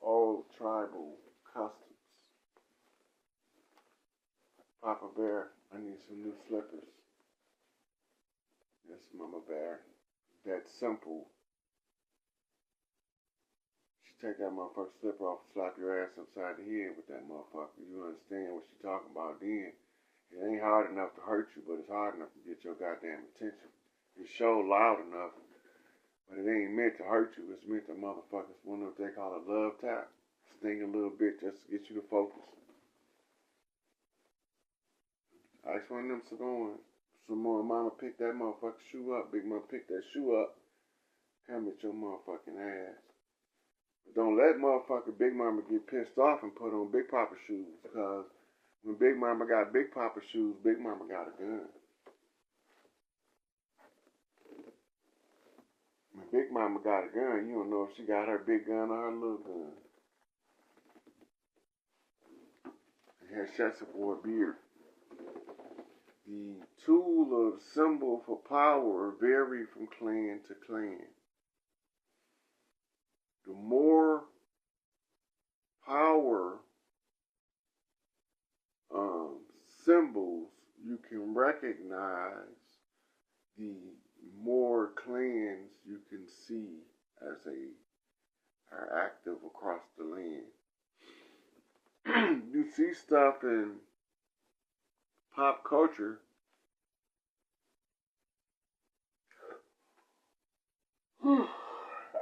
Old tribal customs. Papa Bear, I need some new slippers. Yes, Mama Bear. That simple. She take that motherfucker slipper off and slap your ass upside the head with that motherfucker. You understand what she talking about then. It ain't hard enough to hurt you, but it's hard enough to get your goddamn attention. It's so loud enough, but it ain't meant to hurt you. It's meant to motherfuckers, one of what they call a love tap. Sting a little bit just to get you to focus. Ice one of them some more. Mama pick that motherfucking shoe up. Big Mama pick that shoe up. Come at your motherfucking ass. But don't let motherfucking Big Mama get pissed off and put on Big Papa shoes, because when Big Mama got Big Papa shoes, Big Mama got a gun. When Big Mama got a gun, you don't know if she got her big gun or her little gun. And her Shessa wore a beard. The tool of symbol for power vary from clan to clan. The more power symbols you can recognize, the more clans you can see as are active across the land. You see stuff in pop culture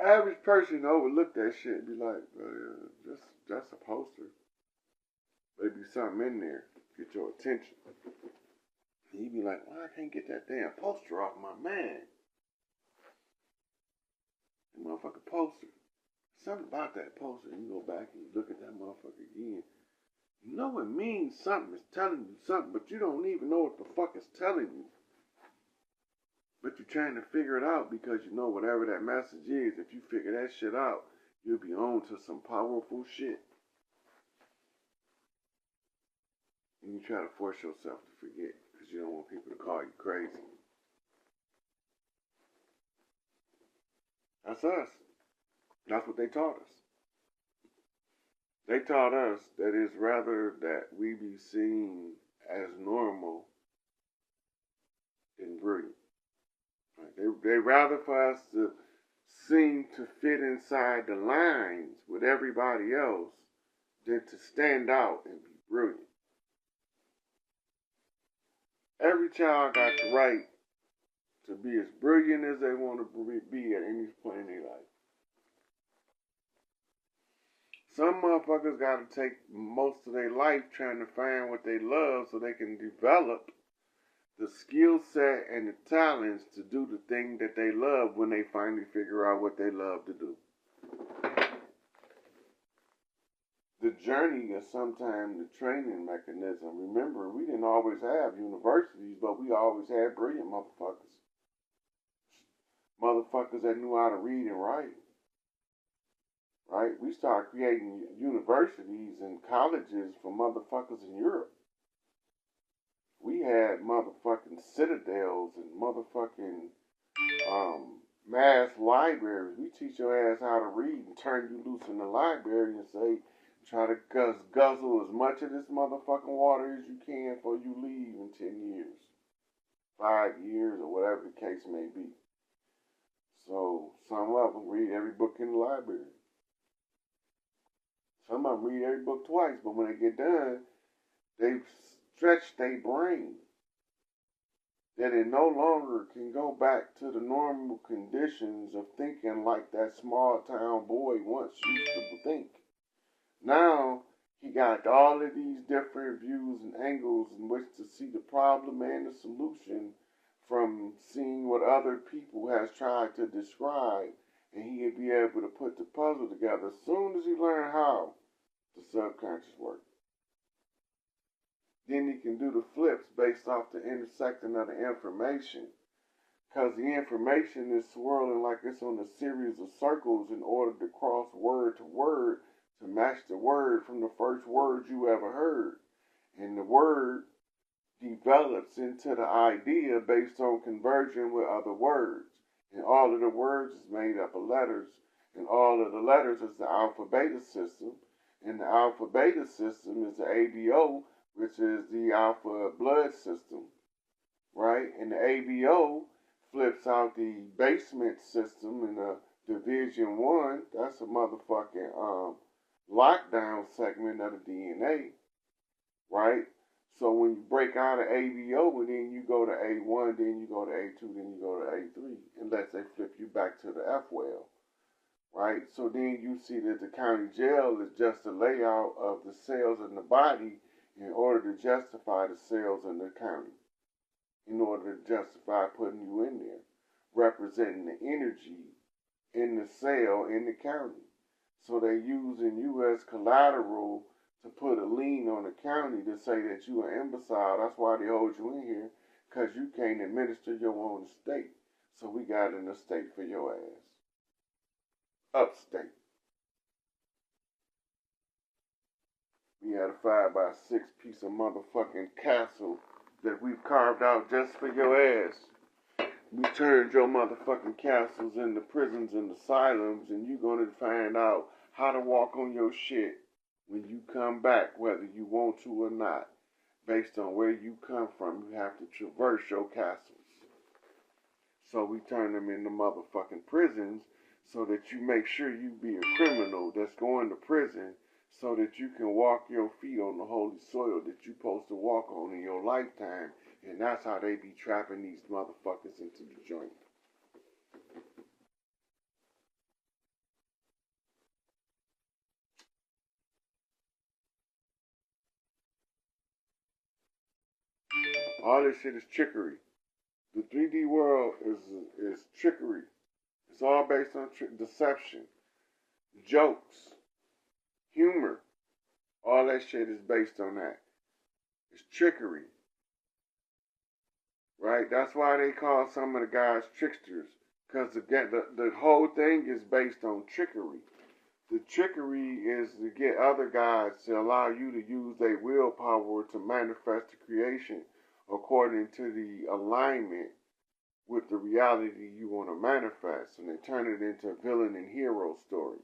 average person overlook that shit and be like, that's a poster. Maybe something in there get your attention. And you be like, well, I can't get that damn poster off my man. That motherfucking poster. Something about that poster. And you go back and you look at that motherfucker again. You know it means something. It's telling you something, but you don't even know what the fuck it's telling you. But you're trying to figure it out because you know whatever that message is, if you figure that shit out, you'll be on to some powerful shit. And you try to force yourself to forget because you don't want people to call you crazy. That's us. That's what they taught us. They taught us that it's rather that we be seen as normal than brilliant. They rather for us to seem to fit inside the lines with everybody else than to stand out and be brilliant. Every child got the right to be as brilliant as they want to be at any point in their life. Some motherfuckers got to take most of their life trying to find what they love so they can develop the skill set and the talents to do the thing that they love when they finally figure out what they love to do. The journey is sometimes the training mechanism. Remember, we didn't always have universities, but we always had brilliant motherfuckers. Motherfuckers that knew how to read and write. Right? We started creating universities and colleges for motherfuckers in Europe. We had motherfucking citadels and motherfucking mass libraries. We teach your ass how to read and turn you loose in the library and say, try to guzzle as much of this motherfucking water as you can before you leave in 10 years, 5 years, or whatever the case may be. So some of them read every book in the library. Some of them read every book twice, but when they get done, they stretch their brain that it no longer can go back to the normal conditions of thinking like that small town boy once used to think. Now, he got all of these different views and angles in which to see the problem and the solution from seeing what other people has tried to describe, and he'd be able to put the puzzle together as soon as he learned how the subconscious works. Then he can do the flips based off the intersecting of the information, because the information is swirling like it's on a series of circles in order to cross word to word to match the word from the first word you ever heard. And the word develops into the idea based on conversion with other words. And all of the words is made up of letters. And all of the letters is the alpha-beta system. And the alpha-beta system is the ABO, which is the alpha blood system. Right? And the ABO flips out the basement system in the division 1. That's a motherfucking lockdown segment of the DNA. Right? So when you break out of ABO, and then you go to A1, then you go to A2, then you go to A3, unless they flip you back to the F well, right? So then you see that the county jail is just a layout of the cells in the body in order to justify the cells in the county, in order to justify putting you in there, representing the energy in the cell in the county. So they're using you as collateral to put a lien on the county to say that you an imbecile. That's why they hold you in here, because you can't administer your own estate. So we got an estate for your ass. Upstate. We had a 5x6 piece of motherfucking castle that we've carved out just for your ass. We turned your motherfucking castles into prisons and asylums, and you're going to find out how to walk on your shit when you come back, whether you want to or not. Based on where you come from, you have to traverse your castles. So we turn them into motherfucking prisons so that you make sure you be a criminal that's going to prison so that you can walk your feet on the holy soil that you're supposed to walk on in your lifetime. And that's how they be trapping these motherfuckers into the joint. All this shit is trickery. The 3D world is trickery. It's all based on deception, jokes, humor. All that shit is based on that. It's trickery. Right? That's why they call some of the guys tricksters. Because the whole thing is based on trickery. The trickery is to get other guys to allow you to use their willpower to manifest the creation according to the alignment with the reality you want to manifest. And they turn it into villain and hero stories.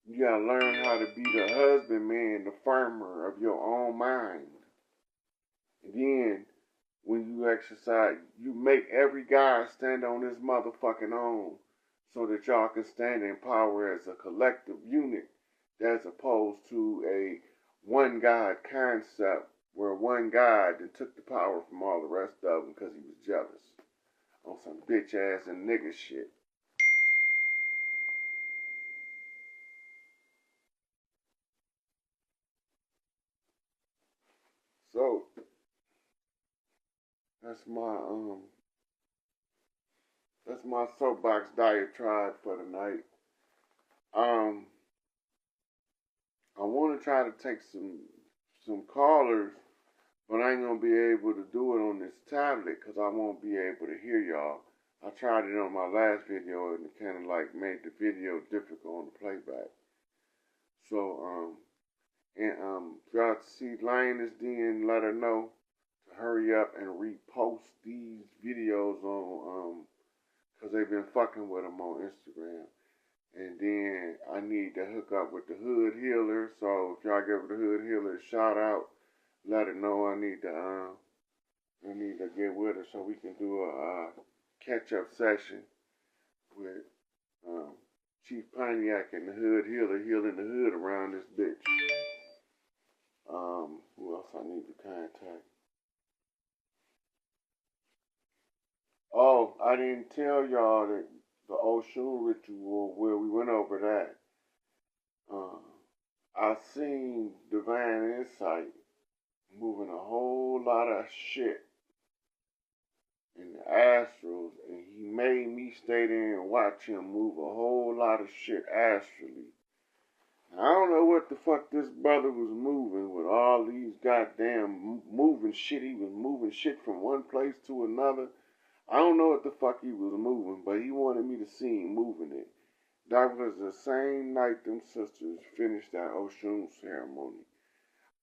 You gotta learn how to be the husbandman, the farmer of your own mind. And then, when you exercise, you make every guy stand on his motherfucking own so that y'all can stand in power as a collective unit as opposed to a one God concept where one God then took the power from all the rest of them because he was jealous on some bitch ass and nigga shit. So that's my soapbox diatribe for the night. I want to try to take some callers, but I ain't gonna be able to do it on this tablet because I won't be able to hear y'all. I tried it on my last video and it kind of like made the video difficult on the playback. So if y'all see Lioness Den, let her know to hurry up and repost these videos on because they've been fucking with them on Instagram. And then I need to hook up with the Hood Healer. So if y'all give the Hood Healer a shout out, let her know I need to get with her so we can do a catch up session with Chief Pontiac and the Hood Healer healing the hood around this bitch. Who else I need to contact? Oh, I didn't tell y'all that the Oshun ritual where we went over that. I seen Divine Insight moving a whole lot of shit in the astrals, and he made me stay there and watch him move a whole lot of shit astrally. I don't know what the fuck this brother was moving with all these goddamn moving shit. He was moving shit from one place to another. I don't know what the fuck he was moving, but he wanted me to see him moving it. That was the same night them sisters finished that Oshun ceremony.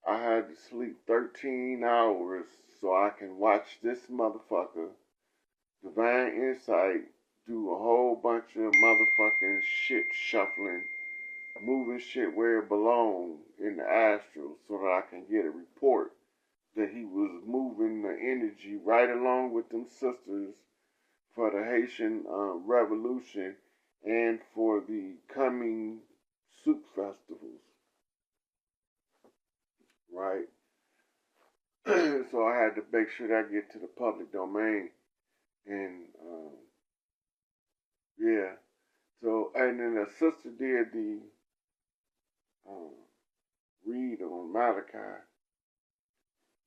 I had to sleep 13 hours so I can watch this motherfucker, Divine Insight, do a whole bunch of motherfucking shit shuffling, moving shit where it belongs in the astral so that I can get a report that he was moving the energy right along with them sisters for the Haitian Revolution and for the coming soup festivals, right? So I had to make sure that I get to the public domain, and yeah. So and then the sister did the um, read on Malachi,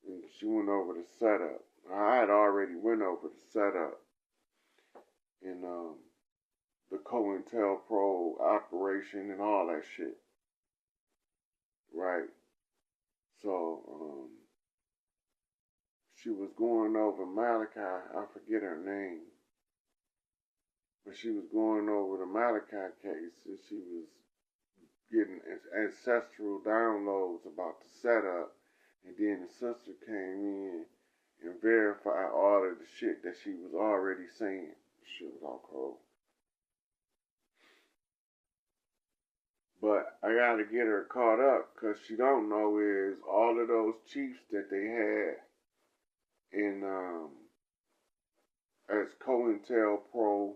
and she went over the setup. I had already went over the setup in the COINTELPRO operation and all that shit, right? So she was going over Malachi. I forget her name, but she was going over the Malachi case, and she was getting ancestral downloads about the setup, and then the sister came in and verified all of the shit that she was already saying. Shit was all cold. But I gotta get her caught up, because she don't know is all of those chiefs that they had in as COINTELPRO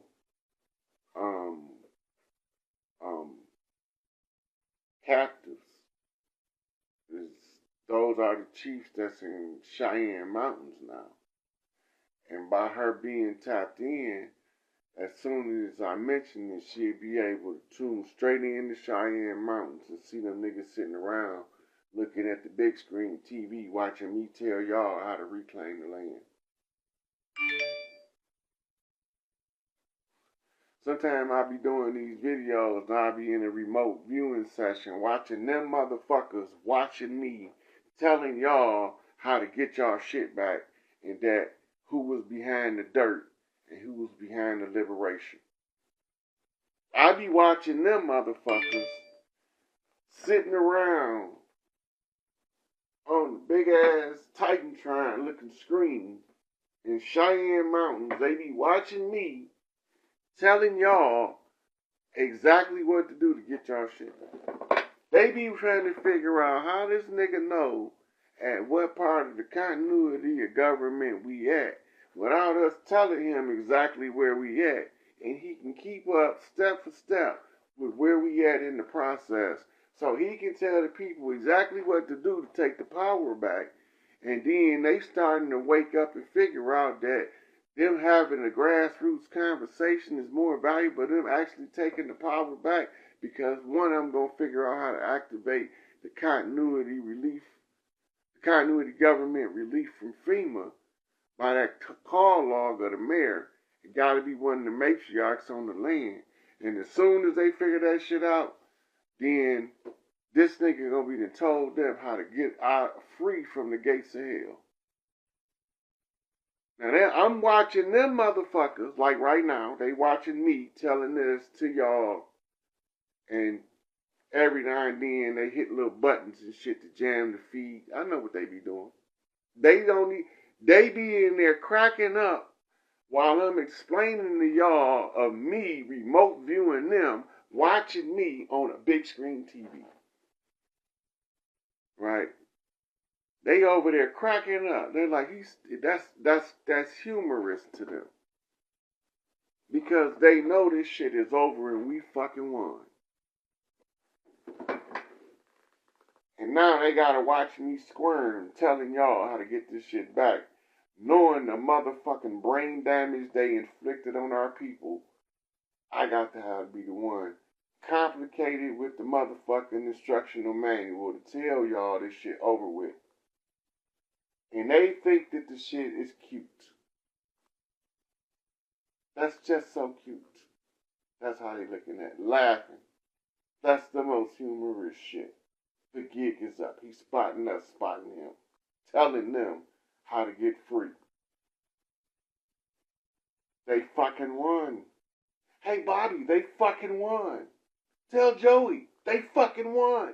captives. Those are the chiefs that's in Cheyenne Mountains now. And by her being tapped in, as soon as I mention it, she'd be able to tune straight in the Cheyenne Mountains and see them niggas sitting around looking at the big screen TV watching me tell y'all how to reclaim the land. Sometimes I'll be doing these videos and I'll be in a remote viewing session watching them motherfuckers watching me telling y'all how to get y'all shit back, and that who was behind the dirt and who was behind the liberation. I be watching them motherfuckers sitting around on the big ass Titantron looking screen in Cheyenne Mountains. They be watching me telling y'all exactly what to do to get y'all shit back. They be trying to figure out how this nigga know at what part of the continuity of government we at without us telling him exactly where we at. And he can keep up step for step with where we at in the process. So he can tell the people exactly what to do to take the power back. And then they starting to wake up and figure out that them having a grassroots conversation is more valuable than them actually taking the power back, because one of them gonna figure out how to activate the continuity relief, the continuity government relief from FEMA by that call log of the mayor. It gotta be one of the matriarchs on the land. And as soon as they figure that shit out, then this nigga gonna be told them how to get out free from the gates of hell. Now, I'm watching them motherfuckers, like right now, they watching me telling this to y'all, and every now and then they hit little buttons and shit to jam the feed. I know what they be doing. They be in there cracking up while I'm explaining to y'all of me remote viewing them, watching me on a big screen TV. Right? They over there cracking up. They're like, that's humorous to them. Because they know this shit is over and we fucking won. And now they gotta watch me squirm telling y'all how to get this shit back, knowing the motherfucking brain damage they inflicted on our people. I got to have to be the one complicated with the motherfucking instructional manual to tell y'all this shit over with. And they think that the shit is cute. That's just so cute. That's how they looking at it. Laughing. That's the most humorous shit. The gig is up. He's spotting us, spotting him. Telling them how to get free. They fucking won. Hey, Bobby, they fucking won. Tell Joey, they fucking won.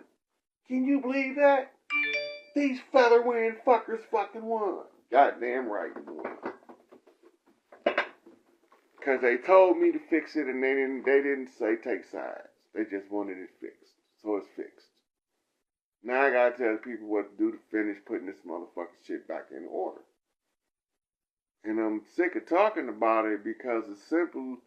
Can you believe that? These feather-wearing fuckers fucking won. Goddamn right they won. Because they told me to fix it and they didn't say take sides. They just wanted it fixed. So it's fixed. Now I gotta tell people what to do to finish putting this motherfucking shit back in order. And I'm sick of talking about it because it's simple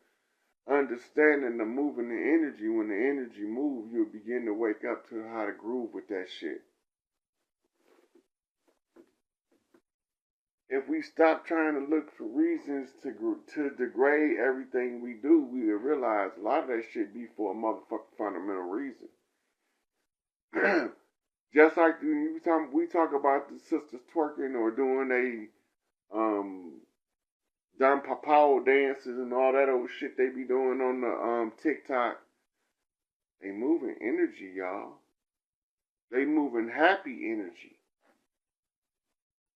understanding the moving the energy. When the energy moves, you'll begin to wake up to how to groove with that shit. If we stop trying to look for reasons to degrade everything we do, we will realize a lot of that shit be for a motherfucking fundamental reason. Just like we talk about the sisters twerking or doing Don Papao dances and all that old shit they be doing on the TikTok. They moving energy, y'all. They moving happy energy.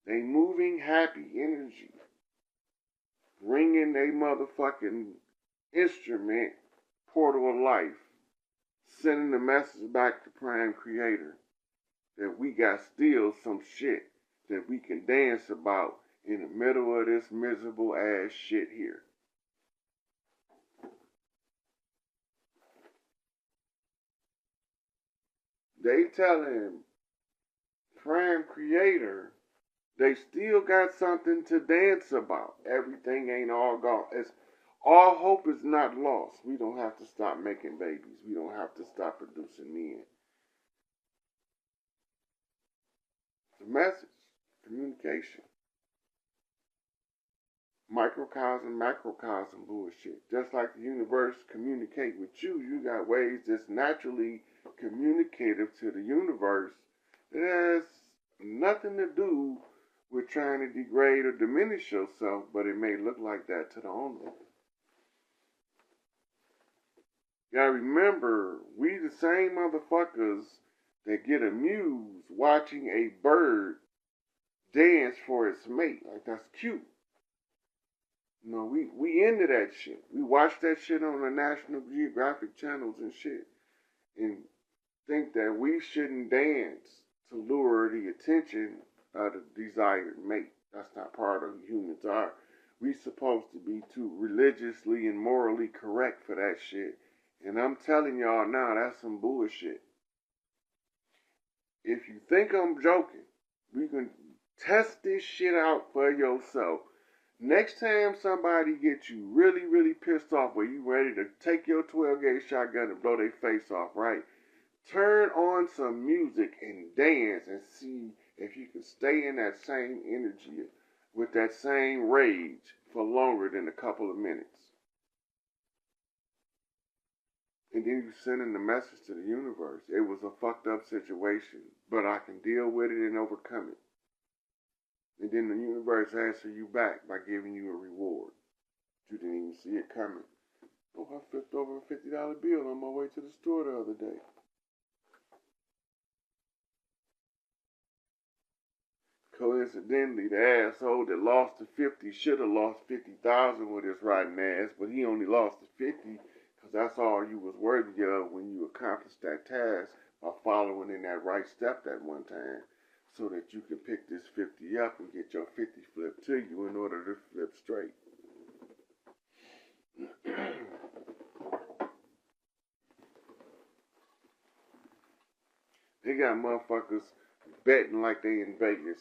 They moving happy energy. Bringing they motherfucking instrument, portal of life. Sending the message back to Prime Creator. That we got still some shit that we can dance about in the middle of this miserable ass shit here. They telling Prime Creator they still got something to dance about. Everything ain't all gone. All hope is not lost. We don't have to stop making babies. We don't have to stop producing men. The message, communication. Microcosm, macrocosm bullshit. Just like the universe communicate with you, you got ways that's naturally communicative to the universe that has nothing to do with trying to degrade or diminish yourself, but it may look like that to the owner. You gotta remember, we the same motherfuckers that get amused watching a bird dance for its mate. Like, that's cute. You know, we into that shit. We watch that shit on the National Geographic channels and shit. And think that we shouldn't dance to lure the attention of the desired mate. That's not part of who humans are. We supposed to be too religiously and morally correct for that shit. And I'm telling y'all now, that's some bullshit. If you think I'm joking, we can test this shit out for yourself. Next time somebody gets you really, really pissed off where you ready to take your 12-gauge shotgun and blow their face off, right? Turn on some music and dance and see if you can stay in that same energy with that same rage for longer than a couple of minutes. And then you sending the message to the universe. It was a fucked up situation, but I can deal with it and overcome it. And then the universe answers you back by giving you a reward. You didn't even see it coming. Oh, I flipped over a $50 bill on my way to the store the other day. Coincidentally, the asshole that lost the 50 should have lost 50,000 with his rotten ass, but he only lost the 50 because that's all you was worthy of when you accomplished that task by following in that right step that one time, so that you can pick this 50 up and get your 50 flipped to you in order to flip straight. They got motherfuckers betting like they in Vegas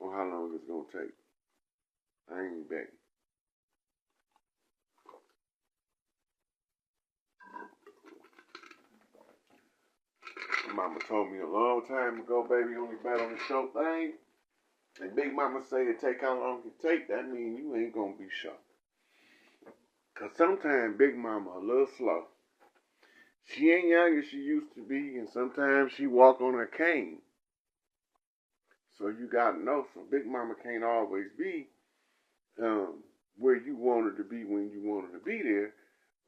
on how long it's gonna take. I ain't betting. Mama told me a long time ago, baby, only bet on the show thing. And Big Mama say it take how long it take, that means you ain't gonna be shocked. Cause sometimes Big Mama a little slow. She ain't young as she used to be, and sometimes she walk on her cane. So you gotta know, so Big Mama can't always be where you want her to be when you want her to be there.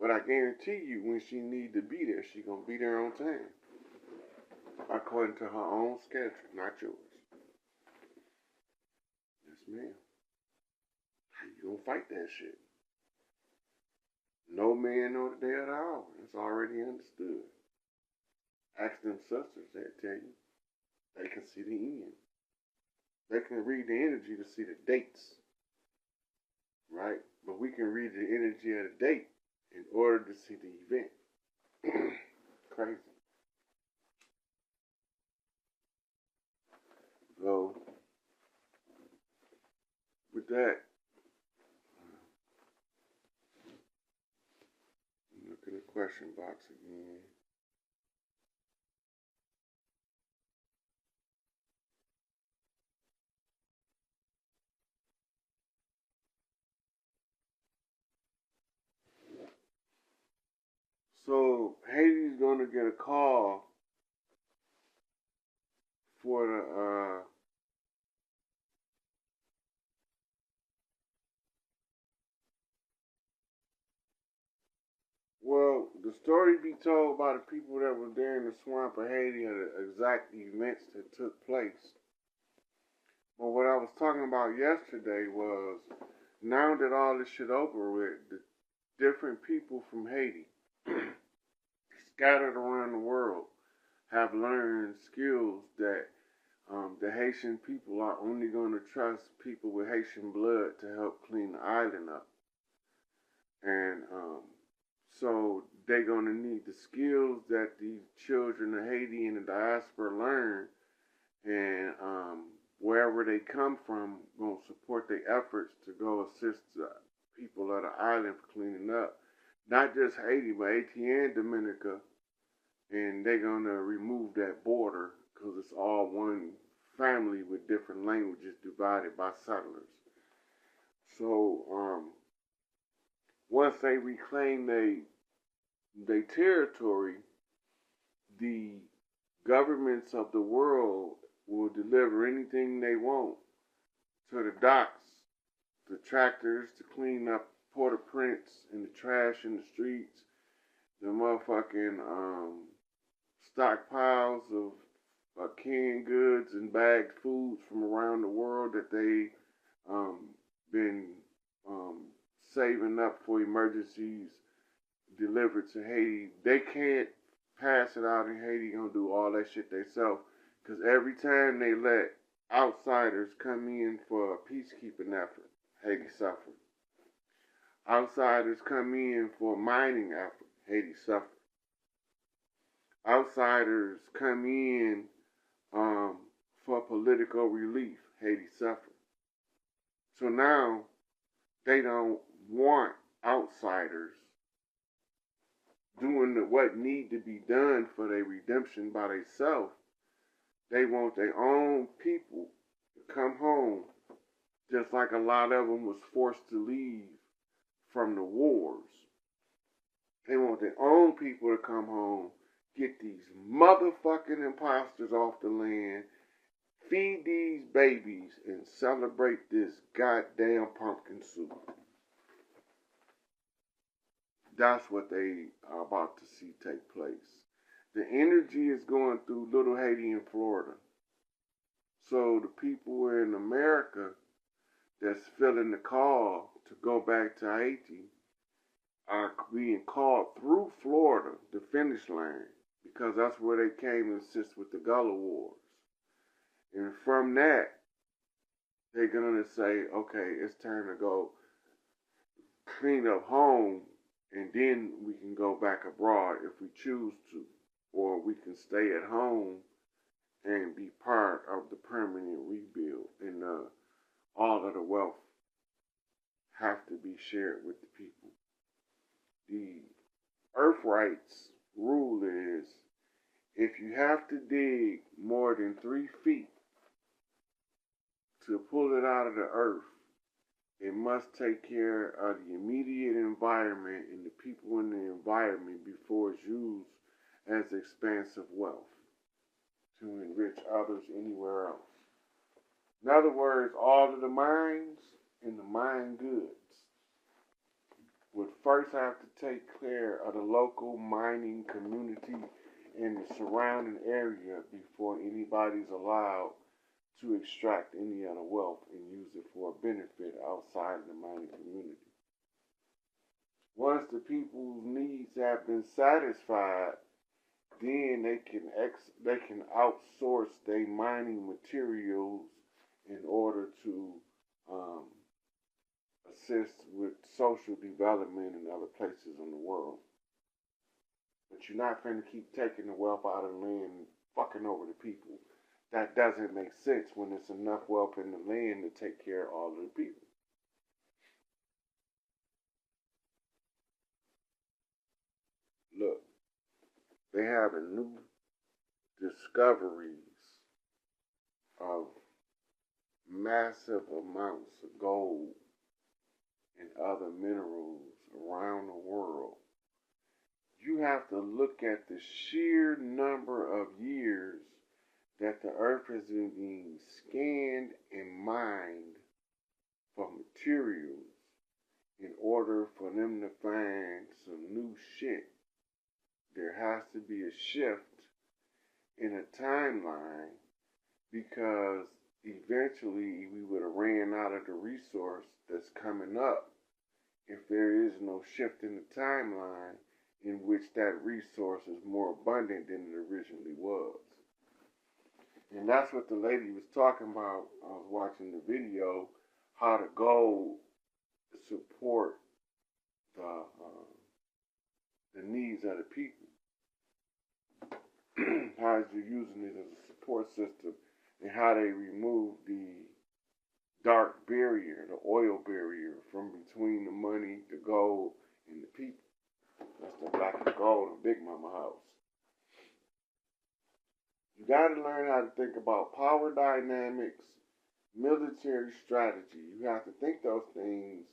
But I guarantee you, when she need to be there, she gonna be there on time. According to her own schedule, not yours. Yes, ma'am. How you gonna fight that shit? No man know the day of the hour. It's already understood. Ask them sisters, they tell you. They can see the end. They can read the energy to see the dates, right? But we can read the energy of the date in order to see the event. Crazy. So, with that, look in the question box again. So Haiti's gonna get a call for the well, the story be told by the people that were there in the swamp of Haiti of the exact events that took place. But what I was talking about yesterday was now that all this shit over with, the different people from Haiti scattered around the world have learned skills that the Haitian people are only going to trust people with Haitian blood to help clean the island up. And so they're going to need the skills that these children of Haiti and the diaspora learn. And wherever they come from, going to support their efforts to go assist the people of the island for cleaning up. Not just Haiti, but Haiti and Dominica. And they're going to remove that border because it's all one family with different languages divided by settlers. So once they reclaim their territory, the governments of the world will deliver anything they want to the docks, the tractors to clean up Port-au-Prince and the trash in the streets, the motherfucking stockpiles of canned goods and bagged foods from around the world that they been saving up for emergencies delivered to Haiti. They can't pass it out in Haiti. Gonna do all that shit themselves because every time they let outsiders come in for a peacekeeping effort, Haiti suffered. Outsiders come in for a mining effort, Haiti suffered. Outsiders come in for political relief, Haiti suffered. So now they don't want outsiders doing what need to be done for their redemption by themselves. They want their own people to come home, just like a lot of them was forced to leave from the wars. They want their own people to come home, get these motherfucking imposters off the land, feed these babies, and celebrate this goddamn pumpkin soup. That's what they are about to see take place. The energy is going through Little Haiti in Florida. So the people in America that's feeling the call to go back to Haiti are being called through Florida, the finish line, because that's where they came and assist with the Gullah Wars. And from that, they're going to say, okay, it's time to go clean up home, and then we can go back abroad if we choose to. Or we can stay at home and be part of the permanent rebuild. And all of the wealth have to be shared with the people. The Earth Rights rule is if you have to dig more than 3 feet to pull it out of the earth, it must take care of the immediate environment and the people in the environment before it's used as expansive wealth to enrich others anywhere else. In other words, all of the mines and the mine goods would first have to take care of the local mining community and the surrounding area before anybody's allowed to extract any other wealth and use it for a benefit outside of the mining community. Once the people's needs have been satisfied, then they can outsource their mining materials in order to assist with social development in other places in the world. But you're not going to keep taking the wealth out of the land and fucking over the people. That doesn't make sense when there's enough wealth in the land to take care of all of the people. Look, they having new discoveries of massive amounts of gold and other minerals around the world. You have to look at the sheer number of years that the earth has been being scanned and mined for materials in order for them to find some new shit. There has to be a shift in a timeline because eventually we would have ran out of the resource that's coming up if there is no shift in the timeline in which that resource is more abundant than it originally was. And that's what the lady was talking about. I was watching the video, how the gold support the needs of the people. How you're using it as a support system, and how they remove the dark barrier, the oil barrier from between the money, the gold, and the people. That's the black and gold in Big Mama house. You got to learn how to think about power dynamics, military strategy. You have to think those things,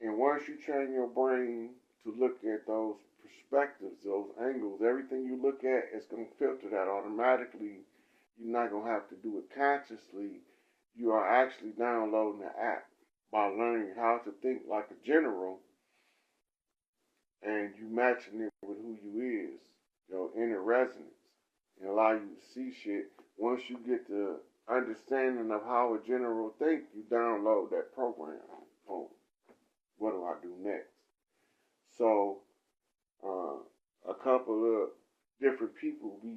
and once you train your brain to look at those perspectives, those angles, everything you look at is going to filter that automatically. You're not going to have to do it consciously. You are actually downloading the app by learning how to think like a general, and you matching it with who you is, your inner resonance, and allow you to see shit. Once you get the understanding of how a general thinks, you download that program. Boom. What do I do next? So, a couple of different people be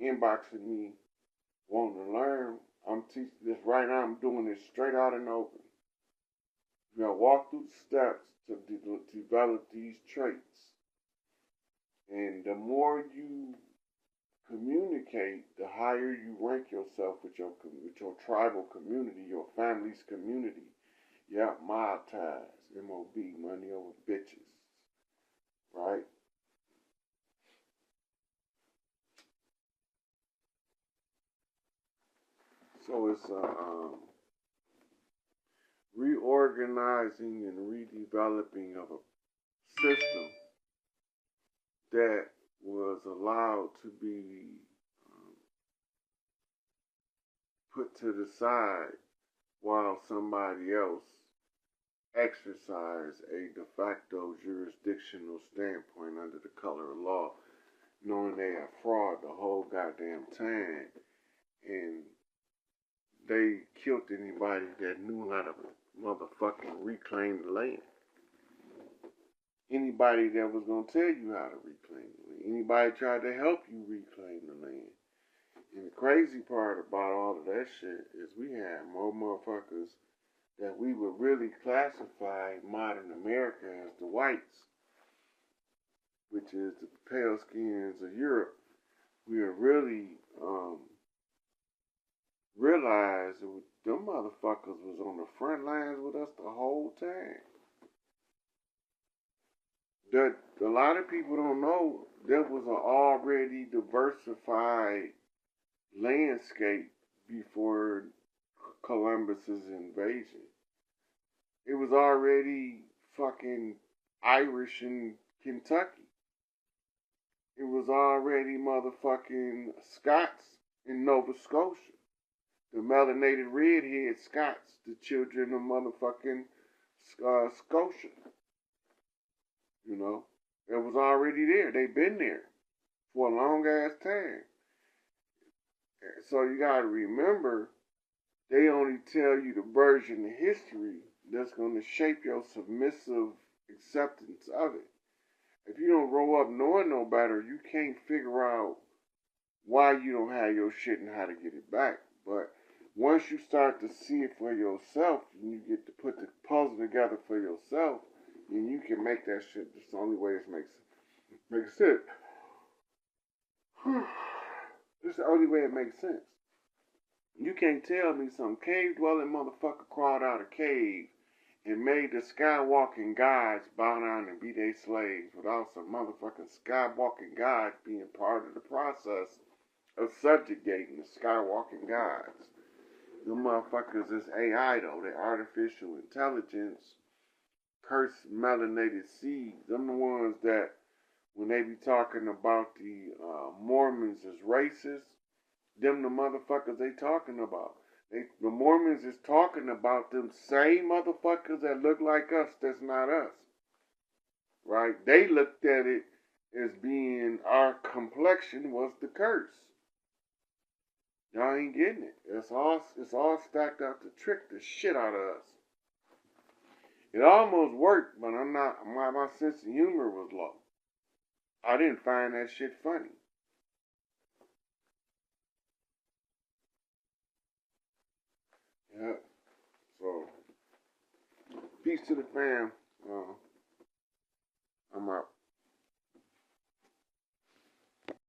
inboxing me wanting to learn. I'm teaching this right now. I'm doing this straight out in the open. You gotta walk through the steps to develop these traits. And the more you communicate, the higher you rank yourself with your tribal community, your family's community. Yeah, mob ties, M.O.B., money over bitches, right? So it's reorganizing and redeveloping of a system that was allowed to be put to the side while somebody else exercised a de facto jurisdictional standpoint under the color of law, knowing they had fraud the whole goddamn time, and they killed anybody that knew how to motherfucking reclaim the land. Anybody that was going to tell you how to reclaim the land. Anybody tried to help you reclaim the land. And the crazy part about all of that shit is we had more motherfuckers that we would really classify modern America as the whites, which is the pale skins of Europe. We would really realize that them motherfuckers was on the front lines with us the whole time. That a lot of people don't know there was an already diversified landscape before Columbus's invasion. It was already fucking Irish in Kentucky. It was already motherfucking Scots in Nova Scotia. The melanated redhead Scots, the children of motherfucking Scotia. You know, it was already there. They've been there for a long ass time. So you gotta remember, they only tell you the version of history that's gonna shape your submissive acceptance of it. if you don't grow up knowing no better, you can't figure out why you don't have your shit and how to get it back. But once you start to see it for yourself, and you get to put the puzzle together for yourself, then you can make that shit. It's the only way it makes sense. It's the only way it makes sense. You can't tell me some cave-dwelling motherfucker crawled out of cave and made the skywalking gods bow down and be their slaves without some motherfucking skywalking gods being part of the process of subjugating the skywalking gods. Them motherfuckers is AI though. They're artificial intelligence, cursed melanated seeds. Them the ones that when they be talking about the Mormons as racist, them the motherfuckers they talking about. The Mormons is talking about them same motherfuckers that look like us that's not us. Right? They looked at it as being our complexion was the curse. Y'all ain't getting it. It's all stacked up to trick the shit out of us. It almost worked, but my sense of humor was low. I didn't find that shit funny. Yeah. So, peace to the fam. I'm out.